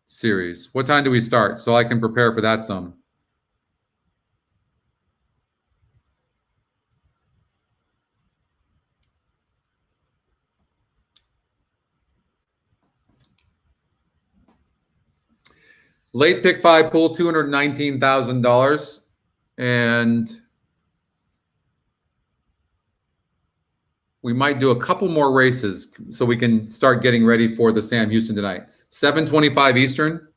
series? What time do we start so I can prepare for that some? Late pick 5 pool, $219,000. And we might do a couple more races so we can start getting ready for the Sam Houston tonight. 7:25 Eastern.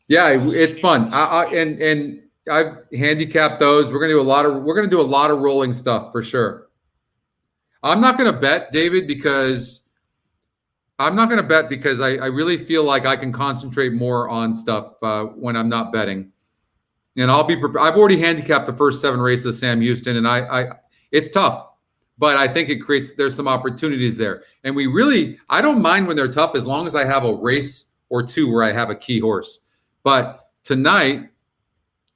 Yeah, it's fun. And I've handicapped those. We're gonna do a lot of rolling stuff for sure. I'm not gonna bet, David, because I really feel like I can concentrate more on stuff when I'm not betting. And I'll be prepared. I've already handicapped the first 7 races of Sam Houston, and it's tough, but I think there's some opportunities there. And I don't mind when they're tough as long as I have a race or 2 where I have a key horse. But tonight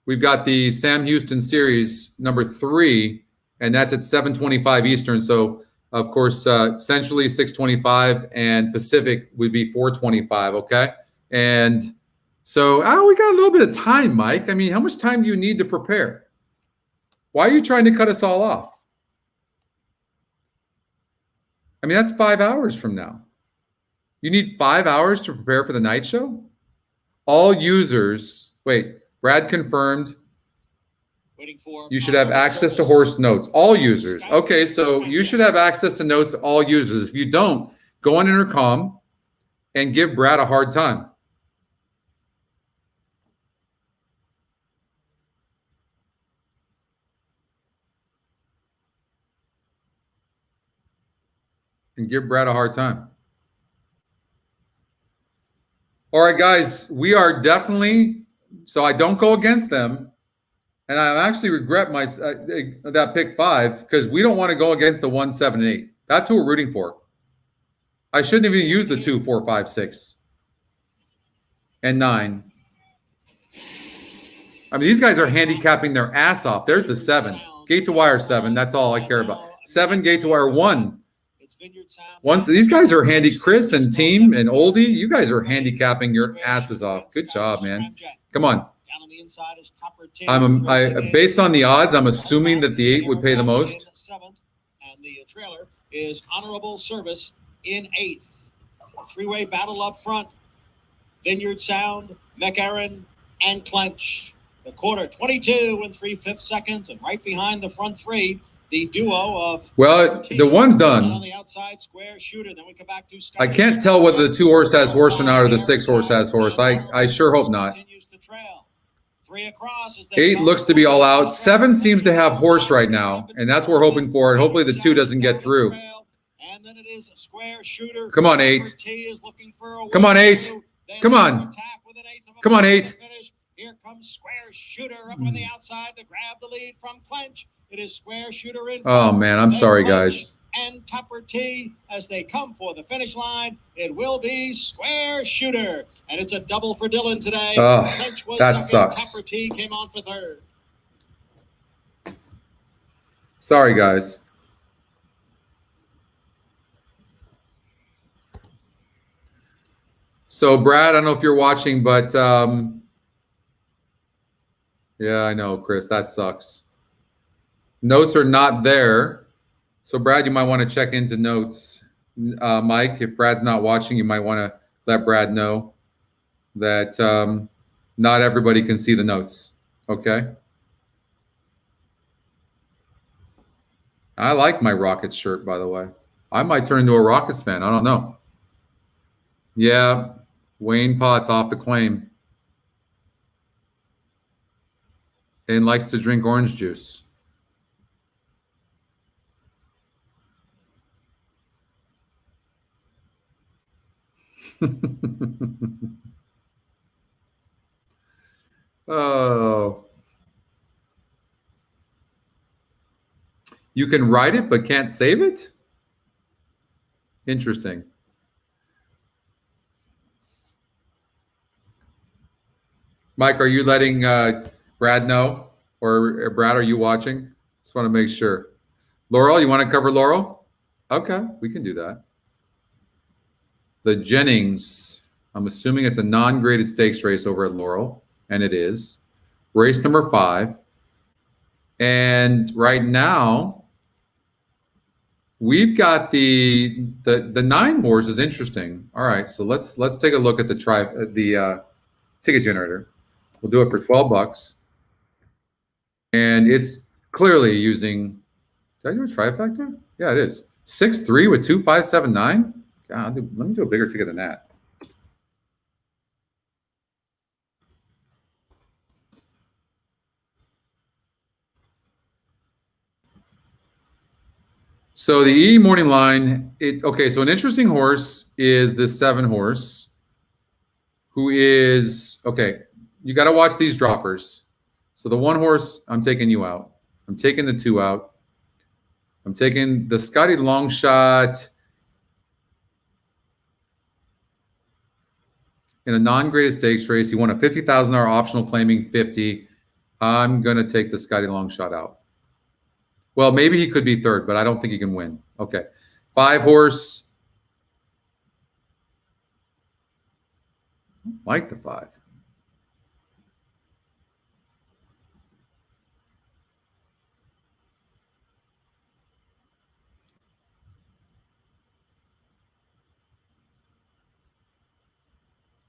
we've got the Sam Houston series number 3, and that's at 7:25 Eastern. So of course, centrally 6:25 and Pacific would be 4:25. Okay. And so we got a little bit of time, Mike. I mean, how much time do you need to prepare? Why are you trying to cut us all off? I mean, that's 5 hours from now. You need 5 hours to prepare for the night show? All users, Brad confirmed. You should have access to horse notes. All users. Okay, so you should have access to notes to all users. If you don't, go on intercom and give Brad a hard time. And give Brad a hard time. All right, guys, we are definitely, so I don't go against them. And I actually regret that pick 5 because we don't want to go against the 1, 7, and 8. That's who we're rooting for. I shouldn't even use the 2, 4, 5, 6, and 9. I mean, these guys are handicapping their ass off. There's the 7. Gate to wire 7. That's all I care about. 7, gate to wire 1. Once these guys are Chris and team and Oldie, you guys are handicapping your asses off. Good job, man. Come on. Based on the odds, I'm assuming that the 8 would pay the most. 7th, and the trailer is Honorable Service in 8th. Three-way battle up front. Vineyard Sound, McErin, and Clench. The quarter 22 and 3/5 seconds, and right behind the front 3, the duo of. Well, the one's done. On the outside, Square Shooter. Then we come back to I can't tell whether the 2 horse has horse or not, or the 6 horse has horse. I sure hope not. 8 looks to be all out. 7 seems to have horse right now, and that's what we're hoping for. And hopefully the 2 doesn't get through. Come on, 8. Come on, 8. Come on. Come on, 8. Here comes Square Shooter up on the outside to grab the lead from Clench. It is Square Shooter in. Oh, man, I'm sorry, guys. And Tupper T as they come for the finish line. It will be Square Shooter. And it's a double for Dylan today. Clench was that second. sucks. Tupper T came on for 3rd. Sorry, guys. So, Brad, I don't know if you're watching, but yeah, I know, Chris, that sucks. Notes are not there. So, Brad, you might want to check into notes. Mike, if Brad's not watching, you might want to let Brad know that not everybody can see the notes. Okay. I like my Rockets shirt, by the way. I might turn into a Rockets fan. I don't know. Yeah, Wayne Potts off the claim. And likes to drink orange juice. Oh. You can write it but can't save it? Interesting. Mike, are you letting Brad know? Or Brad, are you watching? Just want to make sure. Laurel, you want to cover Laurel? Okay, we can do that. The Jennings, I'm assuming it's a non-graded stakes race over at Laurel, and it is. Race number 5. And right now, we've got the 9 horse is interesting. All right, so let's take a look at the ticket generator. We'll do it for $12, and it's clearly using. Did I do a trifecta? Yeah, it is 6-3 with 2-5-7-9. God, let me do a bigger ticket than that. So the E morning line, okay, so an interesting horse is the 7 horse, who is, okay, you got to watch these droppers. So the 1 horse, I'm taking you out. I'm taking the 2 out. I'm taking the Scotty long shot in a non-graded stakes race. He won a $50,000 optional claiming 50. I'm going to take the Scotty long shot out. Well, maybe he could be third, but I don't think he can win. Okay. 5 horse. Like the 5.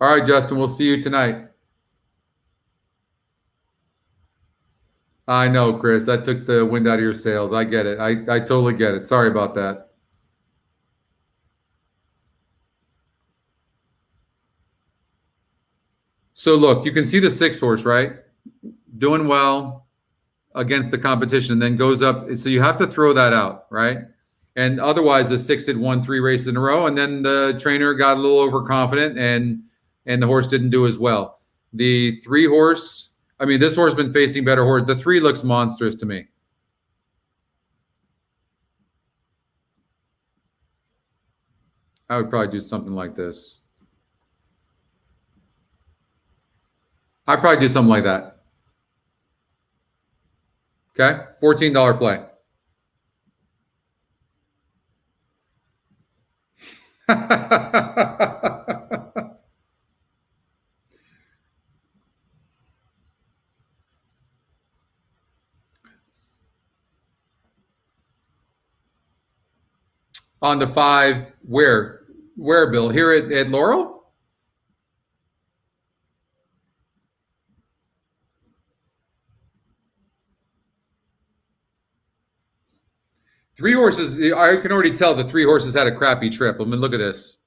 All right, Justin, we'll see you tonight. I know, Chris. That took the wind out of your sails. I get it. I totally get it. Sorry about that. So look, you can see the 6 horse, right? Doing well against the competition, and then goes up. So you have to throw that out, right? And otherwise, the 6 had won 3 races in a row, and then the trainer got a little overconfident, and the horse didn't do as well. The 3 horse, I mean, this horse has been facing better horse. The 3 looks monstrous to me. I would probably do something like this. I'd probably do something like that. Okay, $14 play. On the 5, where, Bill? Here at Laurel? Three horses, I can already tell the 3 horses had a crappy trip. I mean, look at this.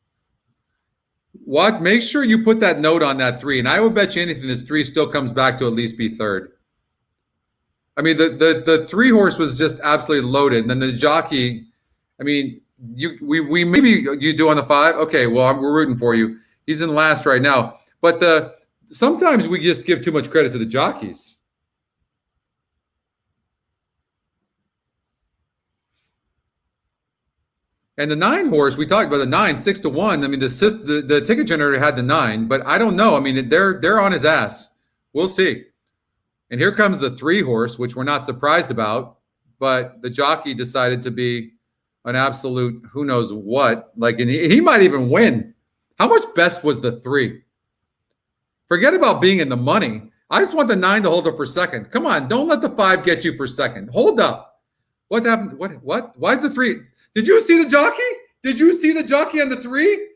What? Make sure you put that note on that 3, and I would bet you anything this 3 still comes back to at least be third. I mean, the 3 horse was just absolutely loaded, and then the jockey. I mean, we maybe you do on the 5. Okay, well, we're rooting for you. He's in last right now, but sometimes we just give too much credit to the jockeys. And the 9 horse, we talked about the 9, 6-1. I mean, the ticket generator had the 9, but I don't know. I mean, they're on his ass. We'll see. And here comes the 3 horse, which we're not surprised about, but the jockey decided to be an absolute who knows what. Like, and he might even win. How much best was the 3? Forget about being in the money. I just want the 9 to hold up for second. Come on, don't let the 5 get you for second. Hold up. What happened? What? Why is the 3? Did you see the jockey? Did you see the jockey on the 3?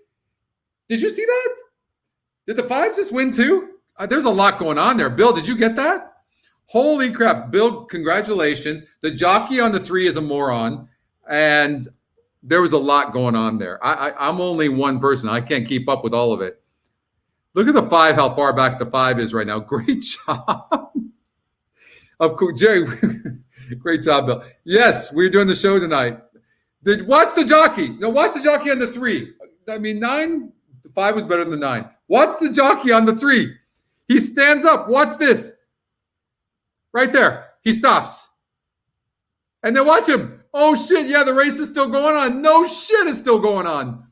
Did you see that? Did the 5 just win too? There's a lot going on there. Bill, did you get that? Holy crap. Bill, congratulations. The jockey on the 3 is a moron. And there was a lot going on there. I'm only one person. I can't keep up with all of it. Look at the 5, how far back the 5 is right now. Great job. Of course, Jerry, great job, Bill. Yes, we're doing the show tonight. Watch the jockey. No, watch the jockey on the 3. I mean, 9, the 5 was better than the 9. Watch the jockey on the 3. He stands up. Watch this. Right there. He stops. And then watch him. Oh, shit. Yeah, the race is still going on. No shit, it's still going on.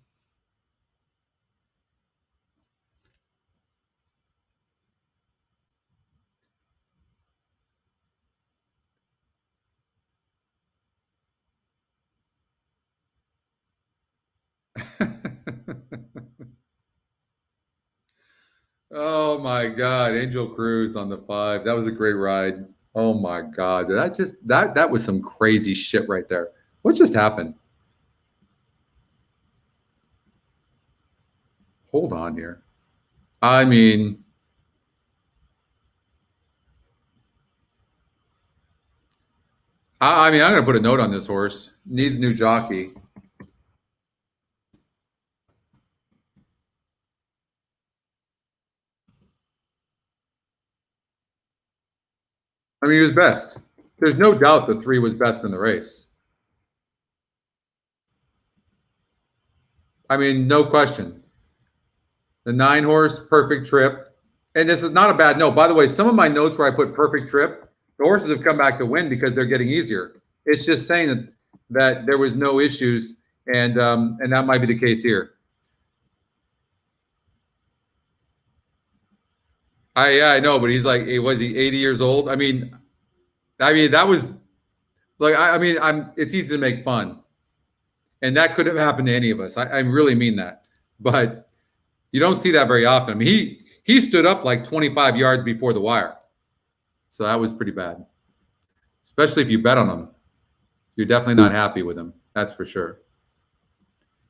Oh my God, Angel Cruz on the 5. That was a great ride. Oh my God, that was some crazy shit right there. What just happened? Hold on here. I mean, I'm going to put a note on this horse. Needs a new jockey. I mean, he was best. There's no doubt the 3 was best in the race. I mean, no question. The 9 horse, perfect trip. And this is not a bad note. By the way, some of my notes where I put perfect trip, the horses have come back to win because they're getting easier. It's just saying that there was no issues, and that might be the case here. I know, but he's like, was he 80 years old? I mean, that was like, it's easy to make fun, and that could have happened to any of us. I really mean that, but you don't see that very often. I mean, he stood up like 25 yards before the wire, so that was pretty bad. Especially if you bet on him, you're definitely not happy with him. That's for sure.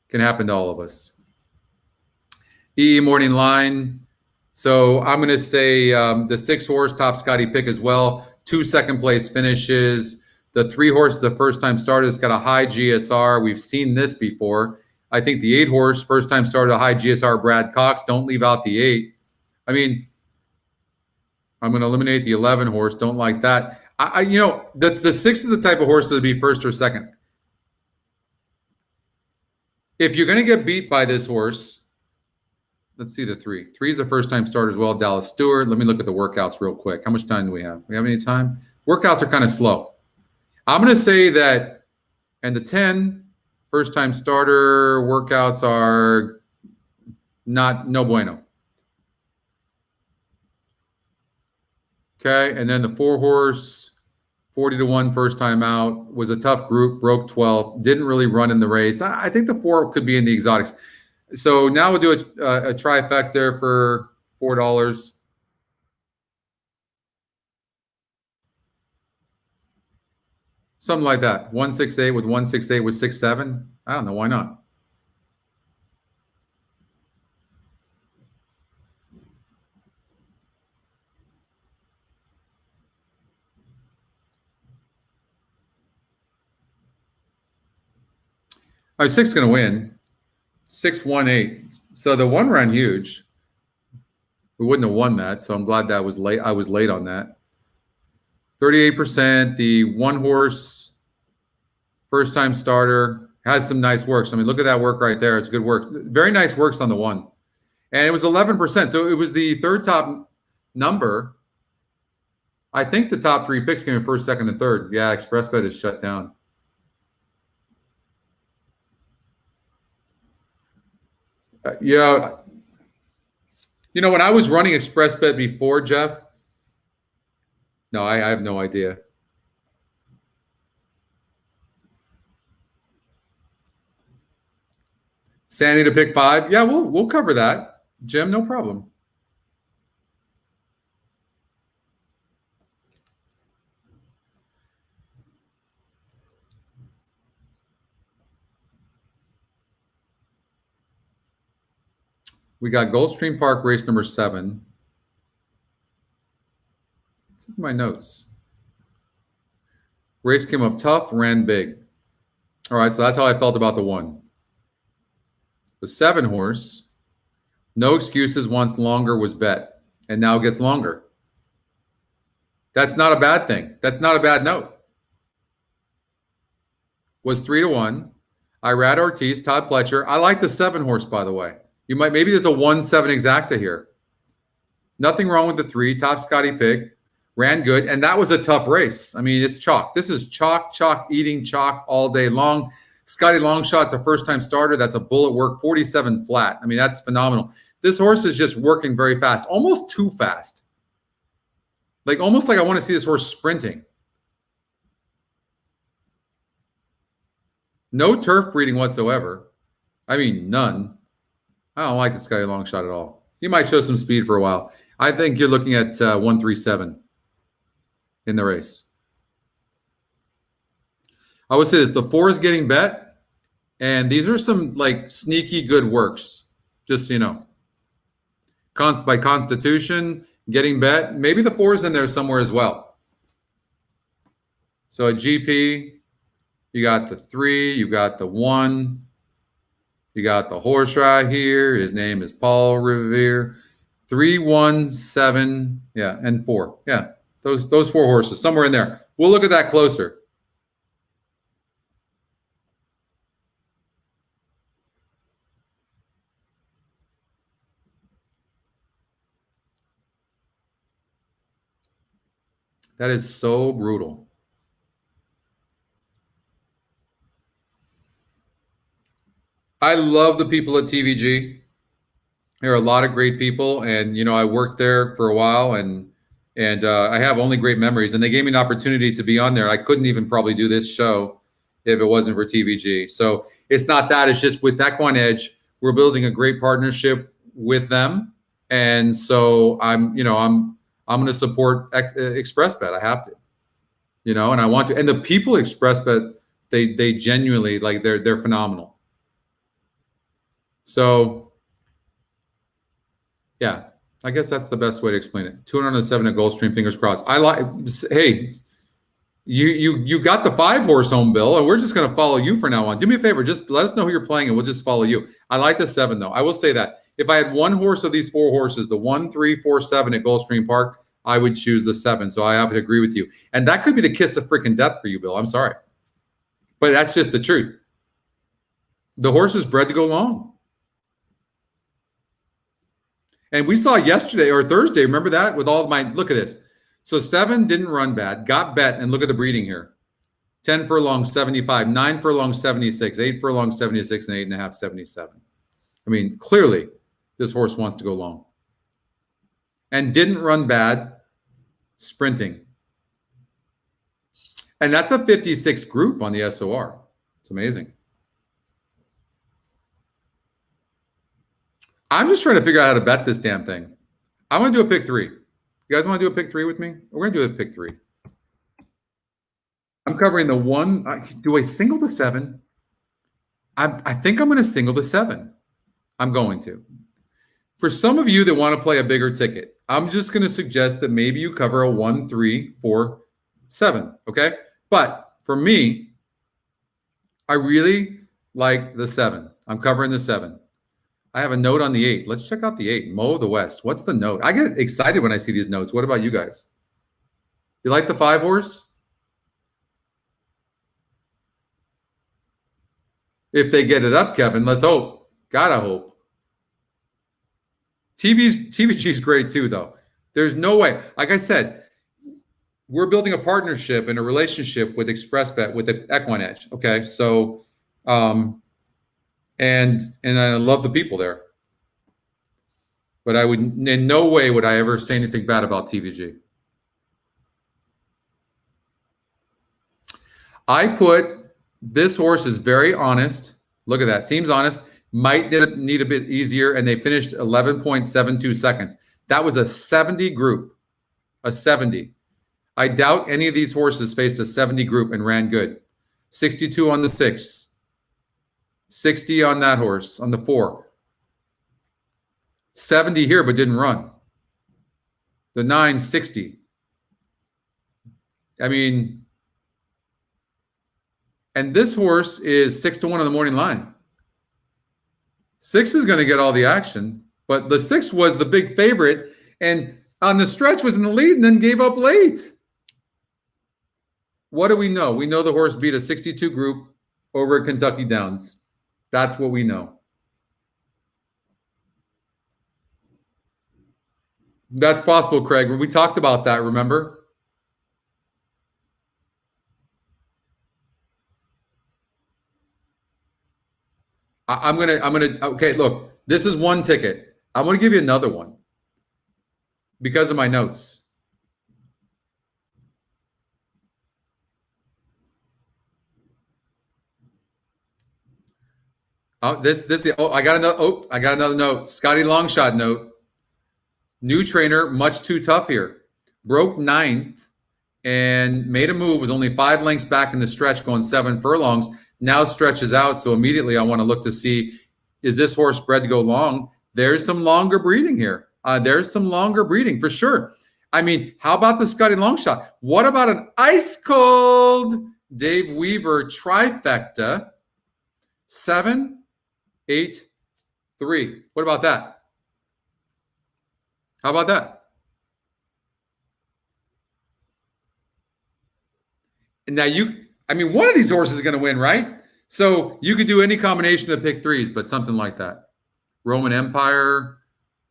Can happen to all of us. EE morning line. So I'm going to say the 6 horse top Scotty pick as well. 2 second place finishes. The 3 horse is a first time starter. It's got a high GSR. We've seen this before. I think the 8 horse first time starter, a high GSR, Brad Cox. Don't leave out the 8. I mean, I'm going to eliminate the 11 horse. Don't like that. The 6 is the type of horse that would be first or second. If you're going to get beat by this horse, let's see the 3. 3 is a first-time starter as well, Dallas Stewart. Let me look at the workouts real quick. How much time do we have? We have any time? Workouts are kind of slow. I'm going to say that, and the 10 first-time starter workouts are no bueno. Okay, and then the 4 horse, 40-1 first time out, was a tough group, broke 12th, didn't really run in the race. I think the 4 could be in the exotics. So now we'll do a trifecta for $4. Something like that. 168 with 168 with 67. I don't know. Why not? All right, 6 is going to win. 618. So the 1 ran huge. We wouldn't have won that, so I'm glad that was late. I was late on that. 38%. The 1 horse, first time starter, has some nice works. I mean, look at that work right there. It's good work. Very nice works on the 1. And it was 11%. So it was the 3rd top number. I think the top 3 picks came in 1st, 2nd, and 3rd. Yeah, Xpressbet is shut down. Yeah. When I was running Xpressbet before, Jeff, no, I have no idea. Sandy to pick 5. Yeah, we'll cover that. Jim, no problem. We got Gulfstream Park race number 7. Let's look at my notes. Race came up tough, ran big. All right, so that's how I felt about the 1. The 7 horse, no excuses, once longer, was bet, and now gets longer. That's not a bad thing. That's not a bad note. Was 3-1. Irad Ortiz, Todd Pletcher. I like the 7 horse, by the way. Maybe there's a 1-7 exacta here. Nothing wrong with the 3. Top Scotty pick. Ran good, and that was a tough race. I mean, it's chalk. This is chalk, eating chalk all day long. Scotty Longshot's a first-time starter. That's a bullet work, 47 flat. I mean, that's phenomenal. This horse is just working very fast, almost too fast. Almost like I want to see this horse sprinting. No turf breeding whatsoever. I mean, none. I don't like the Scotty Longshot at all. He might show some speed for a while. I think you're looking at 137 in the race. I would say this: the 4 is getting bet, and these are some sneaky good works. Just so you know, by Constitution getting bet. Maybe the 4 is in there somewhere as well. So at GP, you got the 3, you got the 1, you got the horse right here. His name is Paul Revere. 3, 1, 7, yeah, and 4. Yeah, those 4 horses somewhere in there. We'll look at that closer. That is so brutal. I love the people at TVG. There are a lot of great people, and I worked there for a while, and I have only great memories. And they gave me an opportunity to be on there. I couldn't even probably do this show if it wasn't for TVG. So it's not that; it's just with EquinEdge, we're building a great partnership with them, and so I'm going to support Xpressbet. I have to, and I want to. And the people at Xpressbet, they genuinely they're phenomenal. So, yeah, I guess that's the best way to explain it. 207 at Gulfstream, fingers crossed. Hey, you got the 5 horse home, Bill, and we're just going to follow you from now on. Do me a favor, just let us know who you're playing, and we'll just follow you. I like the 7 though. I will say that if I had 1 horse of these 4 horses, the 1, 3, 4, 7 at Gulfstream Park, I would choose the 7. So I have to agree with you, and that could be the kiss of freaking death for you, Bill. I'm sorry, but that's just the truth. The horse is bred to go long. And we saw yesterday or Thursday, remember that with all of my, look at this. So 7 didn't run bad, got bet, and look at the breeding here. 10 furlong, 75, 9 furlong, 76, 8 furlong, 76, and 8.5, 77. I mean, clearly this horse wants to go long. And didn't run bad sprinting. And that's a 56 group on the SOR. It's amazing. I'm just trying to figure out how to bet this damn thing. I want to do a pick 3. You guys want to do a pick 3 with me? We're going to do a pick 3. I'm covering the 1. Do I single the 7? I think I'm going to single the 7. I'm going to. For some of you that want to play a bigger ticket, I'm just going to suggest that maybe you cover a 1, 3, 4, 7. Okay? But for me, I really like the 7. I'm covering the 7. I have a note on the 8. Let's check out the 8. Mo of the West. What's the note? I get excited when I see these notes. What about you guys? You like the 5 horse? If they get it up, Kevin, let's hope. Gotta hope. TVG's great too, though. There's no way. Like I said, we're building a partnership and a relationship with Xpressbet, with the EquinEdge. Okay, so and I love the people there. But I would, in no way would I ever say anything bad about TVG. I put this horse is very honest. Look at that. Seems honest. Might need a bit easier, and they finished 11.72 seconds. That was a 70 group. A 70. I doubt any of these horses faced a 70 group and ran good. 62 on the 6. 60 on that horse, on the 4. 70 here, but didn't run. The 9, 60. I mean, and this horse is 6-1 on the morning line. 6 is going to get all the action, but the 6 was the big favorite, and on the stretch was in the lead and then gave up late. What do we know? We know the horse beat a 62 group over at Kentucky Downs. That's what we know. That's possible, Craig. We talked about that, remember? Okay, look, this is one ticket. I'm gonna give you another one because of my notes. I got another note. Scotty Longshot note. New trainer, much too tough here. Broke 9th and made a move. Was only 5 lengths back in the stretch, going 7 furlongs. Now stretches out, so immediately I want to look to see, is this horse bred to go long? There's some longer breeding here. There's some longer breeding for sure. I mean, how about the Scotty Longshot? What about an ice cold Dave Weaver trifecta? 7, 8, 3. What about that? How about that? And now one of these horses is going to win, right? So you could do any combination of pick 3s, but something like that. Roman Empire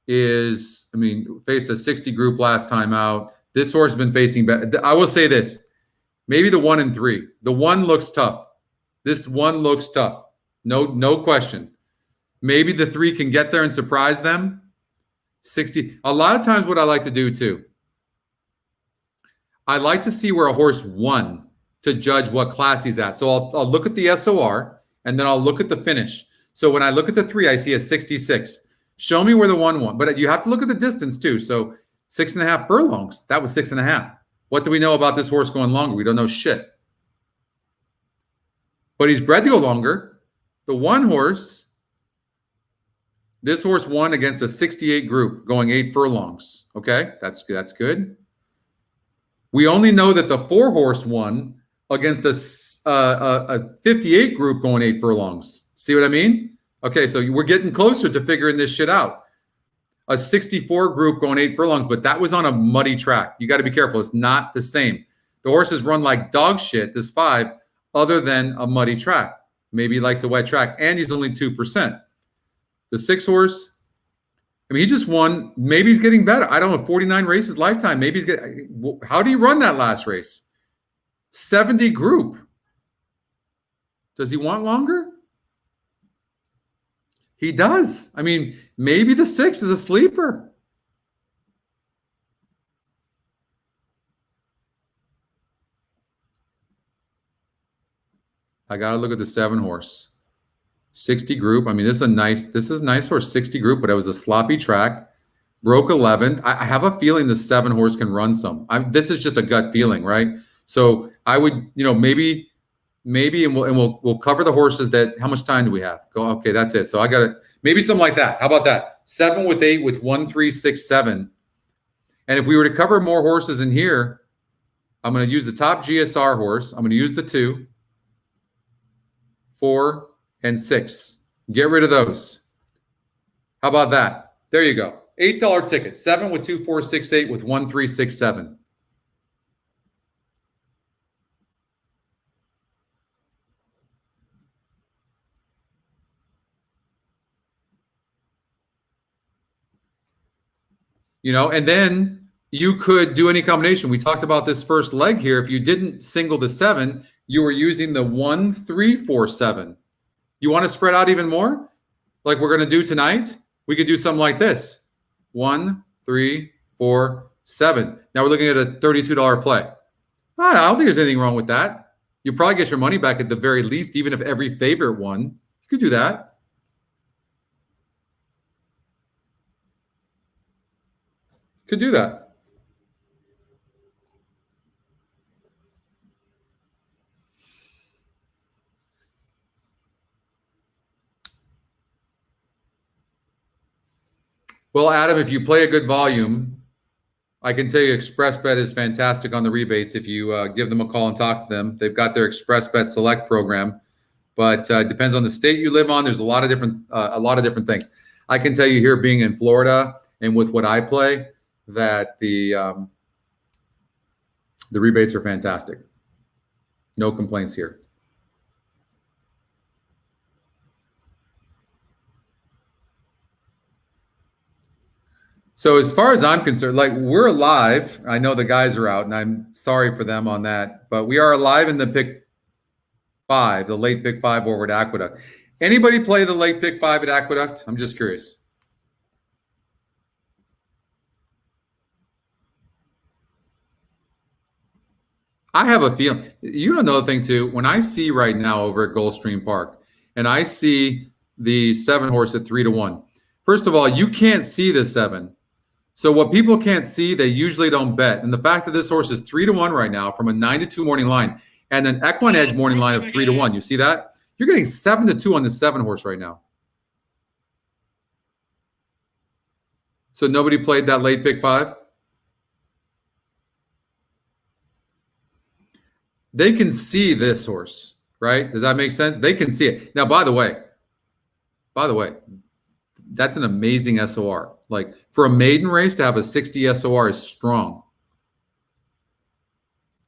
faced a 60 group last time out. This horse has been facing better. I will say this, maybe the 1 and 3. The 1 looks tough. This 1 looks tough. No question. Maybe the 3 can get there and surprise them. 60. A lot of times what I like to do too, I like to see where a horse won to judge what class he's at. So I'll look at the SOR and then I'll look at the finish. So when I look at the 3, I see a 66. Show me where the 1 won. But you have to look at the distance too. So 6.5 furlongs. That was 6.5. What do we know about this horse going longer? We don't know shit. But he's bred to go longer. The 1 horse, this horse won against a 68 group going 8 furlongs. Okay, that's good. We only know that the 4 horse won against a 58 group going 8 furlongs. See what I mean? Okay, so we're getting closer to figuring this shit out. A 64 group going 8 furlongs, but that was on a muddy track. You got to be careful. It's not the same. The horses run like dog shit, this 5, other than a muddy track. Maybe he likes a wet track, and he's only 2%. The 6 horse, he just won. Maybe he's getting better. I don't know, 49 races lifetime. Maybe he's getting. How do you run that last race? 70 group. Does he want longer? He does. Maybe the 6 is a sleeper. I got to look at the 7 horse. 60 group. This is nice horse, 60 group, but it was a sloppy track. Broke 11th. I have a feeling the 7 horse can run some. This is just a gut feeling, right? So I would, maybe, and we'll cover the horses that. How much time do we have? Go. Okay, that's it. So I got it. Maybe something like that. How about that? 7 with 8 with 1, 3, 6, 7. And if we were to cover more horses in here, I'm going to use the top GSR horse. I'm going to use the 2, 4, and 6. Get rid of those. How about that? There you go. $8 ticket. 7 with 2, 4, 6, 8 with 1, 3, 6, 7. And then you could do any combination. We talked about this first leg here. If you didn't single the 7, you were using the 1, 3, 4, 7. You want to spread out even more? Like we're going to do tonight? We could do something like this. 1, 3, 4, 7. Now we're looking at a $32 play. I don't think there's anything wrong with that. You probably get your money back at the very least, even if every favorite won. You could do that. Could do that. Well, Adam, if you play a good volume, I can tell you Xpressbet is fantastic on the rebates. If you give them a call and talk to them, they've got their Xpressbet Select program, but it depends on the state you live on. There's a lot of different things. I can tell you here, being in Florida and with what I play, that the rebates are fantastic. No complaints here. So as far as I'm concerned, like, we're alive. I know the guys are out, and I'm sorry for them on that, but we are alive in the pick 5, the late pick 5 over at Aqueduct. Anybody play the late pick 5 at Aqueduct? I'm just curious. I have a feeling. You know another thing too. When I see right now over at Gulfstream Park, and I see the 7 horse at 3-1. First of all, you can't see the 7. So what people can't see, they usually don't bet. And the fact that this horse is 3-1 right now from a 9-2 morning line, and an EquinEdge morning line of 3-1. You see that? You're getting 7-2 on the 7 horse right now. So nobody played that late pick 5. They can see this horse, right? Does that make sense? They can see it. Now, by the way, that's an amazing SOR. Like, for a maiden race to have a 60 SOR is strong.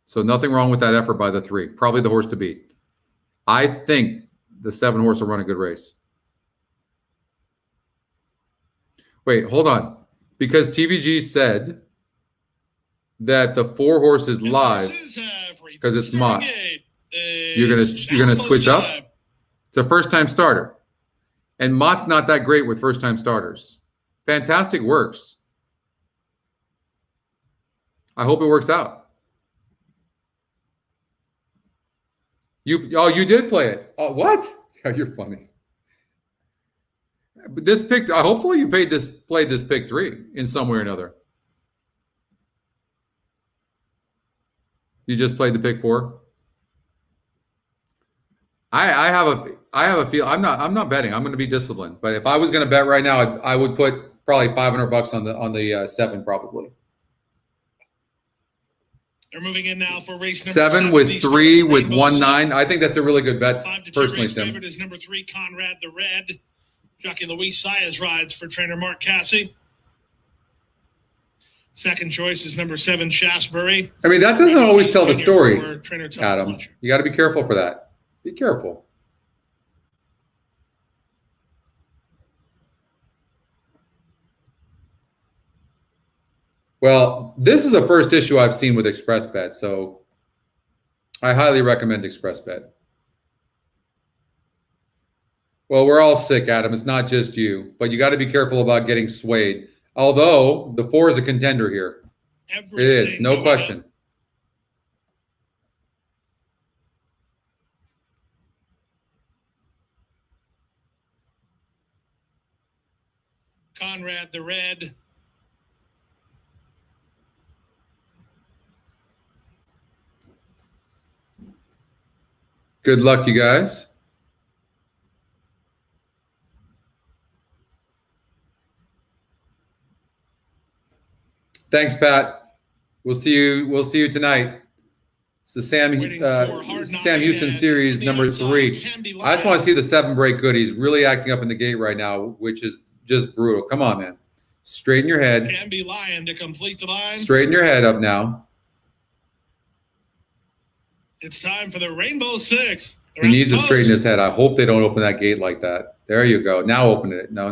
So nothing wrong with that effort by the 3. Probably the horse to beat. I think the 7 horse will run a good race. Wait, hold on. Because TVG said that the 4 horse is live because it's Mott. You're gonna switch up? It's a first-time starter. And Mott's not that great with first-time starters. Fantastic works. I hope it works out. You did play it. Oh, what? You're funny. But this pick, hopefully you played this pick 3 in some way or another. You just played the pick 4. I have a feel. I'm not betting. I'm going to be disciplined. But if I was going to bet right now, I would put probably $500 on the 7 probably. They're moving in now for race number 7 with 3 with 1-9. I think that's a really good bet, personally, Tim. Favorite is number 3, Conrad the Red. Jockey Luis Saez rides for trainer Mark Cassie. Second choice is number 7, Shaftesbury. I mean, that doesn't always tell the story, Adam. Fletcher. You got to be careful for that. Be careful. Well, this is the first issue I've seen with Xpressbet, so I highly recommend Xpressbet. Well, we're all sick, Adam. It's not just you, but you got to be careful about getting swayed. Although the 4 is a contender here. It is, no question. Conrad the Red. Good luck, you guys. Thanks, Pat. We'll see you tonight. It's the Sam Houston Series number 3. I just want to see the 7 break goodies really acting up in the gate right now, which is just brutal. Come on, man. Straighten your head. Canby Lion to complete the line. Straighten your head up now. It's time for the Rainbow 6. He needs to straighten his head. I hope they don't open that gate like that. There you go. Now open it. No.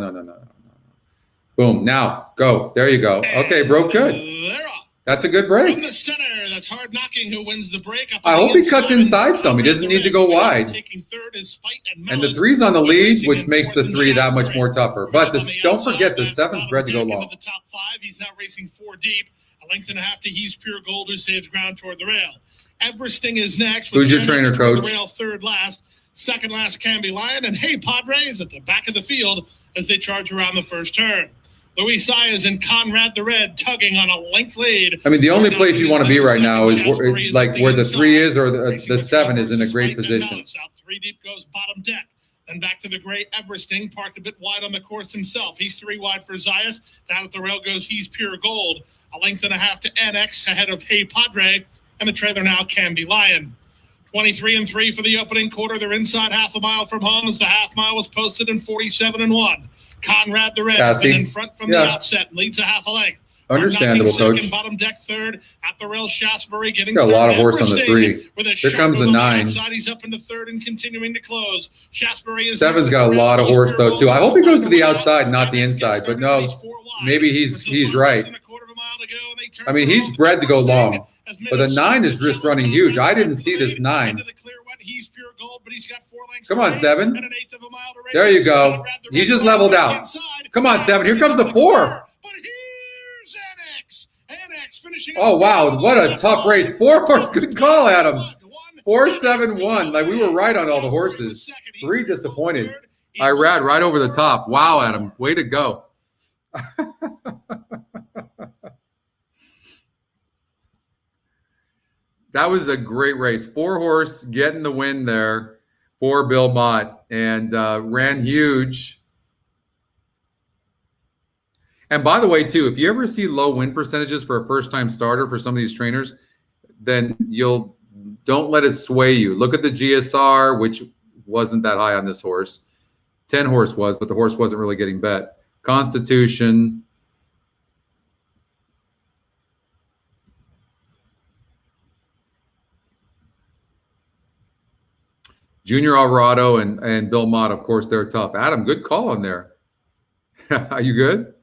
Boom. Now go. There you go. Okay, broke good. They're off. That's a good break. From the center, that's Hard Knocking who wins the break. I hope he cuts inside some. He doesn't need to go wide. Taking third is Spite and the 3's on the lead, which makes the 3 that much more tougher. But don't forget, the 7's bred to go long. The top 5. He's now racing 4 deep. A length and a half to He's Pure Gold, who saves ground toward the rail. Eversting is next. Who's your trainer, coach? The rail, third last. Second last, Canby Lion. And Hey Padres at the back of the field as they charge around the first turn. Luis Saez and Conrad the Red tugging on a length lead. I mean, the only place you want to be right now is where the 3 is, or the 7 is in a great position. Out 3 deep goes bottom deck. Then back to the gray Everesting, parked a bit wide on the course himself. He's 3 wide for Zayas. Down at the rail goes He's Pure Gold. A length and a half to NX ahead of Hey Padre. And the trailer now Can Be Lion. 23-3 for the opening quarter. They're inside half a mile from home as the half mile was posted in 47-1. Conrad the Red has been in front from the outset and leads a half a length. Understandable, second, coach. Bottom deck third at the rail. Shaftesbury getting got a lot of horse on the 3. Here comes the 9. Outside, he's up into third and continuing to close. Shaftesbury is 7's got a lot of horse though too. I hope he goes to the outside, not the inside. But no, maybe he's right. I mean, he's bred to go long, but the 9 is just running huge. I didn't see this 9. Come on, 7. There you go. He just leveled out. Come on, 7. Here comes the 4. Oh, wow. What a tough race. 4 horse. Good call, Adam. 4-7-1. Like, we were right on all the horses. 3 disappointed. Irad right over the top. Wow, Adam. Way to go. That was a great race. 4 horse getting the win there for Bill Mott, and ran huge. And by the way, too, if you ever see low win percentages for a first-time starter for some of these trainers, then don't let it sway you. Look at the GSR, which wasn't that high on this horse. 10 horse was, but the horse wasn't really getting bet. Constitution. Junior Alvarado and Bill Mott, of course, they're tough. Adam, good call on there. Are you good?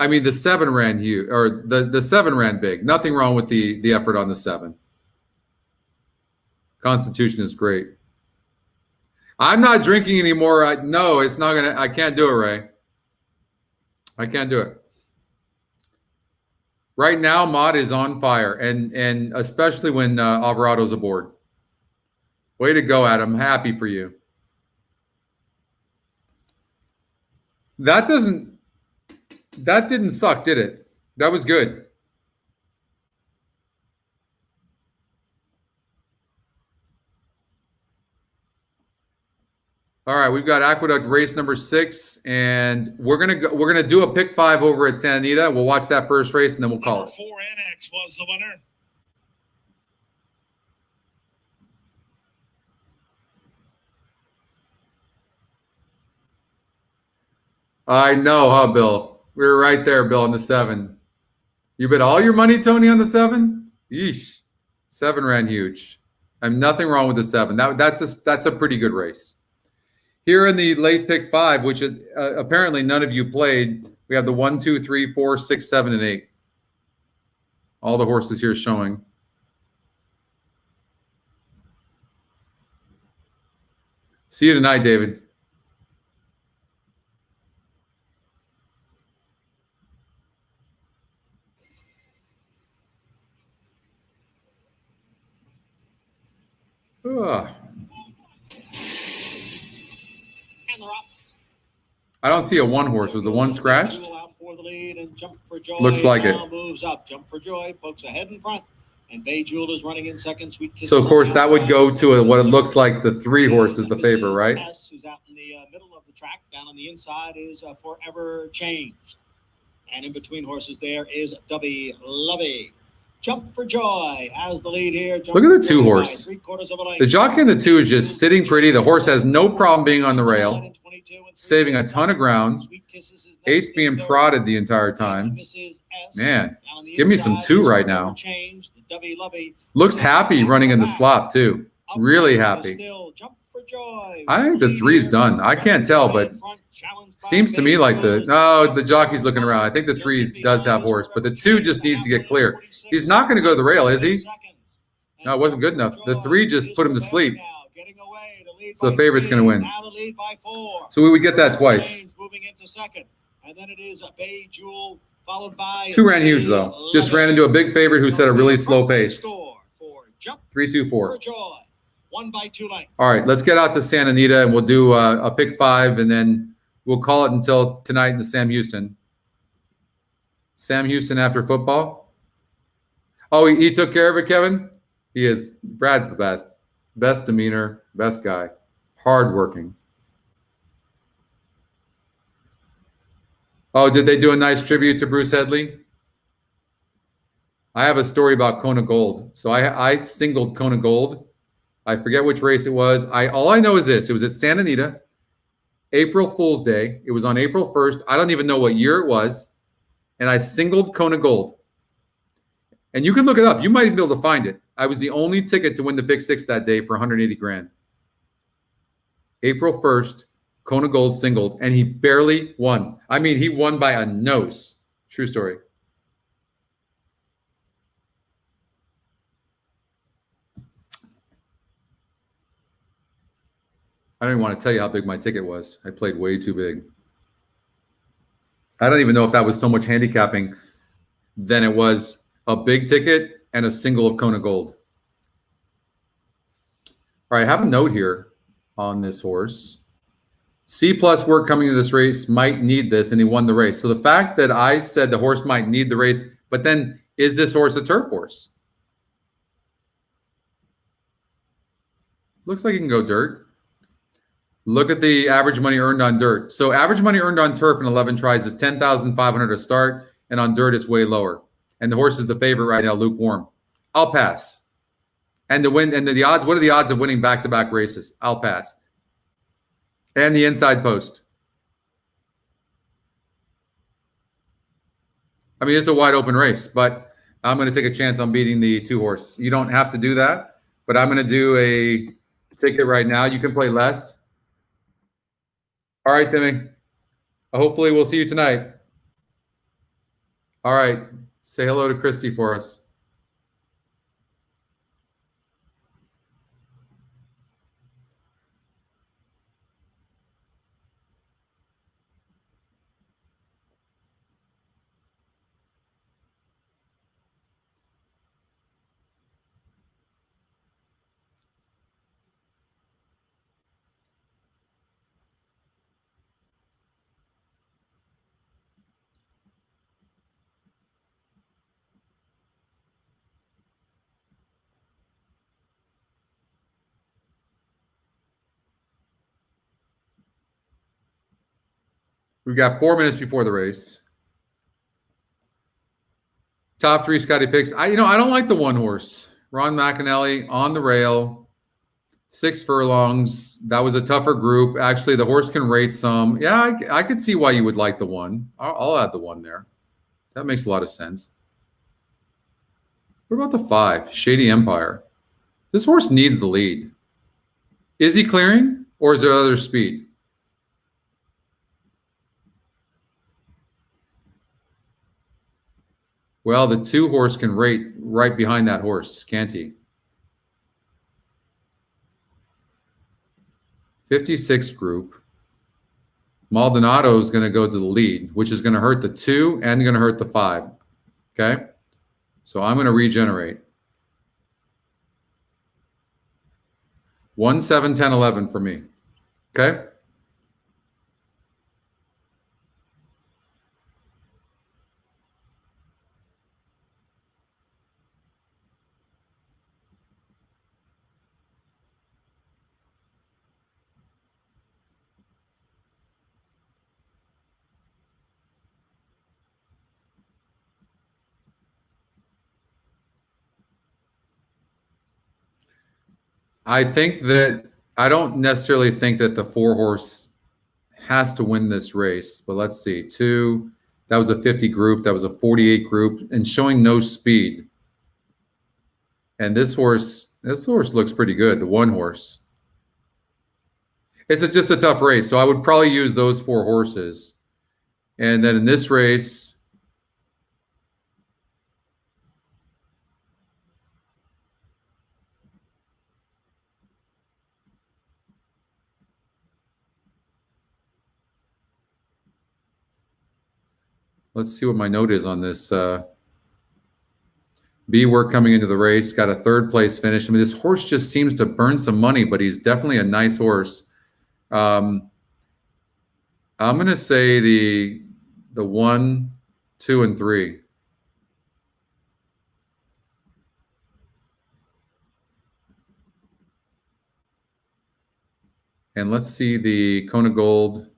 I mean, the 7 ran huge, or the 7 ran big. Nothing wrong with the effort on the 7. Constitution is great. I'm not drinking anymore. No, it's not gonna. I can't do it, Ray. I can't do it. Right now, Mott is on fire, and especially when Alvarado's aboard. Way to go, Adam. Happy for you. That didn't suck, did it? That was good. All right, we've got Aqueduct race number 6, and we're gonna do a pick 5 over at Santa Anita. We'll watch that first race, and then we'll call it. 4 NX was the winner. I know, huh, Bill? We were right there, Bill, on the 7. You bet all your money, Tony, on the 7? Yeesh. 7 ran huge. I'm nothing wrong with the 7. That's a pretty good race. Here in the late pick 5, which apparently none of you played, we have the 1, 2, 3, 4, 6, 7, and 8. All the horses here showing. See you tonight, David. Ugh. I don't see a 1 horse. Was the 1 scratched? Looks like it. Moves up. Jump for Joy pokes ahead in front, and Bay Jewel is running in second. Sweet Kisses. So of course that would go to what it looks like the 3 horse is the favorite, right? S, who's out in the middle of the track. Down on the inside is Forever Changed, and in between horses there is Dubby Lovey. Jump for Joy has the lead here. Look at the 2 horse. The jockey in the 2 is just sitting pretty. The horse has no problem being on the rail, saving a ton of ground. 8's being prodded the entire time. Man, give me some 2 right now. Looks happy running in the slop too. Really happy. I think the 3's done. I can't tell, but seems to me like the jockey's looking around. I think the 3 does have horse, but the 2 just needs to get clear. He's not going to go to the rail, is he? No, it wasn't good enough. The 3 just put him to sleep. So the favorite's going to win. So we would get that twice. And then it is Bay Jewel followed by 2 ran huge though. Just ran into a big favorite who set a really slow pace. 3-2-4. 1 by 2 lengths. All right, let's get out to Santa Anita and we'll do a pick 5 and then we'll call it until tonight in the Sam Houston. Sam Houston after football. Oh, he took care of it, Kevin? He is. Brad's the best. Best demeanor, best guy. Hardworking. Oh, did they do a nice tribute to Bruce Headley? I have a story about Kona Gold. So I singled Kona Gold. I forget which race it was. All I know is this. It was at Santa Anita, April Fool's Day. It was on April 1st. I don't even know what year it was. And I singled Kona Gold. And you can look it up. You might even be able to find it. I was the only ticket to win the Big Six that day for 180 grand. April 1st, Kona Gold singled, and he barely won. I mean, he won by a nose. True story. I don't even want to tell you how big my ticket was. I played way too big. I don't even know if that was so much handicapping than it was a big ticket and a single of Kona Gold. All right, I have a note here on this horse. C+ work coming to this race, might need this, and he won the race. So the fact that I said the horse might need the race, but then is this horse a turf horse? Looks like he can go dirt. Look at the average money earned on dirt. So average money earned on turf in 11 tries is $10,500 to start, and on dirt it's way lower. And the horse is the favorite right now, lukewarm. I'll pass. And the odds, what are the odds of winning back-to-back races? I'll pass. And the inside post. I mean, it's a wide open race, but I'm going to take a chance on beating the 2-horse. You don't have to do that, but I'm going to do a ticket right now. You can play less. All right, Timmy. Hopefully we'll see you tonight. All right. Say hello to Christy for us. We've got 4 minutes before the race. Top 3 Scotty picks. I don't like the 1-horse. Ron McAnally on the rail, 6 furlongs. That was a tougher group. Actually, the horse can rate some. Yeah, I could see why you would like the 1. I'll add the 1 there. That makes a lot of sense. What about the 5, Shady Empire? This horse needs the lead. Is he clearing, or is there other speed? Well, the 2-horse can rate right behind that horse, can't he? 56 group. Maldonado is going to go to the lead, which is going to hurt the 2 and going to hurt the 5. Okay? So I'm going to regenerate. 1, 7, 10, 11 for me. Okay? I don't necessarily think that the 4-horse has to win this race, but let's see. 2, that was a 50 group. That was a 48 group and showing no speed. And this horse looks pretty good, the 1-horse. It's just a tough race, so I would probably use those 4 horses. And then in this race, let's see what my note is on this. B work coming into the race, got a 3rd place finish. I mean, this horse just seems to burn some money, but he's definitely a nice horse. I'm going to say the 1, 2, and 3. And let's see the Kona Gold.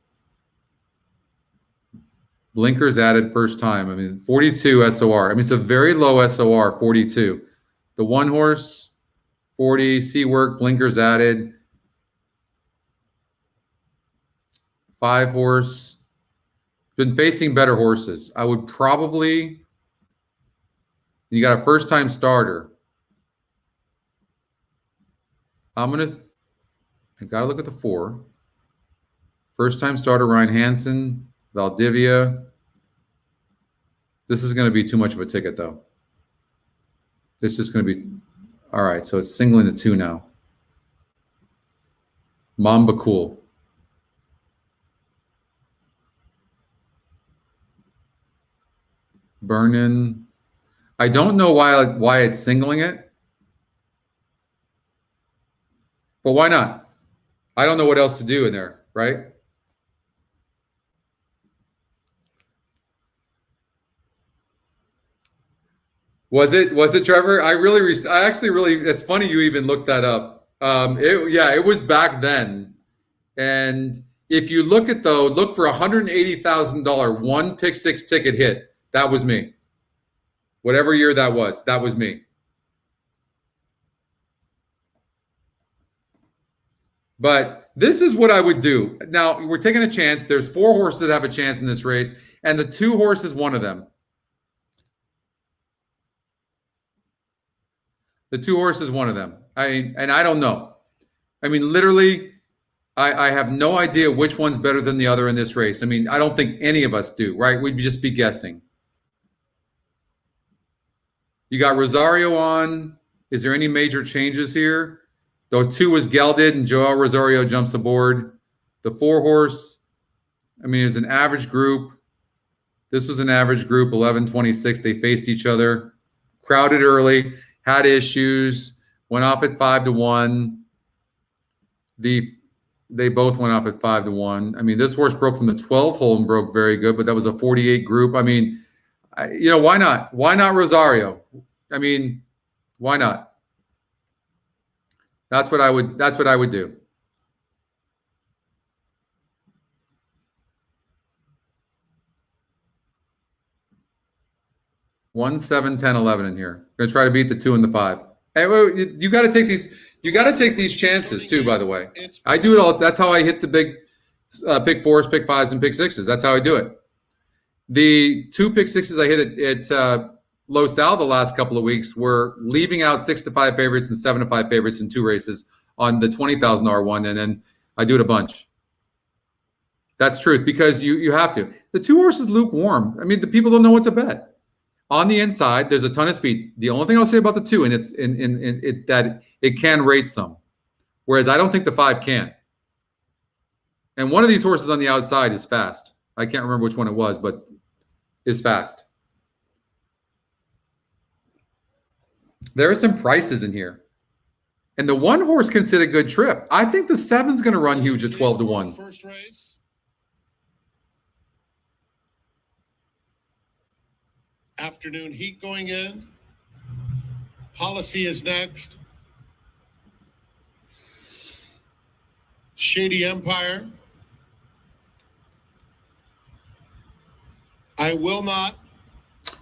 Blinkers added first time. I mean, 42 SOR. I mean, it's a very low SOR, 42. The one horse, 40. C-work, blinkers added. 5 horse. Been facing better horses. I would probably. You got a first time starter. I got to look at the 4. First time starter, Ryan Hansen, Valdivia. This is going to be too much of a ticket, though. It's just going to be. All right, so it's singling the 2 now. Mamba Cool. Burnin. I don't know why it's singling it. But why not? I don't know what else to do in there, right? Was it Trevor? I actually really, it's funny you even looked that up. It was back then. And if you look for $180,000 one pick 6 ticket hit. That was me. Whatever year that was me. But this is what I would do. Now, we're taking a chance. There's 4 horses that have a chance in this race, and the 2 horses, one of them. The 2 horses, one of them. I don't know. I mean, literally, I have no idea which one's better than the other in this race. I mean, I don't think any of us do, right? We'd just be guessing. You got Rosario on. Is there any major changes here? The 2 was gelded, and Joel Rosario jumps aboard. The 4 horse, I mean, it's an average group. This was an average group, 11-26. They faced each other. Crowded early, had issues, went off at 5-1. They both went off at 5-1. I mean, this horse broke from the 12 hole and broke very good, but that was a 48 group. I mean, why not? Why not Rosario? I mean, why not? That's what I would do. One, 7, 10, 11 in here. Going to try to beat the 2 and the 5. Hey, you got to take these. You got to take these chances too. By the way, I do it all. That's how I hit the big pick 4s, pick 5s, and pick 6s. That's how I do it. The 2 pick 6s I hit at Los Al the last couple of weeks were leaving out 6-5 favorites and 7-5 favorites in 2 races on the $20,000 one, and then I do it a bunch. That's truth, because you have to. The 2 horses lukewarm. I mean, the people don't know what to bet. On the inside, there's a ton of speed. The only thing I'll say about the 2, and it's that it can rate some, whereas I don't think the 5 can. And one of these horses on the outside is fast. I can't remember which one it was, but is fast. There are some prices in here. And the 1 horse can sit a good trip. I think the 7's going to run huge at 12-1. First race. Afternoon heat going in. Policy is next. Shady Empire. I will not.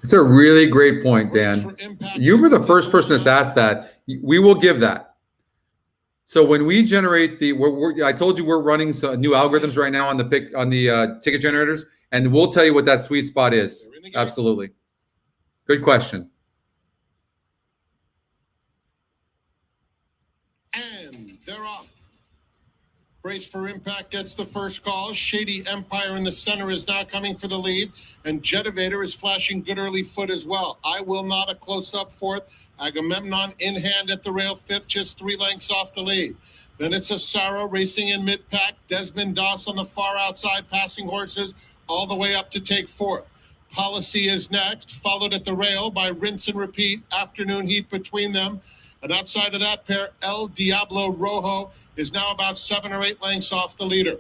It's a really great point, Dan. You were the first person that's asked that. We will give that. So when we generate I told you we're running some new algorithms right now on the ticket generators, and we'll tell you what that sweet spot is. Absolutely. Good question. And they're off. Brace for Impact gets the first call. Shady Empire in the center is now coming for the lead. And Jetivator is flashing good early foot as well. I Will Not a close-up 4th. Agamemnon in hand at the rail 5th, just 3 lengths off the lead. Then it's Asaro racing in mid-pack. Desmond Doss on the far outside, passing horses all the way up to take 4th. Policy is next, followed at the rail by Rinse and Repeat. Afternoon heat between them. And outside of that pair, El Diablo Rojo is now about 7 or 8 lengths off the leader.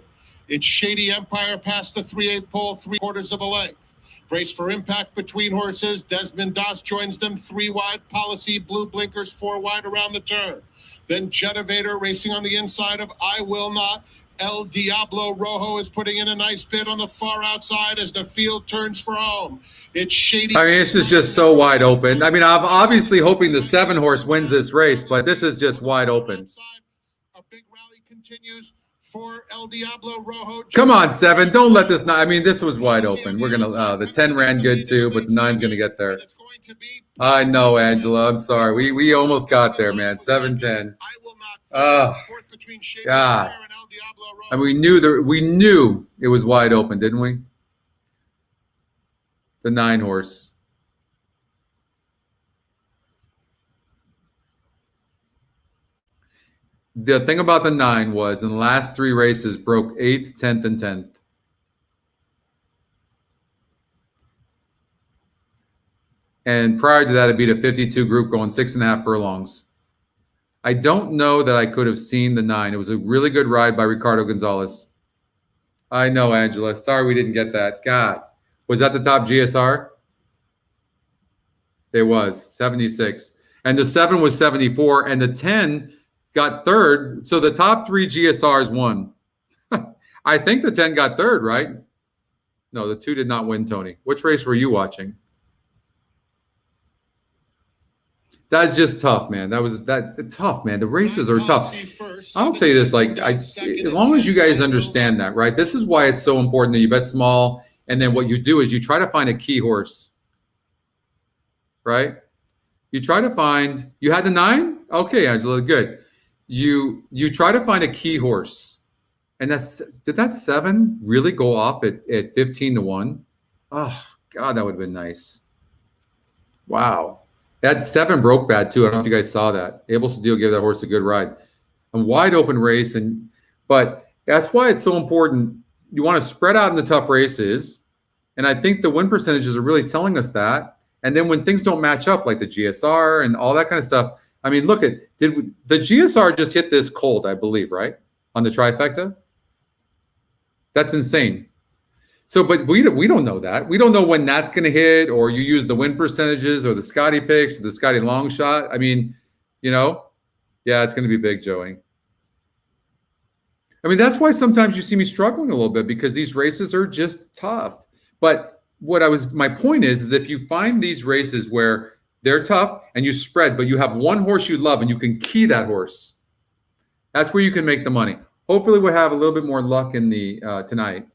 It's Shady Empire past the 3/8 pole, 3/4 of a length. Brace for Impact between horses. Desmond Doss joins them 3 wide. Policy, blue blinkers 4 wide around the turn. Then Jetivator racing on the inside of I Will Not. El Diablo Rojo is putting in a nice bid on the far outside as the field turns for home. It's shady. I mean, this is just so wide open. I mean, I'm obviously hoping the 7-horse wins this race, but this is just wide open. A big rally continues for El Diablo Rojo. Come on, 7. Don't let this. I mean, this was wide open. We're going to, the 10 ran good too, but the 9's going to get there. I know, Angela. I'm sorry. We almost got there, man. 7-10. Oh, God. And we knew it was wide open, didn't we? The 9-horse. The thing about the 9 was in the last 3 races broke 8th, 10th, and 10th. And prior to that, it beat a 52 group going 6.5 furlongs. I don't know that I could have seen the 9. It was a really good ride by Ricardo Gonzalez. I know, Angela. Sorry we didn't get that. God. Was that the top GSR? It was 76. And the 7 was 74. And the 10 got third. So the top 3 GSRs won. I think the 10 got third, right? No, the 2 did not win, Tony. Which race were you watching? That's just tough, man. Tough, man. The races are tough. I'll tell you this, like, as long as you guys understand that, right? This is why it's so important that you bet small, and then what you do is you try to find a key horse, right? You try to find. You had the 9? Okay, Angela, good. You try to find a key horse, and did that 7 really go off at 15-1? Oh God, that would have been nice. Wow. That 7 broke bad too. I don't know if you guys saw that. Able Deal gave that horse a good ride. A wide open race, but that's why it's so important. You want to spread out in the tough races, and I think the win percentages are really telling us that. And then when things don't match up, like the GSR and all that kind of stuff, I mean, look at the GSR just hit this cold, I believe, right, on the trifecta. That's insane. So, but we don't know that. We don't know when that's going to hit, or you use the win percentages or the Scotty picks or the Scotty long shot. I mean, yeah, it's going to be big, Joey. I mean, that's why sometimes you see me struggling a little bit, because these races are just tough. But my point is if you find these races where they're tough and you spread, but you have one horse you love and you can key that horse, that's where you can make the money. Hopefully we'll have a little bit more luck in the tonight.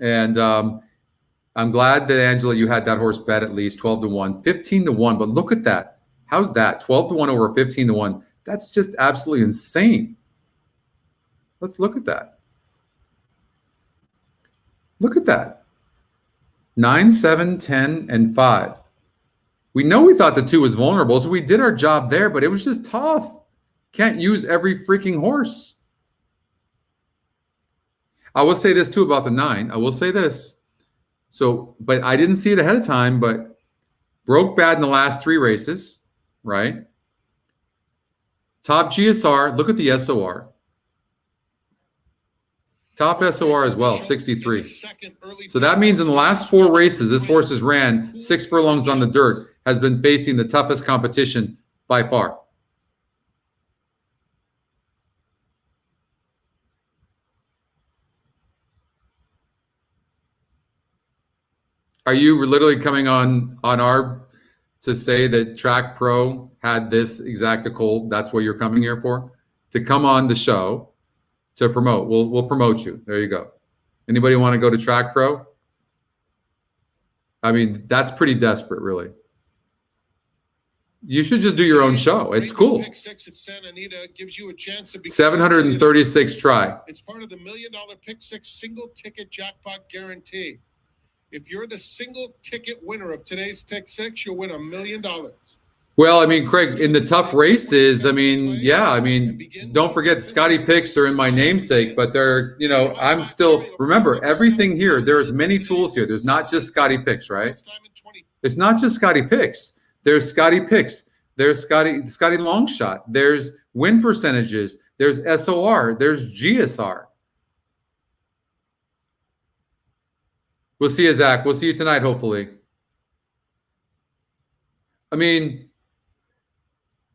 And I'm glad that, Angela, you had that horse bet at least 12-1, 15-1. But look at that. How's that? 12-1 over 15-1. That's just absolutely insane. Let's look at that. Look at that. 9, 7, 10, and 5. We know we thought the 2 was vulnerable, so we did our job there, but it was just tough. Can't use every freaking horse. I will say this too about the 9. I will say this. So, but I didn't see it ahead of time, but broke bad in the last 3 races, right? Top GSR, look at the SOR. Top SOR as well, 63. So that means in the last 4 races, this horse has ran 6 furlongs on the dirt, has been facing the toughest competition by far. Are you literally coming on our to say that Track Pro had this exact a cold? That's what you're coming here for? To come on the show to promote. We'll promote you. There you go. Anybody want to go to Track Pro? I mean, that's pretty desperate, really. You should just do your own show. It's cool. Pick 6 at Santa Anita gives you a chance to be 736 try. It's part of the $1 million Pick 6 single ticket jackpot guarantee. If you're the single ticket winner of today's Pick 6, you'll win $1 million. Well, I mean, Craig, in the tough races, I mean, yeah, I mean, don't forget Scotty picks are in my namesake, but they're, I'm still, remember, everything here, there's many tools here. There's not just Scotty picks, right? It's not just Scotty picks. There's Scotty picks. There's Scotty long shot. There's win percentages. There's SOR. There's GSR. We'll see you, Zach. We'll see you tonight, hopefully. I mean,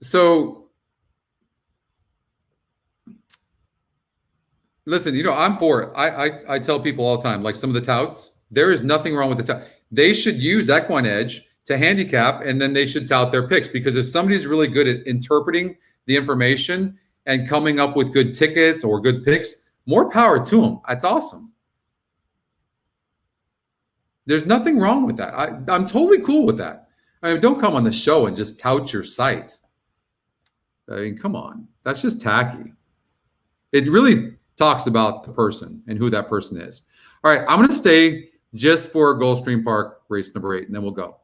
so Listen, I'm for it. I tell people all the time, like some of the touts, there is nothing wrong with the tout. They should use EquinEdge to handicap, and then they should tout their picks, because if somebody's really good at interpreting the information and coming up with good tickets or good picks, more power to them. That's awesome. There's nothing wrong with that. I'm totally cool with that. I mean, don't come on the show and just tout your site. I mean, come on. That's just tacky. It really talks about the person and who that person is. All right, I'm going to stay just for Gulfstream Park race number 8, and then we'll go.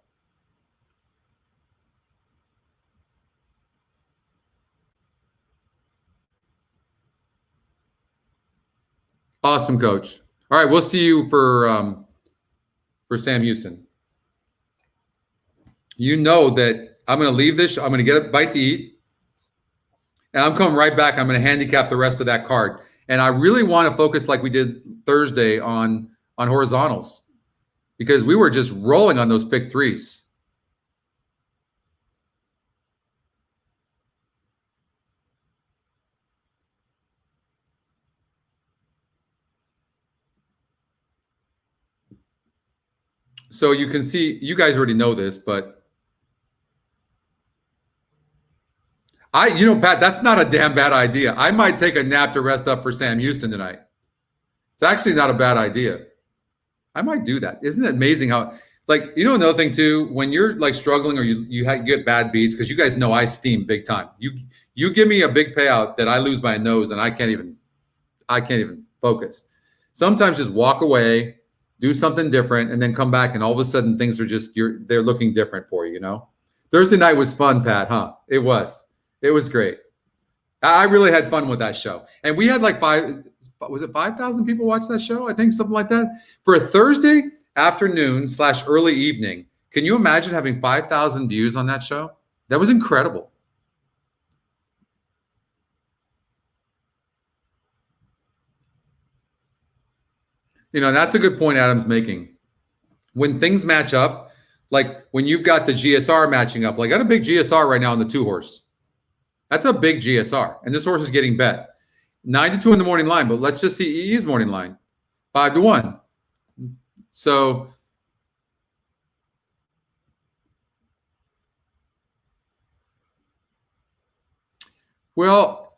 Awesome, Coach. All right, we'll see you for Sam Houston. You know that I'm going to leave this. I'm going to get a bite to eat, and I'm coming right back. I'm going to handicap the rest of that card. And I really want to focus, like we did Thursday, on horizontals, because we were just rolling on those pick threes. So you can see, you guys already know this, but Pat, that's not a damn bad idea. I might take a nap to rest up for Sam Houston tonight. It's actually not a bad idea. I might do that. Isn't it amazing how, like, another thing too, when you're like struggling or you get bad beats, because you guys know I steam big time. You give me a big payout that I lose my nose and I can't even focus. Sometimes just walk away, do something different, and then come back, and all of a sudden things are just they're looking different for you. Thursday night was fun, Pat, huh? It was great. I really had fun with that show. And we had like 5,000 people watch that show? I think something like that. For a Thursday afternoon / early evening, can you imagine having 5,000 views on that show? That was incredible. That's a good point Adam's making. When things match up, like when you've got the GSR matching up, like I got a big GSR right now on the 2-horse. That's a big GSR. And this horse is getting bet. 9-2 in the morning line, but let's just see EE's morning line. 5-1. So well,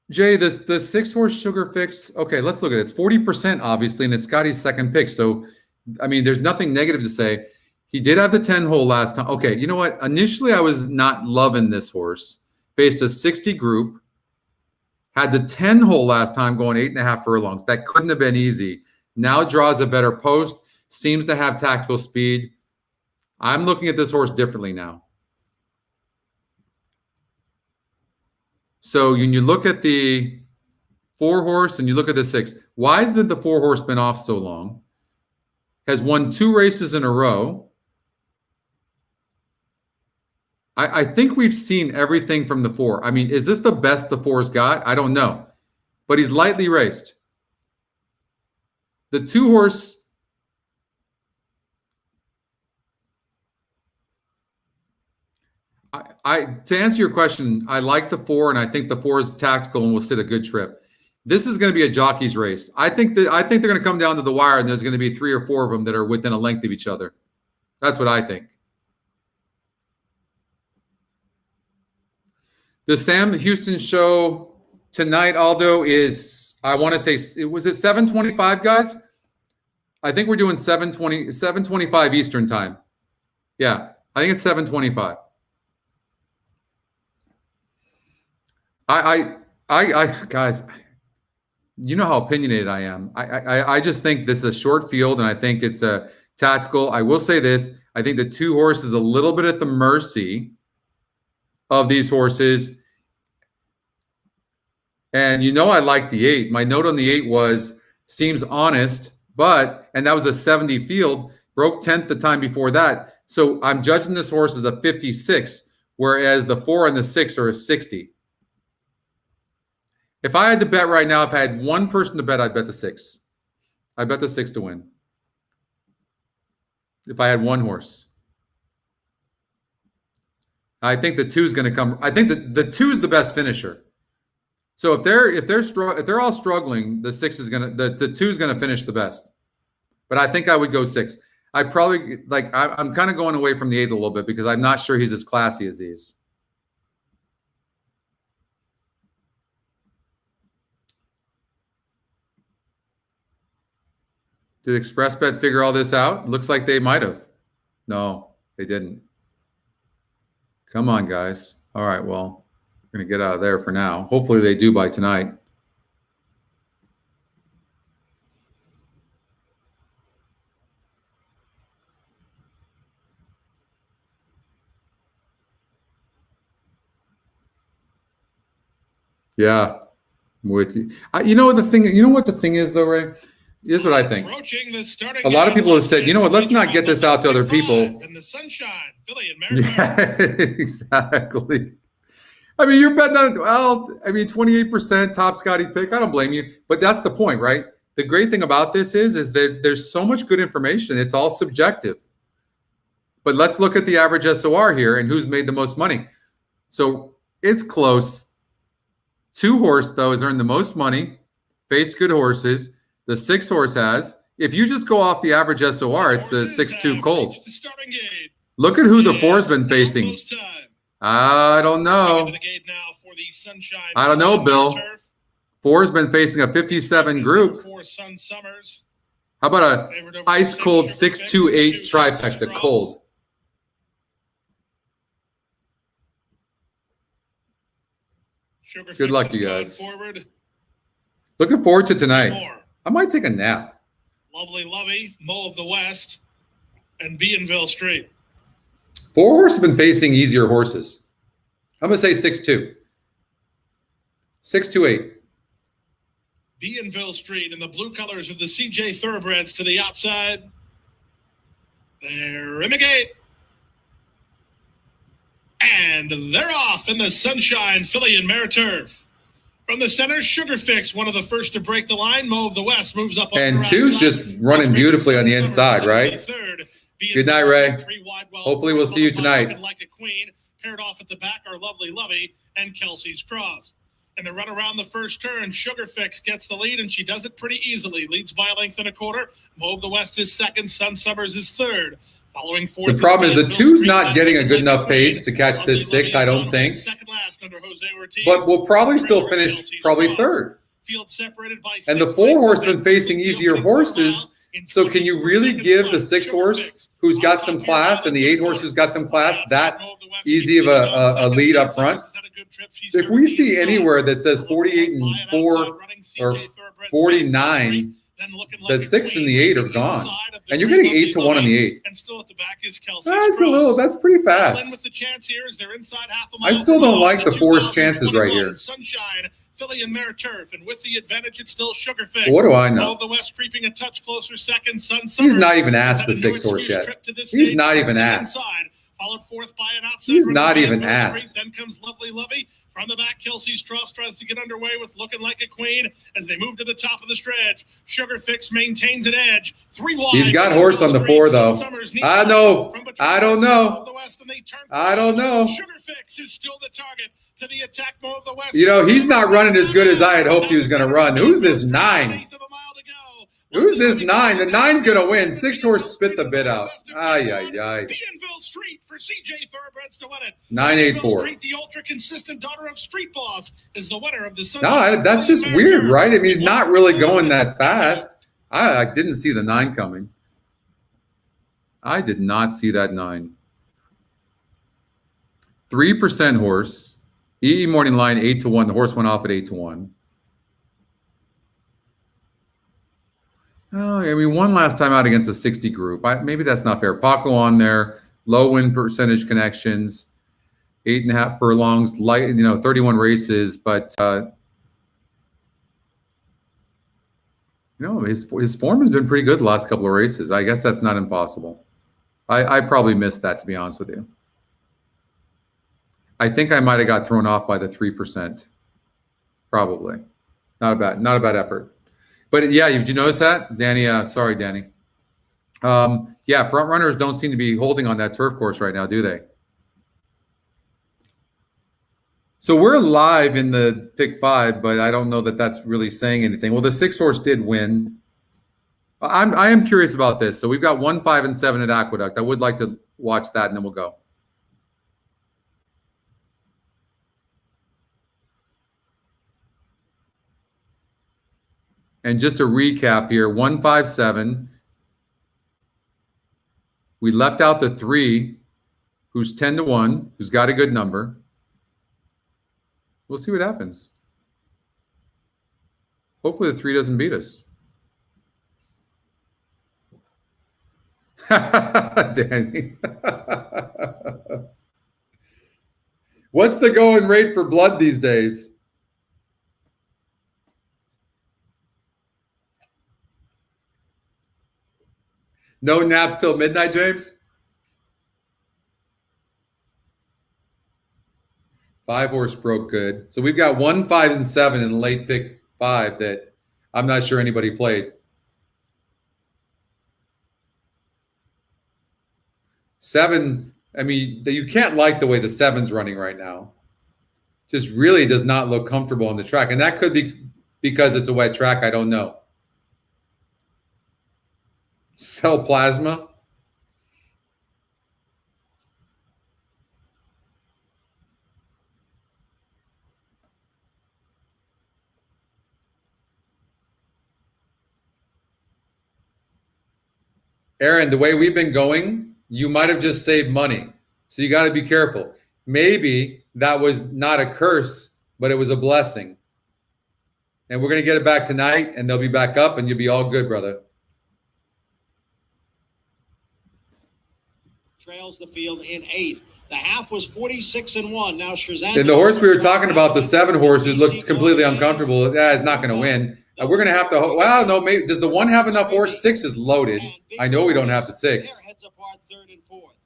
Jay, the 6-horse sugar fix. Okay, let's look at it. It's 40%, obviously, and it's Scotty's second pick. So, I mean, there's nothing negative to say. He did have the 10-hole last time. Okay, you know what? Initially, I was not loving this horse. Faced a 60 group. Had the 10-hole last time going 8.5 furlongs. That couldn't have been easy. Now draws a better post. Seems to have tactical speed. I'm looking at this horse differently now. So when you look at the 4-horse and you look at the 6, why has the 4-horse been off so long? Has won 2 races in a row. I think we've seen everything from the 4. I mean, is this the best the 4's got? I don't know. But he's lightly raced. The 2-horse, to answer your question, I like the 4, and I think the 4 is tactical and will sit a good trip. This is going to be a jockey's race. I think they're going to come down to the wire, and there's going to be 3 or 4 of them that are within a length of each other. That's what I think. The Sam Houston show tonight, Aldo, is, I want to say, was it 7:25, guys? I think we're doing 7:25 Eastern time. Yeah, I think it's 7:25. I guys, you know how opinionated I am. I just think this is a short field, and I think it's a tactical. I will say this. I think the 2-horse is a little bit at the mercy of these horses. And I like the 8. My note on the 8 was, seems honest, and that was a 70 field, broke 10th the time before that. So I'm judging this horse as a 56, whereas the 4 and the 6 are a 60. If I had to bet right now, if I had one person to bet, I'd bet the 6. I bet the 6 to win. If I had one horse. I think the 2 is going to come. I think the 2 is the best finisher. So if they're all struggling, the 6 is gonna the 2 is gonna finish the best. But I think I would go 6. I probably I'm kind of going away from the 8 a little bit because I'm not sure he's as classy as these. Did Xpressbet figure all this out? Looks like they might have. No, they didn't. Come on, guys. All right, well, we're going to get out of there for now. Hopefully they do by tonight. Yeah, with you. You know what the thing? You know what the thing is, though, Ray? Here's what I think. A lot of people have said, you know what? Let's not get this out to other people. In the sunshine, Philly and Yeah, exactly. I mean, you're betting on 28% top Scotty pick. I don't blame you, but that's the point, right? The great thing about this is that there's so much good information. It's all subjective. But let's look at the average SOR here and who's made the most money. So it's close. 2 horse, though, has earned the most money, faced good horses. The 6 horse has. If you just go off the average SOR, it's the 6-2 cold. Look at who the 4's been facing. I don't know. I don't know, Bill. 4's been facing a 57 group. How about a ice cold 6-2-8 trifecta cold? Good luck, you guys. Looking forward to tonight. I might take a nap. Lovely Lovey, Mo of the West, and Bienville Street. 4 horses have been facing easier horses. I'm going to say 6-2. 6-2-8. Bienville Street in the blue colors of the CJ Thoroughbreds to the outside. They're in the gate. And they're off in the sunshine, Philly and Mare Turf. From the center, Sugar Fix, one of the first to break the line. Mo of the West moves up. And 2's just running beautifully on the inside, right? Good night, Ray. Hopefully we'll see you tonight. Like a queen, paired off at the back are Lovely Lovey and Kelsey's Cross. And the run around the first turn, Sugar Fix gets the lead, and she does it pretty easily. Leads by a length and a quarter. Mo of the West is second. Sun Summers is third. Following fourth. The problem is the 2's not getting a good enough pace to catch this 6, I don't think. But we'll probably still finish third. And the 4 horse been facing easier horses. So can you really give the 6 horse who's got some class and the 8 horse who's got some class that easy of a lead up front? If we see anywhere that says 48-4 or 49, the 6 and the 8 are gone. And you're getting 8-1 on the 8. And still at the back is Kelsey's that's pretty fast. I still don't like the 4's chances right here. Sunshine, Philly and Mare Turf, and with the advantage, it's still Sugar Fix. What do I know? The West creeping a touch closer, second. Sun He's not even asked the 6 horse yet. He's not even asked. Followed fourth by an outside. He's not even asked. Then comes Lovely Lovey. From the back, Kelsey's Cross tries to get underway with Looking Like a Queen as they move to the top of the stretch. Sugar Fix maintains an edge. 3 wide. He's got horse on the 4, though. I know. I don't know. I don't know. Sugar Fix is still the target to the attack. Mo of the West. You know, he's not running as good as I had hoped he was going to run. Who's this 9? Who's this 9? The 9's going to win. 6 horse spit the bit out. Ay, ay, ay. Bienville Street for CJ Thoroughbreds to win it. 984. Street, the ultra consistent daughter of Street Boss, is the winner of the No, that's just weird, right? I mean, he's not really going that fast. I didn't see the 9 coming. I did not see that 9. 3% horse. EE morning line 8-1. The horse went off at 8-1. Oh, I mean, one last time out against a 60 group. Maybe that's not fair. Paco on there, low win percentage connections, 8.5 furlongs, 31 races. But his form has been pretty good the last couple of races. I guess that's not impossible. I probably missed that, to be honest with you. I think I might have got thrown off by the 3%. Probably, not a bad effort. But yeah, did you notice that, Danny? Sorry, Danny. Yeah, front runners don't seem to be holding on that turf course right now, do they? So we're live in the pick 5, but I don't know that that's really saying anything. Well, the 6 horse did win. I am curious about this. So we've got 1, 5, and 7 at Aqueduct. I would like to watch that, and then we'll go. And just to recap here, 1, 5, 7. We left out the 3, who's 10-1, who's got a good number. We'll see what happens. Hopefully the 3 doesn't beat us. Danny. What's the going rate for blood these days? No naps till midnight, James? 5 horse broke good. So we've got 1, 5, and 7 in late pick 5 that I'm not sure anybody played. 7, I mean, you can't like the way the 7's running right now. Just really does not look comfortable on the track. And that could be because it's a wet track. I don't know. Cell plasma. Aaron, the way we've been going, you might have just saved money. So you got to be careful. Maybe that was not a curse, but it was a blessing. And we're going to get it back tonight, and they'll be back up, and you'll be all good, brother. Trails the field in 8th. The half was 46-1. Now Shazam. And the horse we were talking about, the 7 horses, looked completely uncomfortable. That is not going to win. We're going to have to. Well, no, maybe. Does the 1 have enough horse? 6 is loaded. I know we don't have the 6.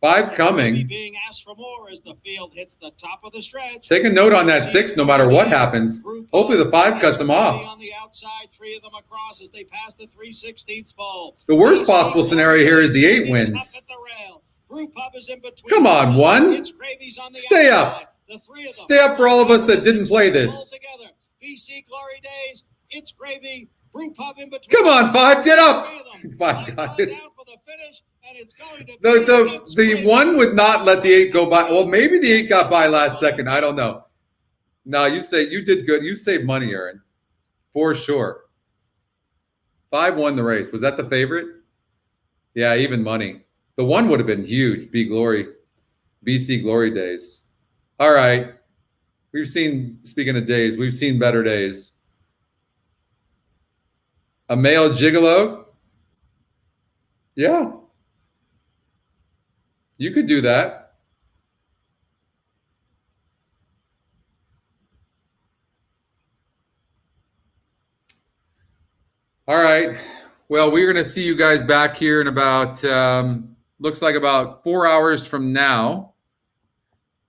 5's coming. Being asked for more as the field hits the top of the stretch. Take a note on that 6 no matter what happens. Hopefully the 5 cuts them off. On the outside, 3 of them across as they pass the 3/16 pole. The worst possible scenario here is the 8 wins. Come on, 1. Stay up. Stay up for all of us that didn't play this. BC Glory Days. It's gravy. Brew pub in between. Come on, 5. Get up. 5 got it. The 1 would not let the 8 go by. Well, maybe the 8 got by last second. I don't know. No, you did good. You saved money, Aaron, for sure. 5 won the race. Was that the favorite? Yeah, even money. The 1 would have been huge. BC Glory Days. All right. Speaking of days, we've seen better days. A male gigolo? Yeah. You could do that. All right. Well, we're going to see you guys back here in about, looks like about 4 hours from now.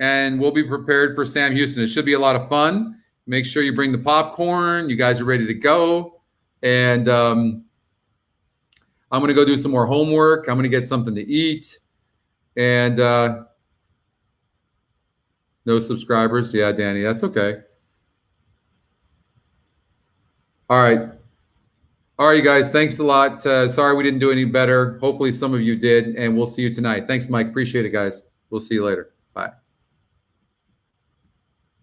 And we'll be prepared for Sam Houston. It should be a lot of fun. Make sure you bring the popcorn. You guys are ready to go. And I'm going to go do some more homework. I'm going to get something to eat. And no subscribers. Yeah, Danny, that's okay. All right. All right, you guys. Thanks a lot. Sorry we didn't do any better. Hopefully some of you did. And we'll see you tonight. Thanks, Mike. Appreciate it, guys. We'll see you later. Bye.